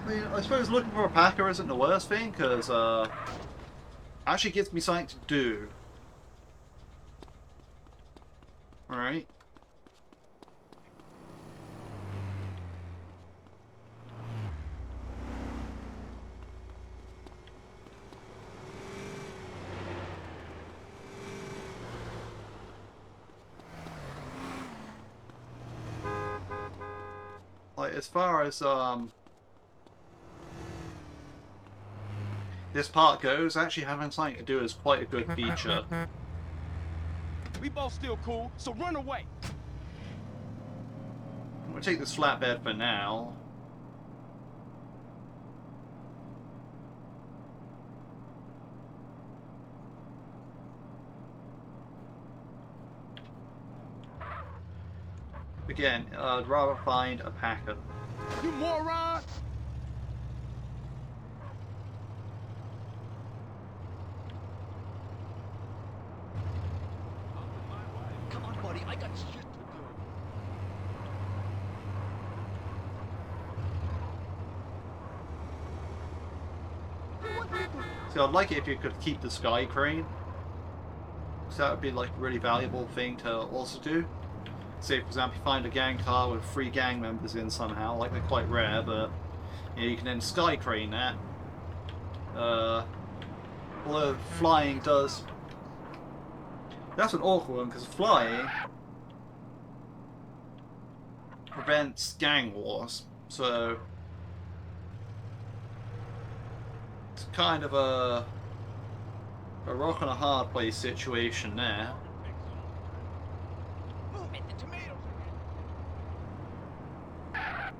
I mean, I suppose looking for a Packer isn't the worst thing, because actually gives me something to do. Alright. Like, as far as this part goes, actually having something to do is quite a good feature. We both still cool, so run away. I'm gonna take this flatbed for now. Again, I'd rather find a Packer. You moron! Come on, buddy, I got shit to do. See, I'd like it if you could keep the sky crane. So that would be like a really valuable thing to also do. Say, for example, you find a gang car with 3 gang members in somehow, like they're quite rare, but you know, you can then skytrain that. Although flying does... That's an awkward one, because flying prevents gang wars, so it's kind of a rock and a hard place situation there. Move it, the tomatoes are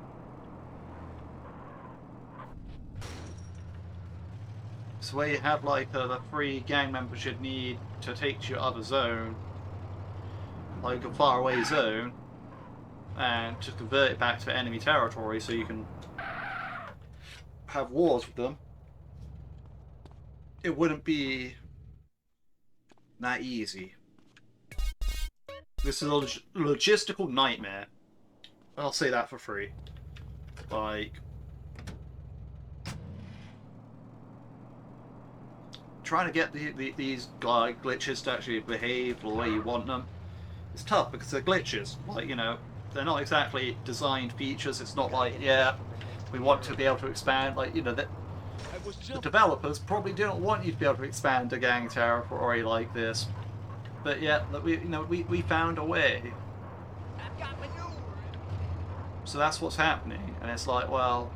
So where you have like the 3 gang members you'd need to take to your other zone, like a faraway zone, and to convert it back to enemy territory so you can have wars with them, it wouldn't be that easy. This is a logistical nightmare. I'll say that for free. Like, trying to get these glitches to actually behave the way you want them, it's tough because they're glitches. Like, you know, they're not exactly designed features. It's not like, yeah, we want to be able to expand. Like, you know, the developers probably don't want you to be able to expand a gang territory like this. But yeah, we found a way. I've got manure. So that's what's happening, and it's like, well,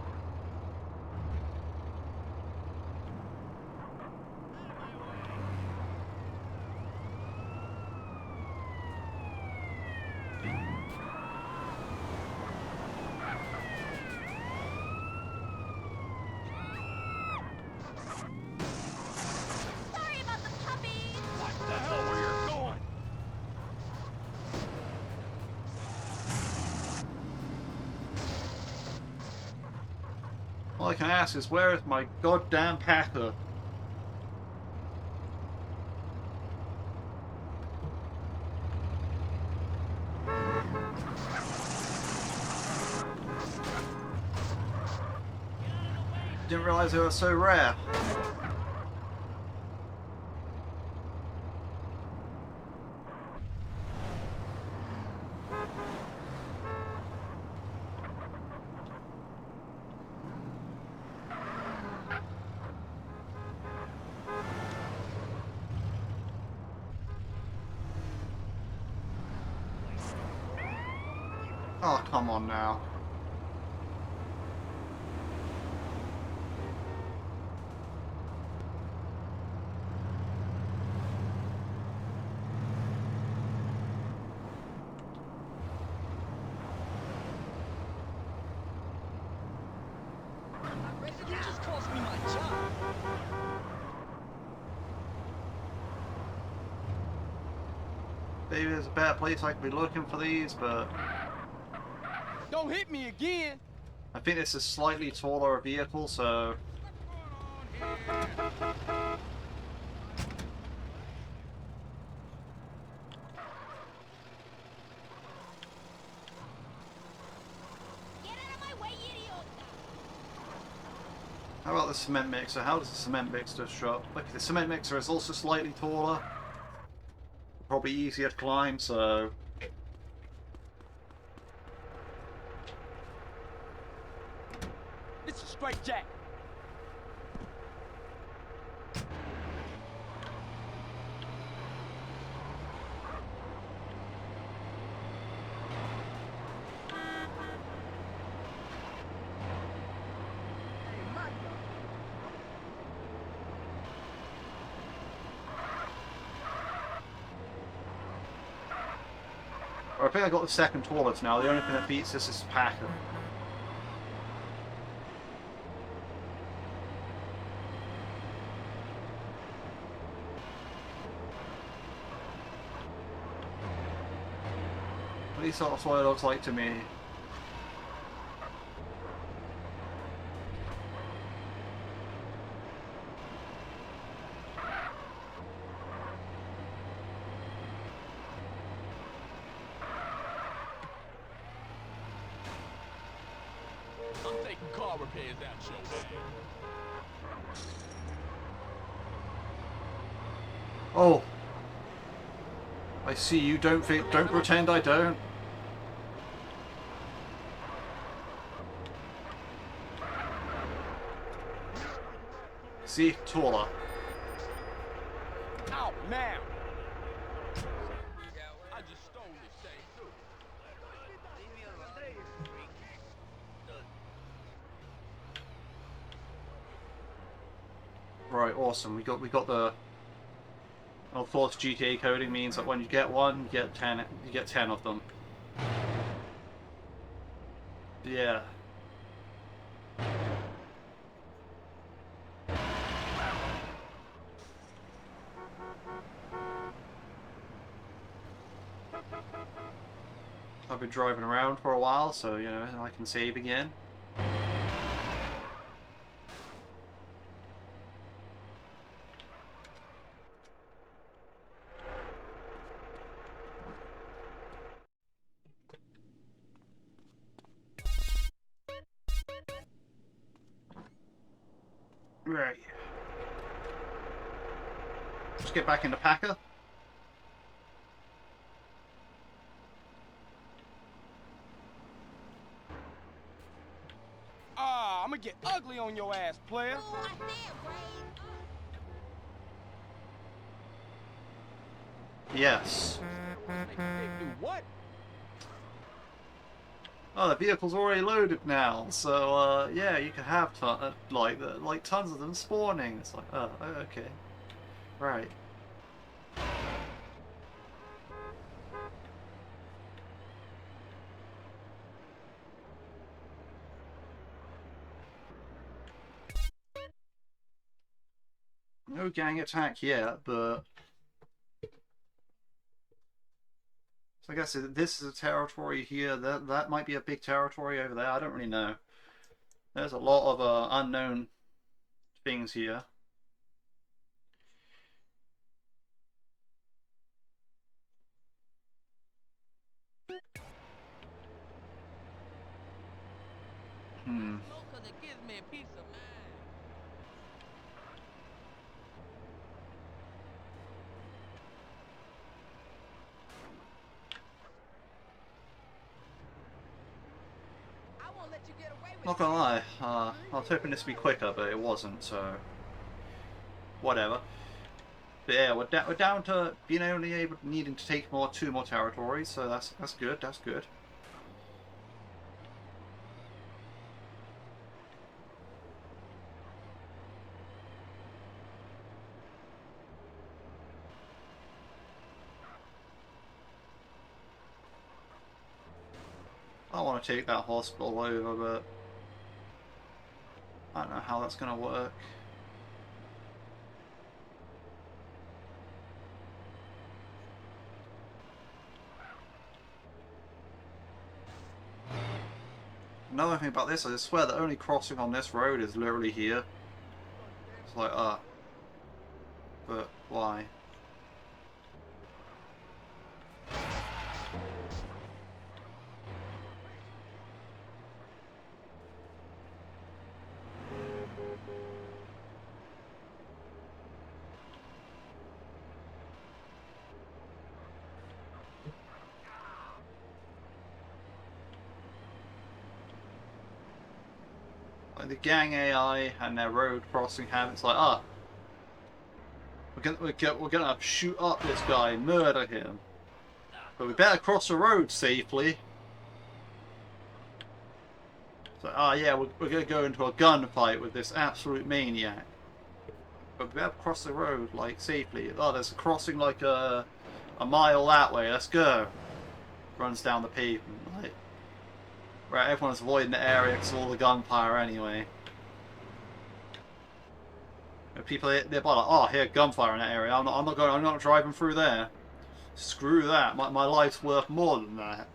Sorry about the puppies. What the hell where you're going? all I can ask is, where is my goddamn packer? Didn't realize they were so rare. Oh, come on now. You just cost me my job. Maybe there's a better place I could be looking for these, but Don't hit me again. I think this is slightly taller vehicle, so Get out of my way, idiota. how about the cement mixer? How does the cement mixer show up? Look, the cement mixer is also slightly taller. Probably easier to climb, so... It's a straight jack. I think I got the second tallest now. The only thing that beats this is Packer. At least that's what it looks like to me. I'm taking car repairs out your way. Oh! I see you. Don't pretend I don't. See, taller. Oh, man. I just stole this thing, too. Right, awesome. We got the. Of course, GTA coding means that when you get one, you get 10. You get 10 of them. Yeah. I've been driving around for a while, so you know I can save again. Right. Let's get back into Packer. Ah, I'm gonna get ugly on your ass, player. Ooh, I said raise up. Yes. Do what? Oh, the vehicle's already loaded now, so yeah, you can have like tons of them spawning. It's like, oh, okay, right. No gang attack yet, but so I guess this is a territory here. That might be a big territory over there. I don't really know. There's a lot of unknown things here. Hmm. Cause it gives me a peace of mind. I won't let you get away with Not gonna lie, I was hoping this would be quicker, but it wasn't. So whatever. But yeah, we're down to being only able needing to take two more territories. So that's good. That's good. I want to take that hospital over, but I don't know how that's going to work. Another thing about this, I swear the only crossing on this road is literally here. It's like, but why? Like the gang AI and their road crossing habits, like, we're gonna shoot up this guy and murder him, but we better cross the road safely. So, yeah, we're gonna go into a gunfight with this absolute maniac, but we better cross the road like safely. Oh, there's a crossing like a mile that way. Let's go. Runs down the pavement. Like, right, everyone's avoiding the area because of all the gunfire anyway. People nearby like, oh, here, gunfire in that area. I'm not driving through there. Screw that. My life's worth more than that.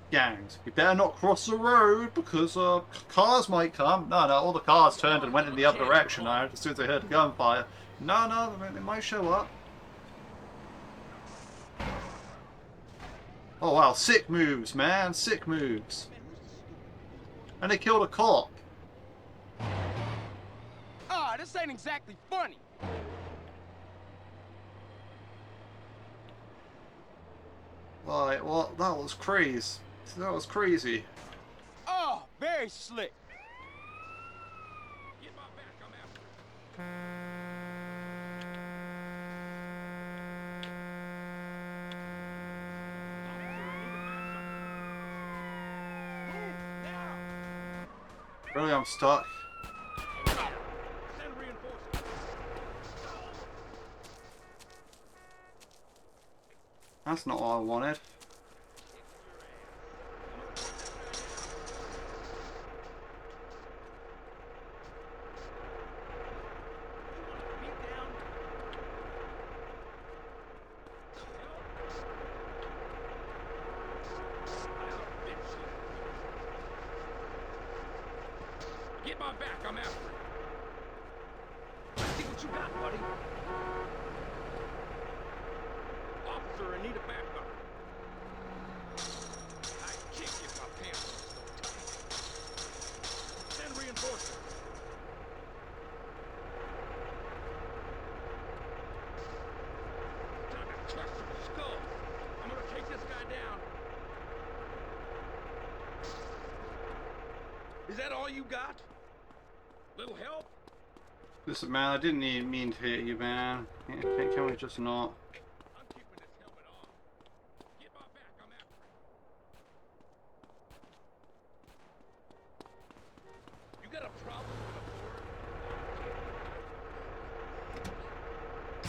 Gangs, we better not cross the road because cars might come. No, all the cars turned and went in the other direction now as soon as they heard the gunfire. No, they might show up. Oh wow, sick moves, man, sick moves. And they killed a cop. Ah, this ain't exactly funny. Right, well, that was crazy. That was crazy. Oh, very slick. Get my back, I'm after it. Really, I'm stuck. Send reinforcements. That's not what I wanted. Get my back, I'm after it. Let's see what you got, buddy. Officer in need of backup. I kick if my pants are so tight. Send reinforcements. Time to crush some skulls. I'm gonna take this guy down. Is that all you got? Little help? Listen, man, I didn't even mean to hit you, man. Can we just not? I'm keeping this helmet on. Get my back, I'm after it. You got a problem with a board?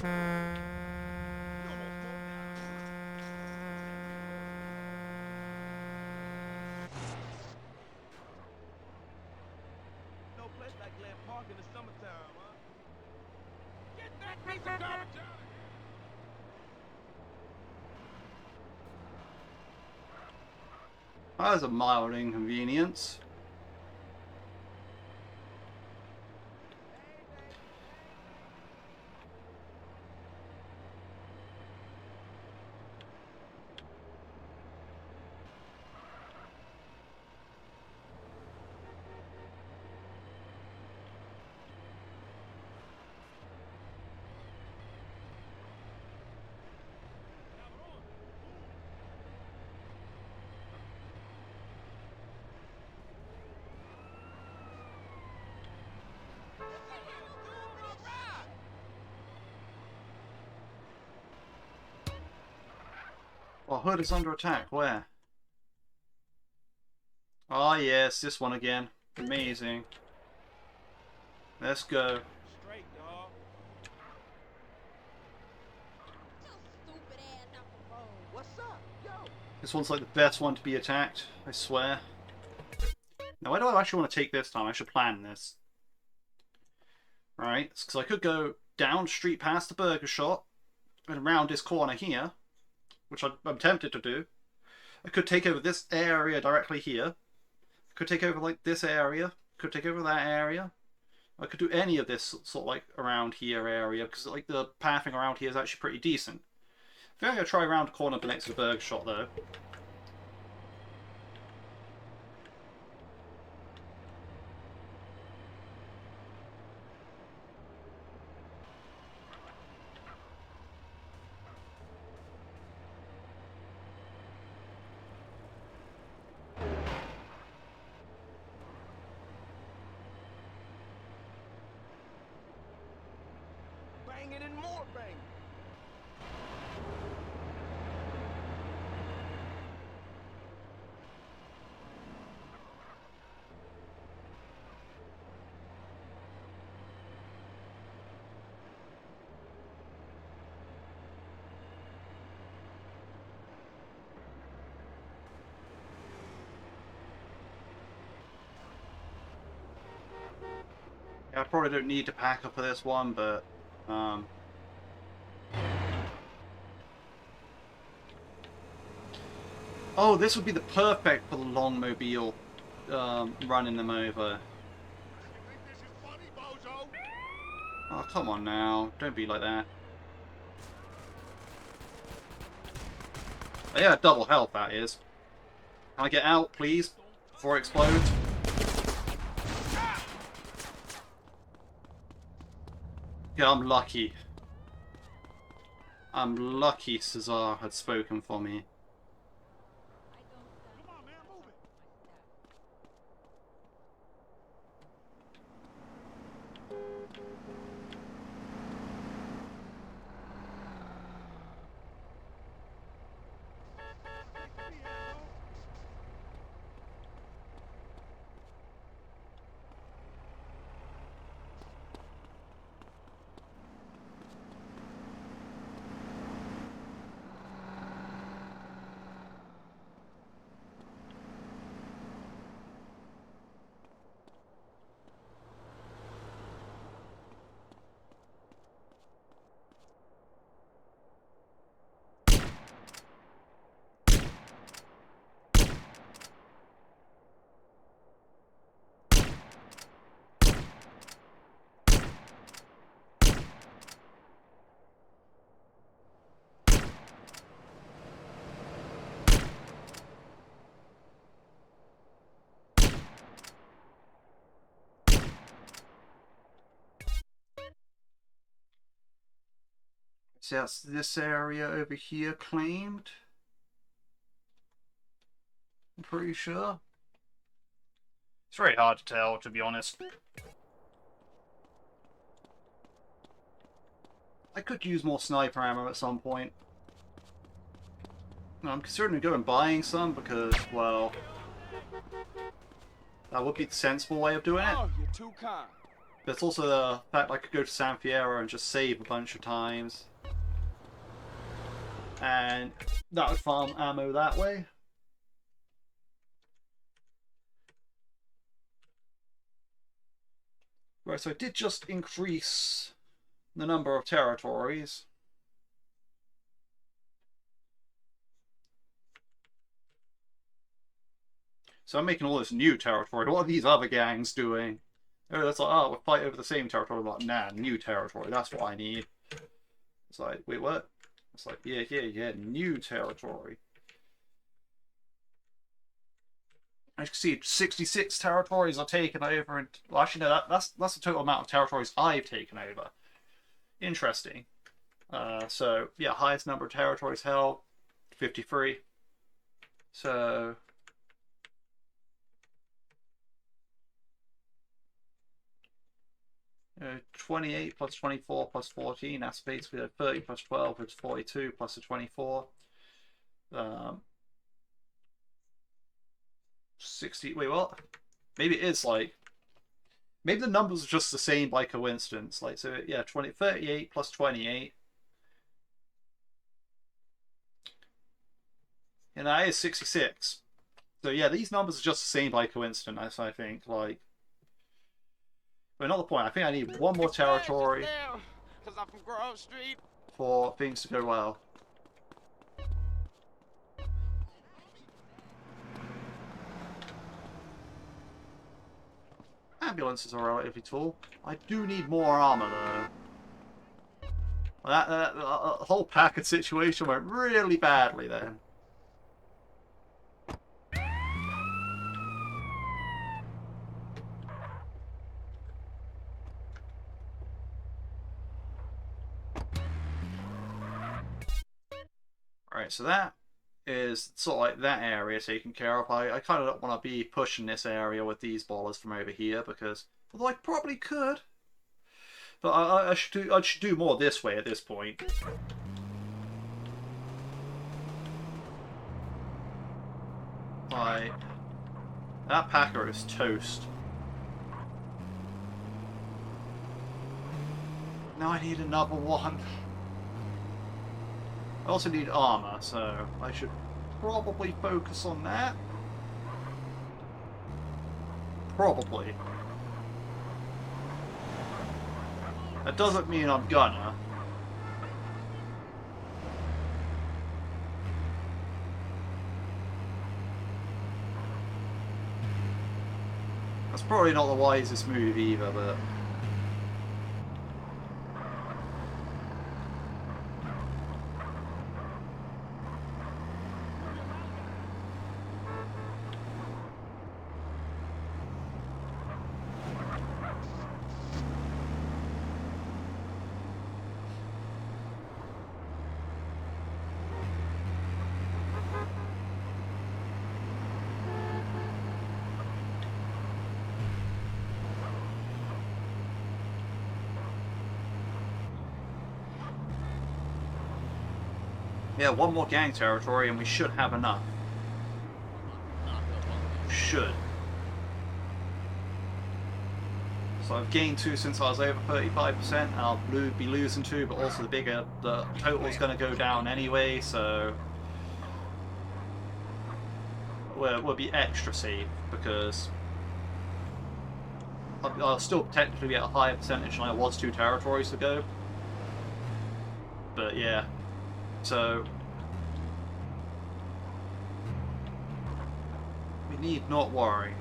You almost broke down. No place like Glen Park in the summertime, huh? Get that piece of garbage out of here! That was a mild inconvenience. Well, Hood is under attack. Where? Ah, yes, this one again. Amazing. Let's go. Straight, dog. Your stupid ass off the road. What's up? Yo. This one's like the best one to be attacked, I swear. Now, where do I actually want to take this time? I should plan this. Right, because I could go down street past the burger shop and around this corner here, which I'm tempted to do. I could take over this area directly here. I could take over like this area. Could take over that area. I could do any of this sort of like around here area because like the pathing around here is actually pretty decent. I think I'm gonna try around the corner next to the burger shop though. Banging and more banging. Yeah, I probably don't need to pack up for this one, but oh, this would be the perfect for the long mobile, running them over. You think this is funny, bozo? Oh, come on now. Don't be like that. Oh, yeah, double health, that is. Can I get out, please? Before it explodes? Yeah, I'm lucky. I'm lucky Cesar had spoken for me. So that's this area over here claimed. I'm pretty sure. It's very hard to tell, to be honest. I could use more sniper ammo at some point. I'm considering going buying some because, well, that would be the sensible way of doing it. Oh, you're too kind. There's also the fact I could go to San Fierro and just save a bunch of times. And that would farm ammo that way. Right, so I did just increase the number of territories. So I'm making all this new territory. What are these other gangs doing? Oh, that's like, oh, we'll fight over the same territory. I'm like, nah, new territory. That's what I need. It's like, wait, what? It's like, yeah, new territory. As you can see, 66 territories are taken over. And, well, actually, no, that's the total amount of territories I've taken over. Interesting. So, yeah, highest number of territories held, 53. So... 28 plus 24 plus 14, that's basically 30 plus 12, which is 42 plus the 24. 60, wait, what? Maybe it is like, maybe the numbers are just the same by coincidence. Like, so yeah, 38 plus 28. And that is 66. So yeah, these numbers are just the same by coincidence, I think. Like, but not the point. I think I need one more territory for things to go well. Ambulances are relatively tall. I do need more armor though. That whole Packard situation went really badly then. Alright, so that is sort of like that area taken care of. I kind of don't want to be pushing this area with these ballers from over here because, although I probably could, but I should do more this way at this point. Like, that Packer is toast. Now I need another one. I also need armor, so I should probably focus on that. Probably. That doesn't mean I'm gonna. That's probably not the wisest move either, but... yeah, one more gang territory and we should have enough. Should. So I've gained 2 since I was over 35%, and I'll be losing 2, but also the total's going to go down anyway, so we'll be extra safe because I'll still technically be at a higher percentage than I was 2 territories ago. But yeah, so we need not worry.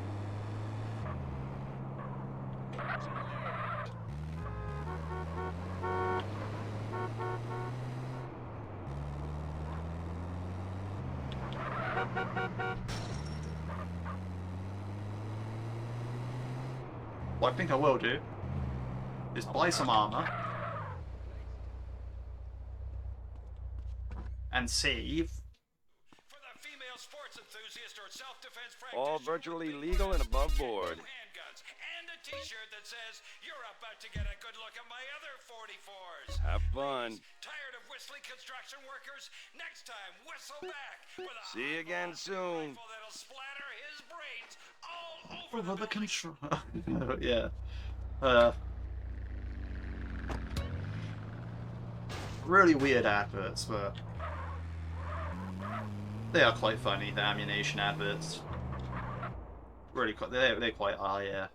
What I think I will do is buy some armor. and save. For the female sports enthusiast or self-defense All practitioner virtually with legal and above board. handguns and a t-shirt that says you're about to get a good look at my other 44s. Have fun. Tired of whistling construction workers? Next time, whistle back with a See you again soon. rifle that'll splatter his brains all over Over the building. control. Yeah. Really weird adverts, but they are quite funny. The ammunition adverts. Really, they quite are. Yeah.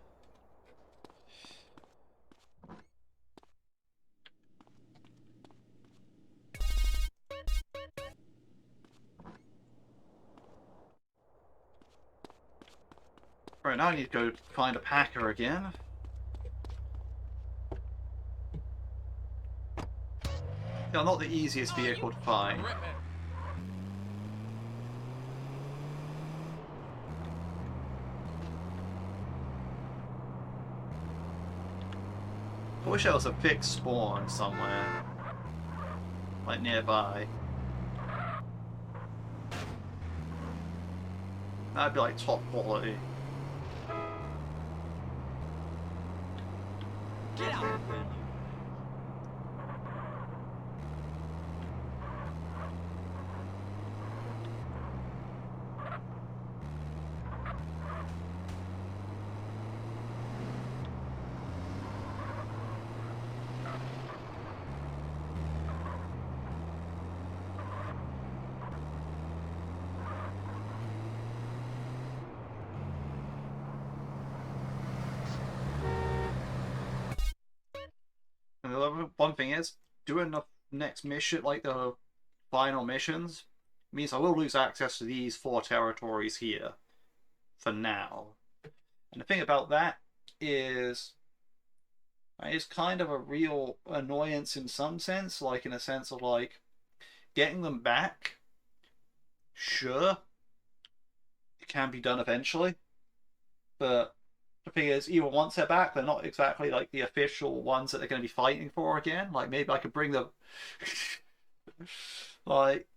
Right, now I need to go find a packer again. Yeah, not the easiest vehicle to find. I wish there was a fixed spawn somewhere. Like nearby. That'd be like top quality. Get out! And the other one thing is, doing the next mission, like the final missions, means I will lose access to these 4 territories here. For now. And the thing about that is, it's kind of a real annoyance in some sense, like in a sense of like, getting them back, sure, it can be done eventually, but the thing is, even once they're back, they're not exactly like the official ones that they're going to be fighting for again. Like, maybe I could bring them... like...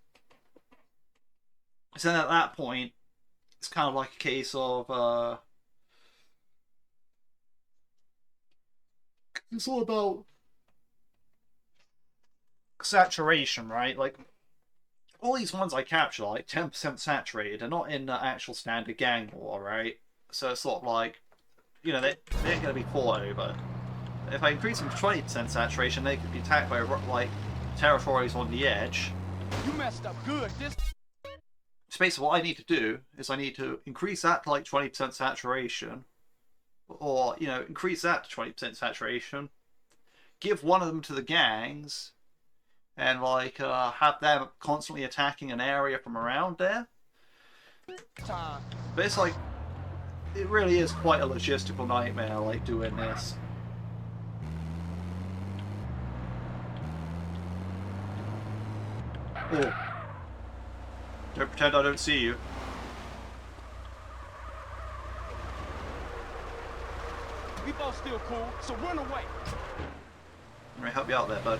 So then at that point, it's kind of like a case of... it's all about... saturation, right? Like, all these ones I capture are like 10% saturated. They're not in the actual standard gang war, right? So it's sort of like... you know, they're going to be fought over. If I increase them to 20% saturation, they could be attacked by, like, territories on the edge. You messed up good. This. So basically what I need to do is I need to increase that to, like, 20% saturation. Or, you know, increase that to 20% saturation. Give one of them to the gangs. And, like, have them constantly attacking an area from around there. Time. But it's like... it really is quite a logistical nightmare, like, doing this. Oh. Don't pretend I don't see you. We both still cool, so run away. Let me help you out there, bud.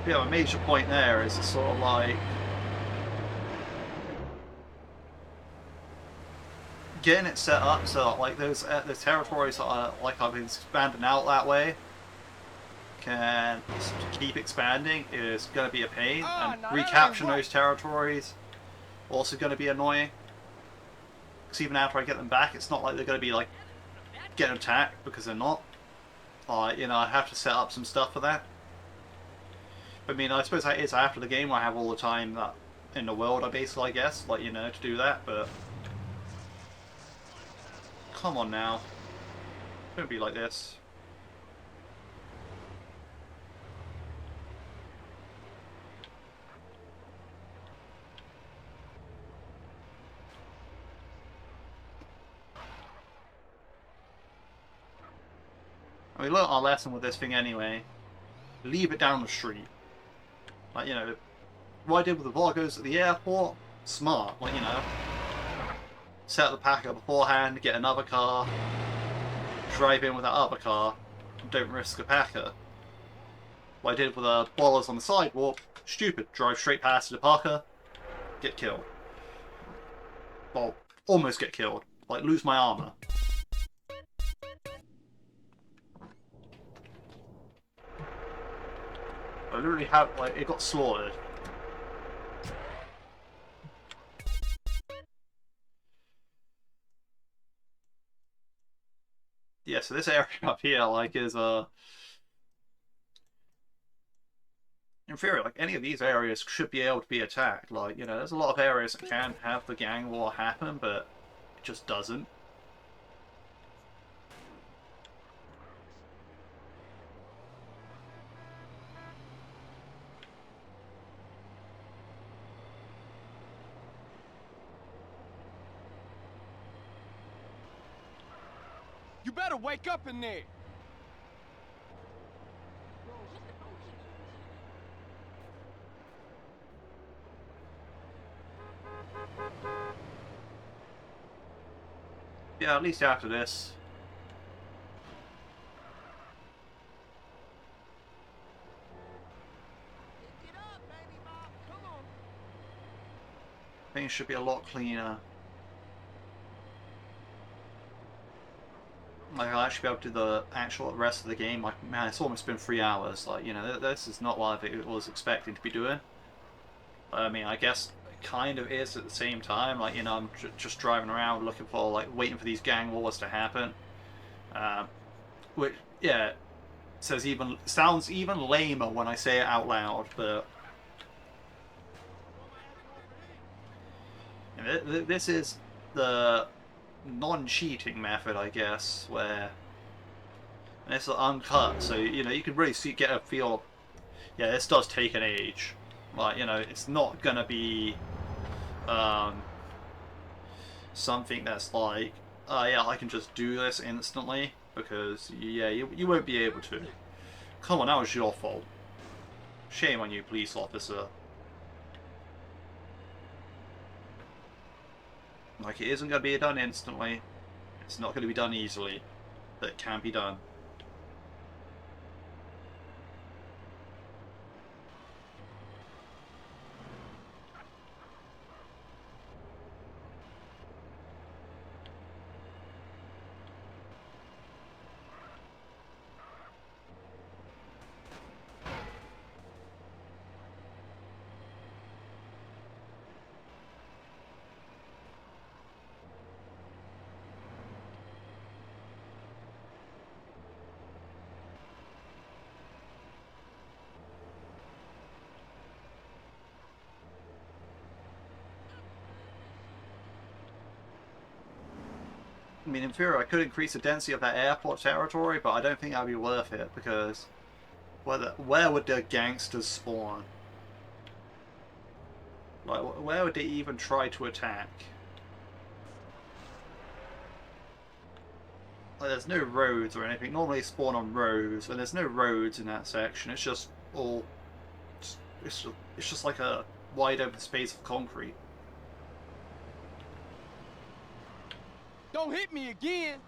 Yeah, my major point there is sort of like getting it set up so that, like, those the territories that are, like, I've been expanding out that way can keep expanding is going to be a pain, and recapturing those territories also going to be annoying. Because even after I get them back, it's not like they're going to be like getting attacked, because they're not. You know, I have to set up some stuff for that. I mean, I suppose that is after the game. I have all the time that in the world, I basically, I guess, like, you know, to do that, but... come on now. Don't be like this. I mean, learned our lesson with this thing anyway. Leave it down the street. Like, you know, what I did with the Vloggers at the airport, smart, like, you know. set up the packer beforehand, get another car, drive in with that other car, and don't risk a packer. What I did with the ballers on the sidewalk, stupid. Drive straight past the packer, get killed. Well, almost get killed. Like, lose my armor. I literally have, like, it got slaughtered. Yeah, so this area up here, like, is, in theory, like, any of these areas should be able to be attacked. Like, you know, there's a lot of areas that can have the gang war happen, but it just doesn't. You better wake up in there. Yeah, at least after this. Get up, baby Bob. Come on. Things should be a lot cleaner. Like, I'll actually be able to do the actual rest of the game. Like, man, it's almost been 3 hours. Like, you know, this is not what I was expecting to be doing. I mean, I guess it kind of is at the same time. Like, you know, I'm just driving around looking for, like, waiting for these gang wars to happen. Which, yeah, sounds even lamer when I say it out loud, but this is the non-cheating method, I guess, where it's uncut, so you know you can really get a feel. Yeah, this does take an age. Like, you know, it's not gonna be something that's like, yeah, I can just do this instantly, because yeah, you won't be able to. Come on, that was your fault. Shame on you, police officer. Like, it isn't going to be done instantly. It's not going to be done easily. But it can be done. I mean, in theory, I could increase the density of that airport territory, but I don't think that would be worth it, because where would the gangsters spawn? Like, where would they even try to attack? Like, there's no roads or anything. Normally they spawn on roads, and there's no roads in that section. It's just all... It's just like a wide open space of concrete. Don't hit me again.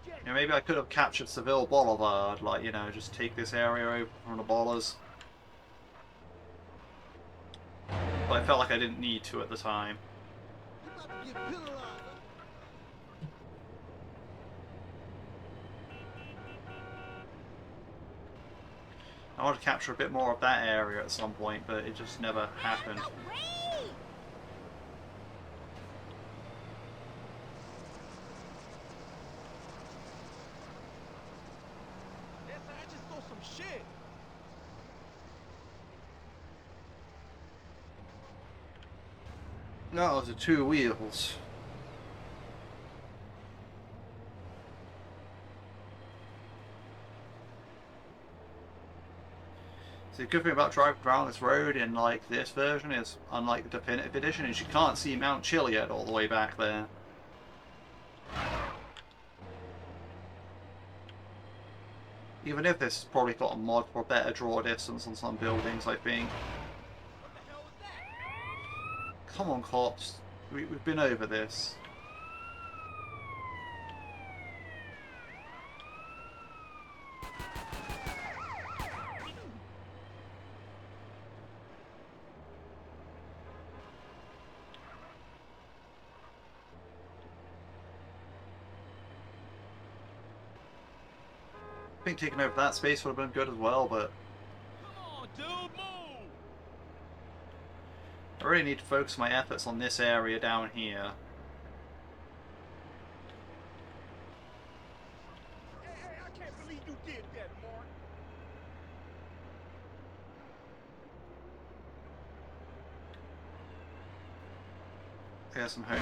You know, maybe I could have captured Seville Boulevard, like, you know, just take this area over from the ballers. But I felt like I didn't need to at the time. You're about to get penalized. I wanted to capture a bit more of that area at some point, but it just never happened. No way! Yes, I just saw some shit. No, those are 2 wheels. So the good thing about driving around this road in like this version is, unlike the definitive edition, is you can't see Mount Chiliad all the way back there. Even if this has probably got a mod for better draw distance on some buildings, I think. Come on, cops. We've been over this. I think taking over that space would have been good as well, but Come on, dude, move! I really need to focus my efforts on this area down here. Hey, I can't believe you did that, Mark. Here's some homies.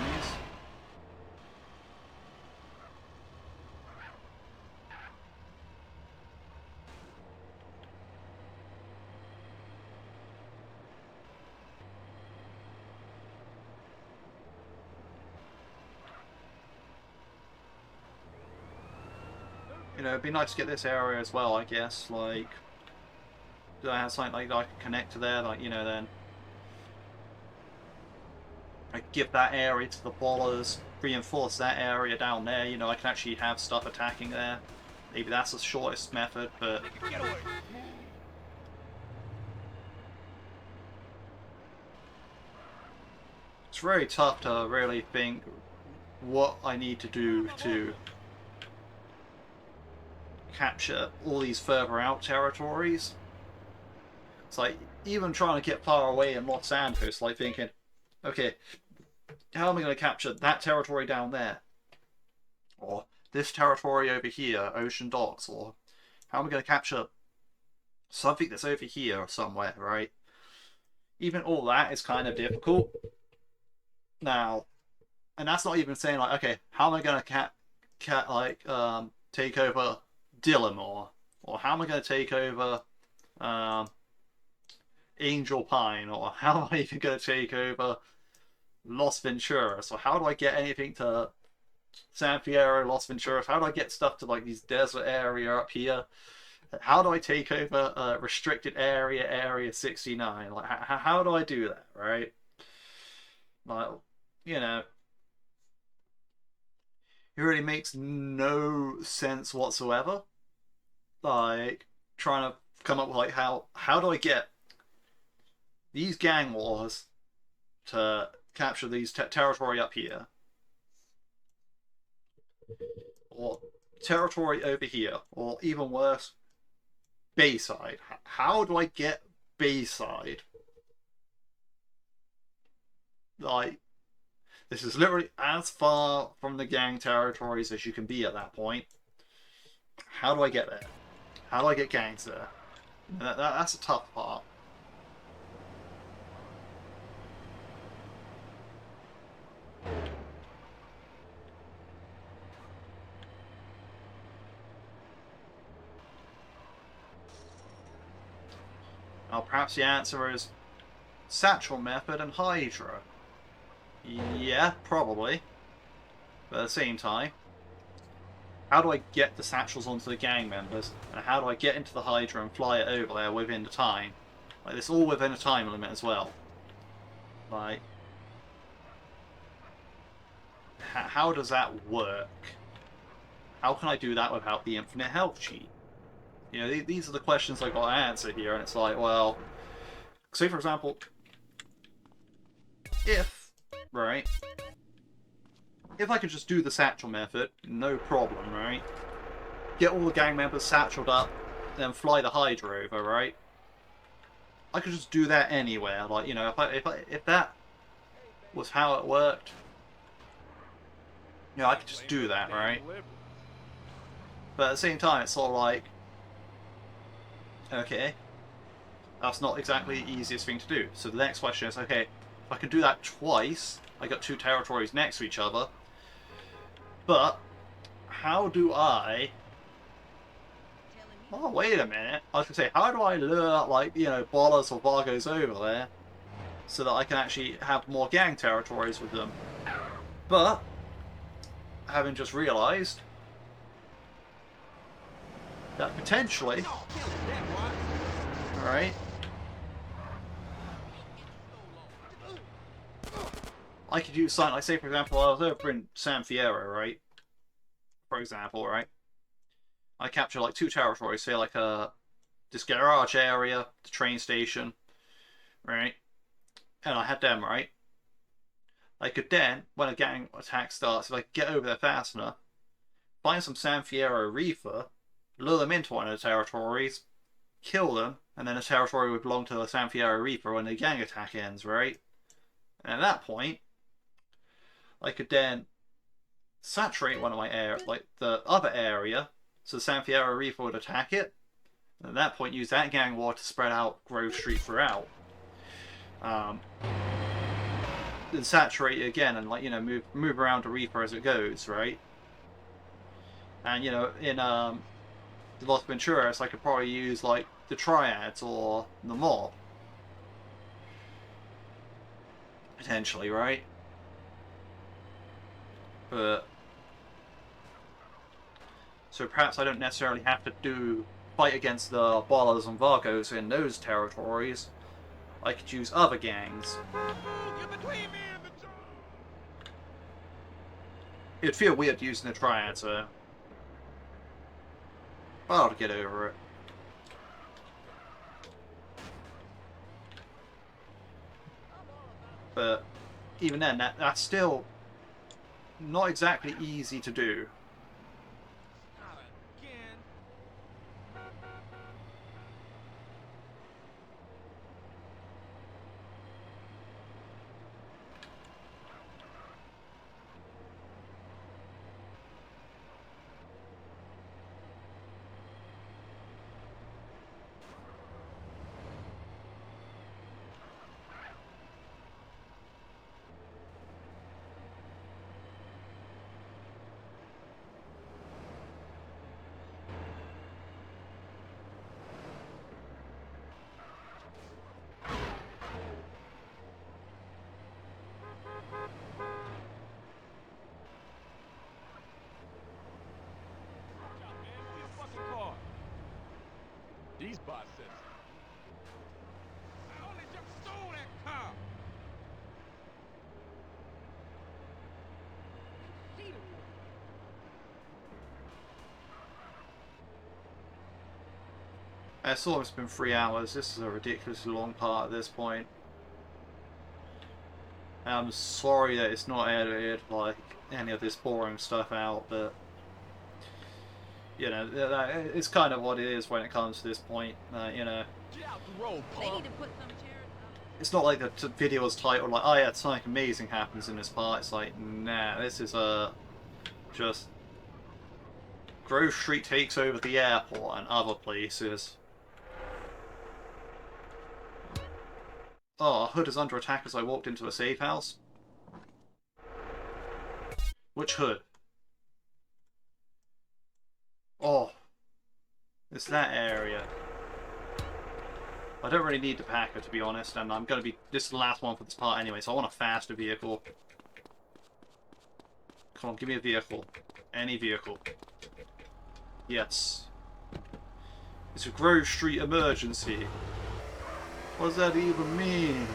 You know, it'd be nice to get this area as well, I guess. Like, do I have something like that I can connect to there? Like, you know, then I give that area to the ballers, reinforce that area down there. You know, I can actually have stuff attacking there. Maybe that's the shortest method, but Get away. it's very tough to really think what I need to do to capture all these further out territories. It's like, even trying to get far away in Los Santos, like thinking, okay, how am I going to capture that territory down there? Or this territory over here, Ocean Docks, or how am I going to capture something that's over here somewhere, right? Even all that is kind of difficult. Now, and that's not even saying like, okay, how am I going to take over Dillamore, or how am I going to take over Angel Pine, or how am I even going to take over Los Venturas, or how do I get anything to San Fierro, Los Venturas? How do I get stuff to like these desert area up here? How do I take over restricted area, Area 69? Like, how do I do that, right? Like, you know, it really makes no sense whatsoever. Like, trying to come up with like how do I get these gang wars to capture these territory up here, or territory over here, or even worse, Bayside. How do I get Bayside? Like, this is literally as far from the gang territories as you can be at that point. How do I get there? How do I get gangs there? That's a tough part. Well, perhaps the answer is Satchel Method and Hydra. Yeah, probably. But at the same time, how do I get the satchels onto the gang members? And how do I get into the Hydra and fly it over there within the time? Like, it's all within a time limit as well. Like, how does that work? How can I do that without the infinite health cheat? You know, these are the questions I've got to answer here, and it's like, well, say for example, if I could just do the satchel method, no problem, right? Get all the gang members satcheled up, then fly the Hydra over, right? I could just do that anywhere. Like, you know, if that was how it worked, you know, I could just do that, right? But at the same time, it's sort of like, okay, that's not exactly the easiest thing to do. So the next question is, okay, if I can do that twice, I got two territories next to each other, but how do I... Oh, wait a minute. I was going to say, how do I lure, like, you know, Bolas or Vargos over there so that I can actually have more gang territories with them? But, having just realised that potentially... Alright. I could use something like, say, for example, I was over in San Fierro, right? For example, right? I capture like two territories, say like this garage area, the train station, right? And I had them, right? I could then, when a gang attack starts, if I could get over there fast enough, find some San Fierro reefer, lure them into one of the territories, kill them, and then the territory would belong to the San Fierro Reaper when the gang attack ends, right? And at that point, I could then saturate one of my like the other area, so the San Fierro Reaper would attack it. And at that point, use that gang war to spread out Grove Street throughout. Then saturate it again and, like, you know, move around the Reaper as it goes, right? And, you know, in the Los Venturas, I could probably use, like, the Triads or the Mob. Potentially, right? But so perhaps I don't necessarily have to fight against the Ballas and Vargos in those territories. I could use other gangs. You're between me and the job. It'd feel weird using the Triads, so I'll get over it. But even then, that's still not exactly easy to do. Not again. These bots said I only just stole that car. It's almost been 3 hours. This is a ridiculously long part at this point. I'm sorry that it's not edited like any of this boring stuff out, but you know, it's kind of what it is when it comes to this point. You know, Get out the road, They punk. need to put some chairs up. it's not like the video is titled like, "Oh yeah, something amazing happens in this part." It's like, nah, this is just Grove Street takes over the airport and other places. Oh, Hood is under attack as I walked into a safe house. Which Hood? Oh, it's that area. I don't really need the Packer, to be honest, and I'm gonna be this is the last one for this part anyway, so I want a faster vehicle. Come on, give me a vehicle. Any vehicle. Yes. It's a Grove Street emergency. What does that even mean?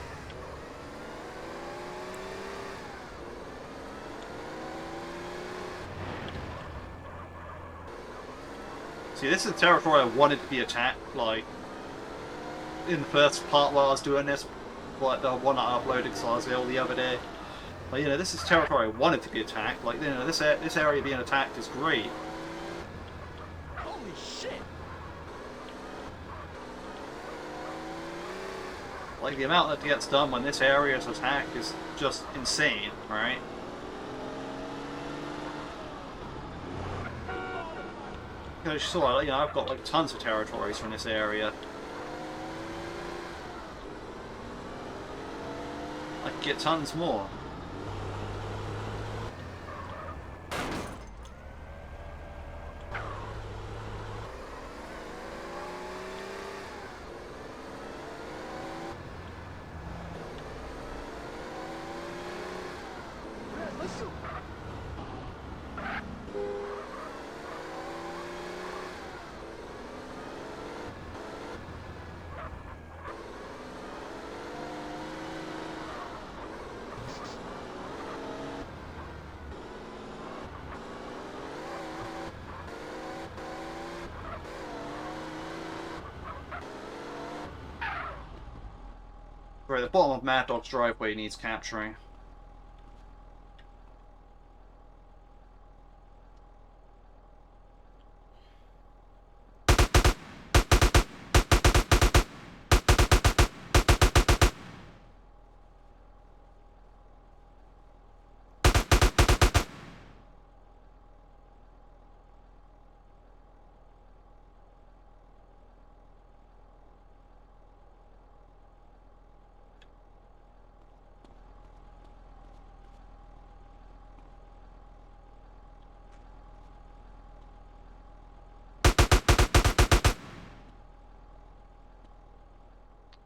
See, this is the territory I wanted to be attacked, like, in the first part while I was doing this, like the one I uploaded because I was ill the other day. Like, you know, this is territory I wanted to be attacked. Like, you know, this area being attacked is great. Holy shit. Like, the amount that gets done when this area is attacked is just insane, right? As you saw, you know, I've got like tons of territories from this area. I could get tons more. Right, the bottom of Mad Dog's driveway needs capturing.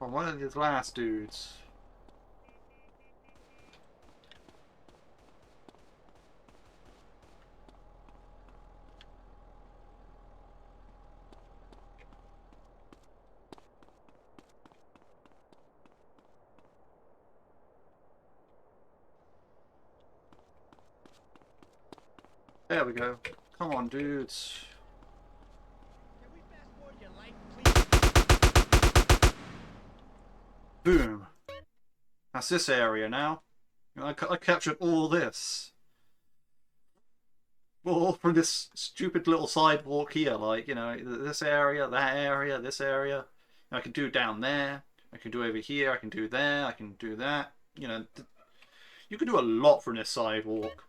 From one of these last dudes. There we go. Come on, dudes. Can we fast forward your life, please? Boom. That's this area now. I captured all this. All from this stupid little sidewalk here. Like, you know, this area, that area, this area. I can do down there. I can do over here. I can do there. I can do that. You know, you can do a lot from this sidewalk.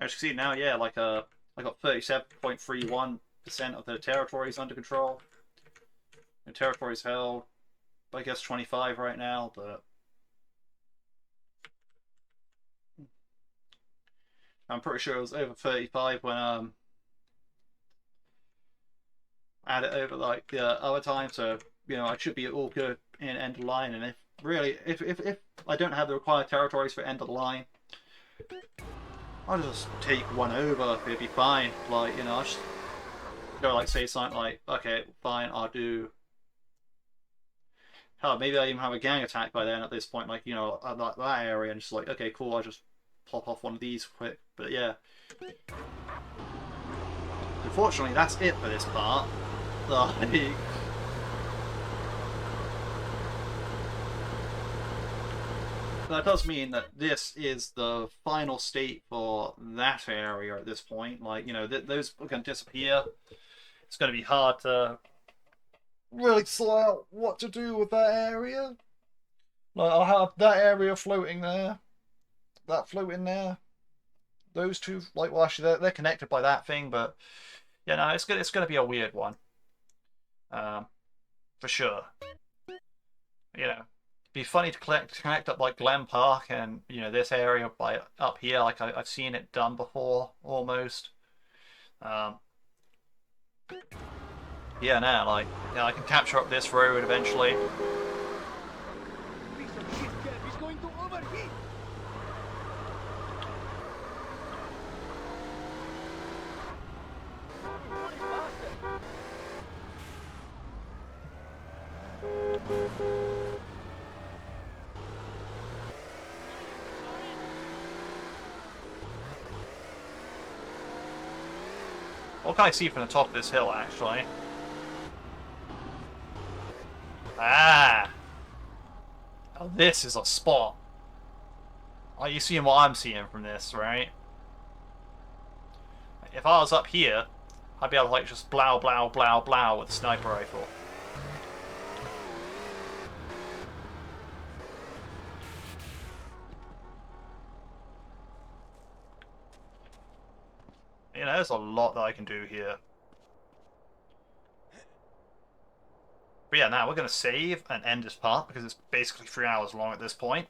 As you can see now, yeah, like I got 37.31% of the territories under control. The territories held, I guess 25 right now, but I'm pretty sure it was over 35 when I had it over like the other time. So you know, I should be all good in end of line. And if I don't have the required territories for end of the line, I'll just take one over. It'll be fine. Like, you know, I'll just go like say something like, okay, fine, I'll do. Hell, maybe I even have a gang attack by then at this point. Like, you know, like that area, and just like, okay, cool, I'll just pop off one of these quick. But yeah, unfortunately, that's it for this part. Like, that does mean that this is the final state for that area at this point. Like, you know, those are going to disappear. It's going to be hard to really sort out what to do with that area. Like, I'll have that area floating there, that floating there. Those two, like, well, actually, they're connected by that thing, but yeah, no, it's going to be a weird one, for sure. You know, be funny to connect up like Glen Park and you know this area by up here. Like I've seen it done before, almost. Yeah, now like yeah, I can capture up this road eventually. Piece of shit cab is going to overheat. What is faster? What can I see from the top of this hill, actually? Ah! Oh, this is a spot. Are you seeing what I'm seeing from this, right? If I was up here, I'd be able to, like, just blow, blow, blow, blow with a sniper rifle. You know, there's a lot that I can do here. But yeah, now we're going to save and end this part because it's basically 3 hours long at this point.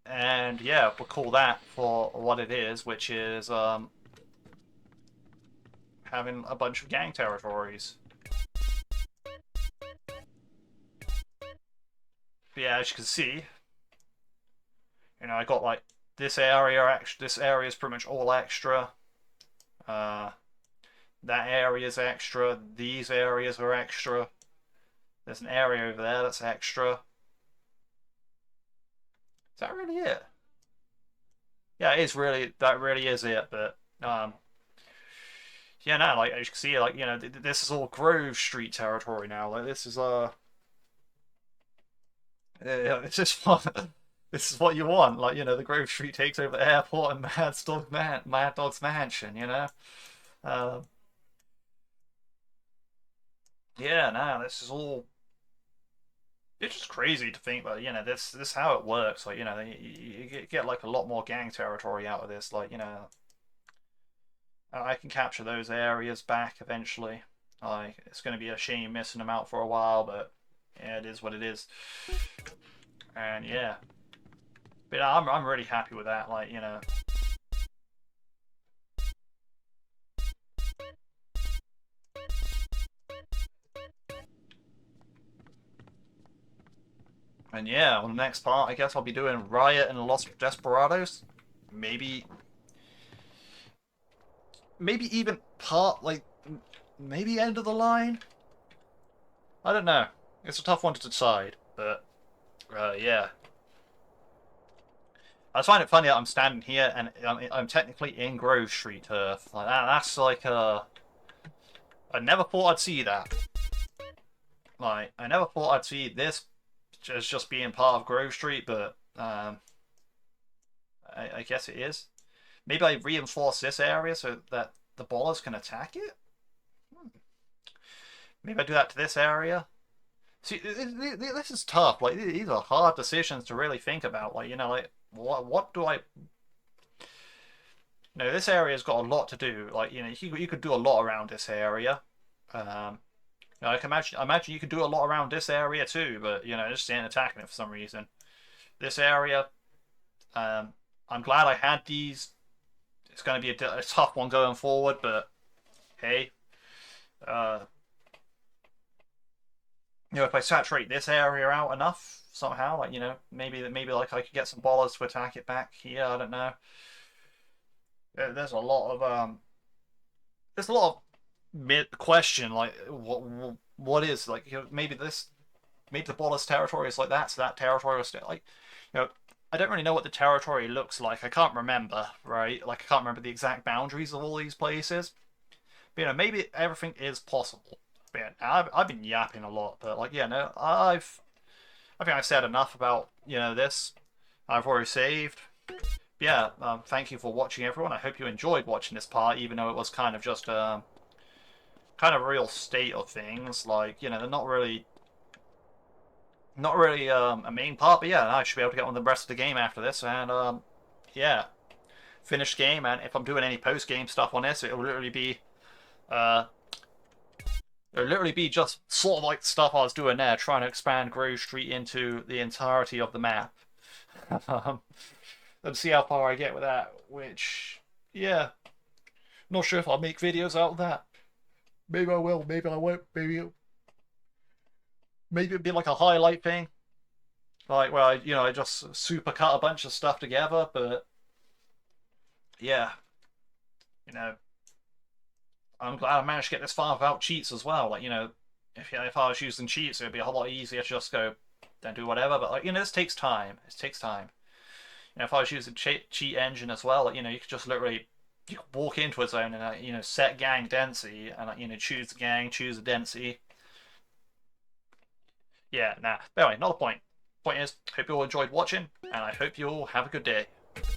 And yeah, we'll call that for what it is, which is having a bunch of gang territories. But yeah, as you can see, you know, I got like this area. This area is pretty much all extra. That area is extra. These areas are extra. There's an area over there that's extra. Is that really it? Yeah, it is really. That really is it. But yeah, no, like as you can see, like you know, this is all Grove Street territory now. Like this is it's just what this is what you want. Like you know, the Grove Street takes over the airport and Mad Dog's mansion. You know. Yeah, no, this is all. It's just crazy to think that you know this is how it works. Like you know, you get like a lot more gang territory out of this. Like you know, I can capture those areas back eventually. Like it's going to be a shame missing them out for a while, but yeah, it is what it is. And yeah. But yeah, I'm really happy with that, like, you know. And yeah, on the next part, I guess I'll be doing Riot and Los Desperados. Maybe even part, like, maybe End of the Line? I don't know. It's a tough one to decide, but, yeah. I just find it funny that I'm standing here and I'm technically in Grove Street turf. Like that's like I never thought I'd see that. Like I never thought I'd see this as just being part of Grove Street, but I guess it is. Maybe I reinforce this area so that the ballers can attack it. Maybe I do that to this area. See, this is tough. Like these are hard decisions to really think about. Like you know, like what do I? No, this area's got a lot to do. Like you know, you could do a lot around this area. You know, I can imagine you could do a lot around this area too, but you know, just ain't attacking it for some reason. This area, I'm glad I had these. It's going to be a tough one going forward, but hey, uh, you know, if I saturate this area out enough somehow, like you know, maybe like I could get some ballers to attack it back here. I don't know. There's a lot of mid question like what is like you know, maybe the ballers territory is like that, so that territory was still like you know. I don't really know what the territory looks like. I can't remember, right? Like I can't remember the exact boundaries of all these places. But, you know, maybe everything is possible. But, yeah, I've been yapping a lot, but like, yeah, no, I think I've said enough about you know this. I've already saved. But yeah, thank you for watching, everyone. I hope you enjoyed watching this part, even though it was kind of just kind of a real state of things. Like, you know, they're not really a main part, but yeah, I should be able to get on the rest of the game after this, and yeah, finish game. And if I'm doing any post game stuff on this, uh, it'll literally be just sort of like the stuff I was doing there, trying to expand Grove Street into the entirety of the map, and see how far I get with that. Which, yeah, not sure if I'll make videos out of that. Maybe I will. Maybe I won't. Maybe it'd be like a highlight thing. Like, well, you know, I just super cut a bunch of stuff together, but yeah, you know, I'm glad I managed to get this far without cheats as well. Like, you know, if I was using cheats, it'd be a whole lot easier to just go and do whatever. But like, you know, this takes time. It takes time. You know, if I was using cheat engine as well, like, you know, you could just literally you could walk into a zone and you know set gang density and you know choose the gang, choose the density. Yeah, nah. But anyway, not the point. Point is, hope you all enjoyed watching, and I hope you all have a good day.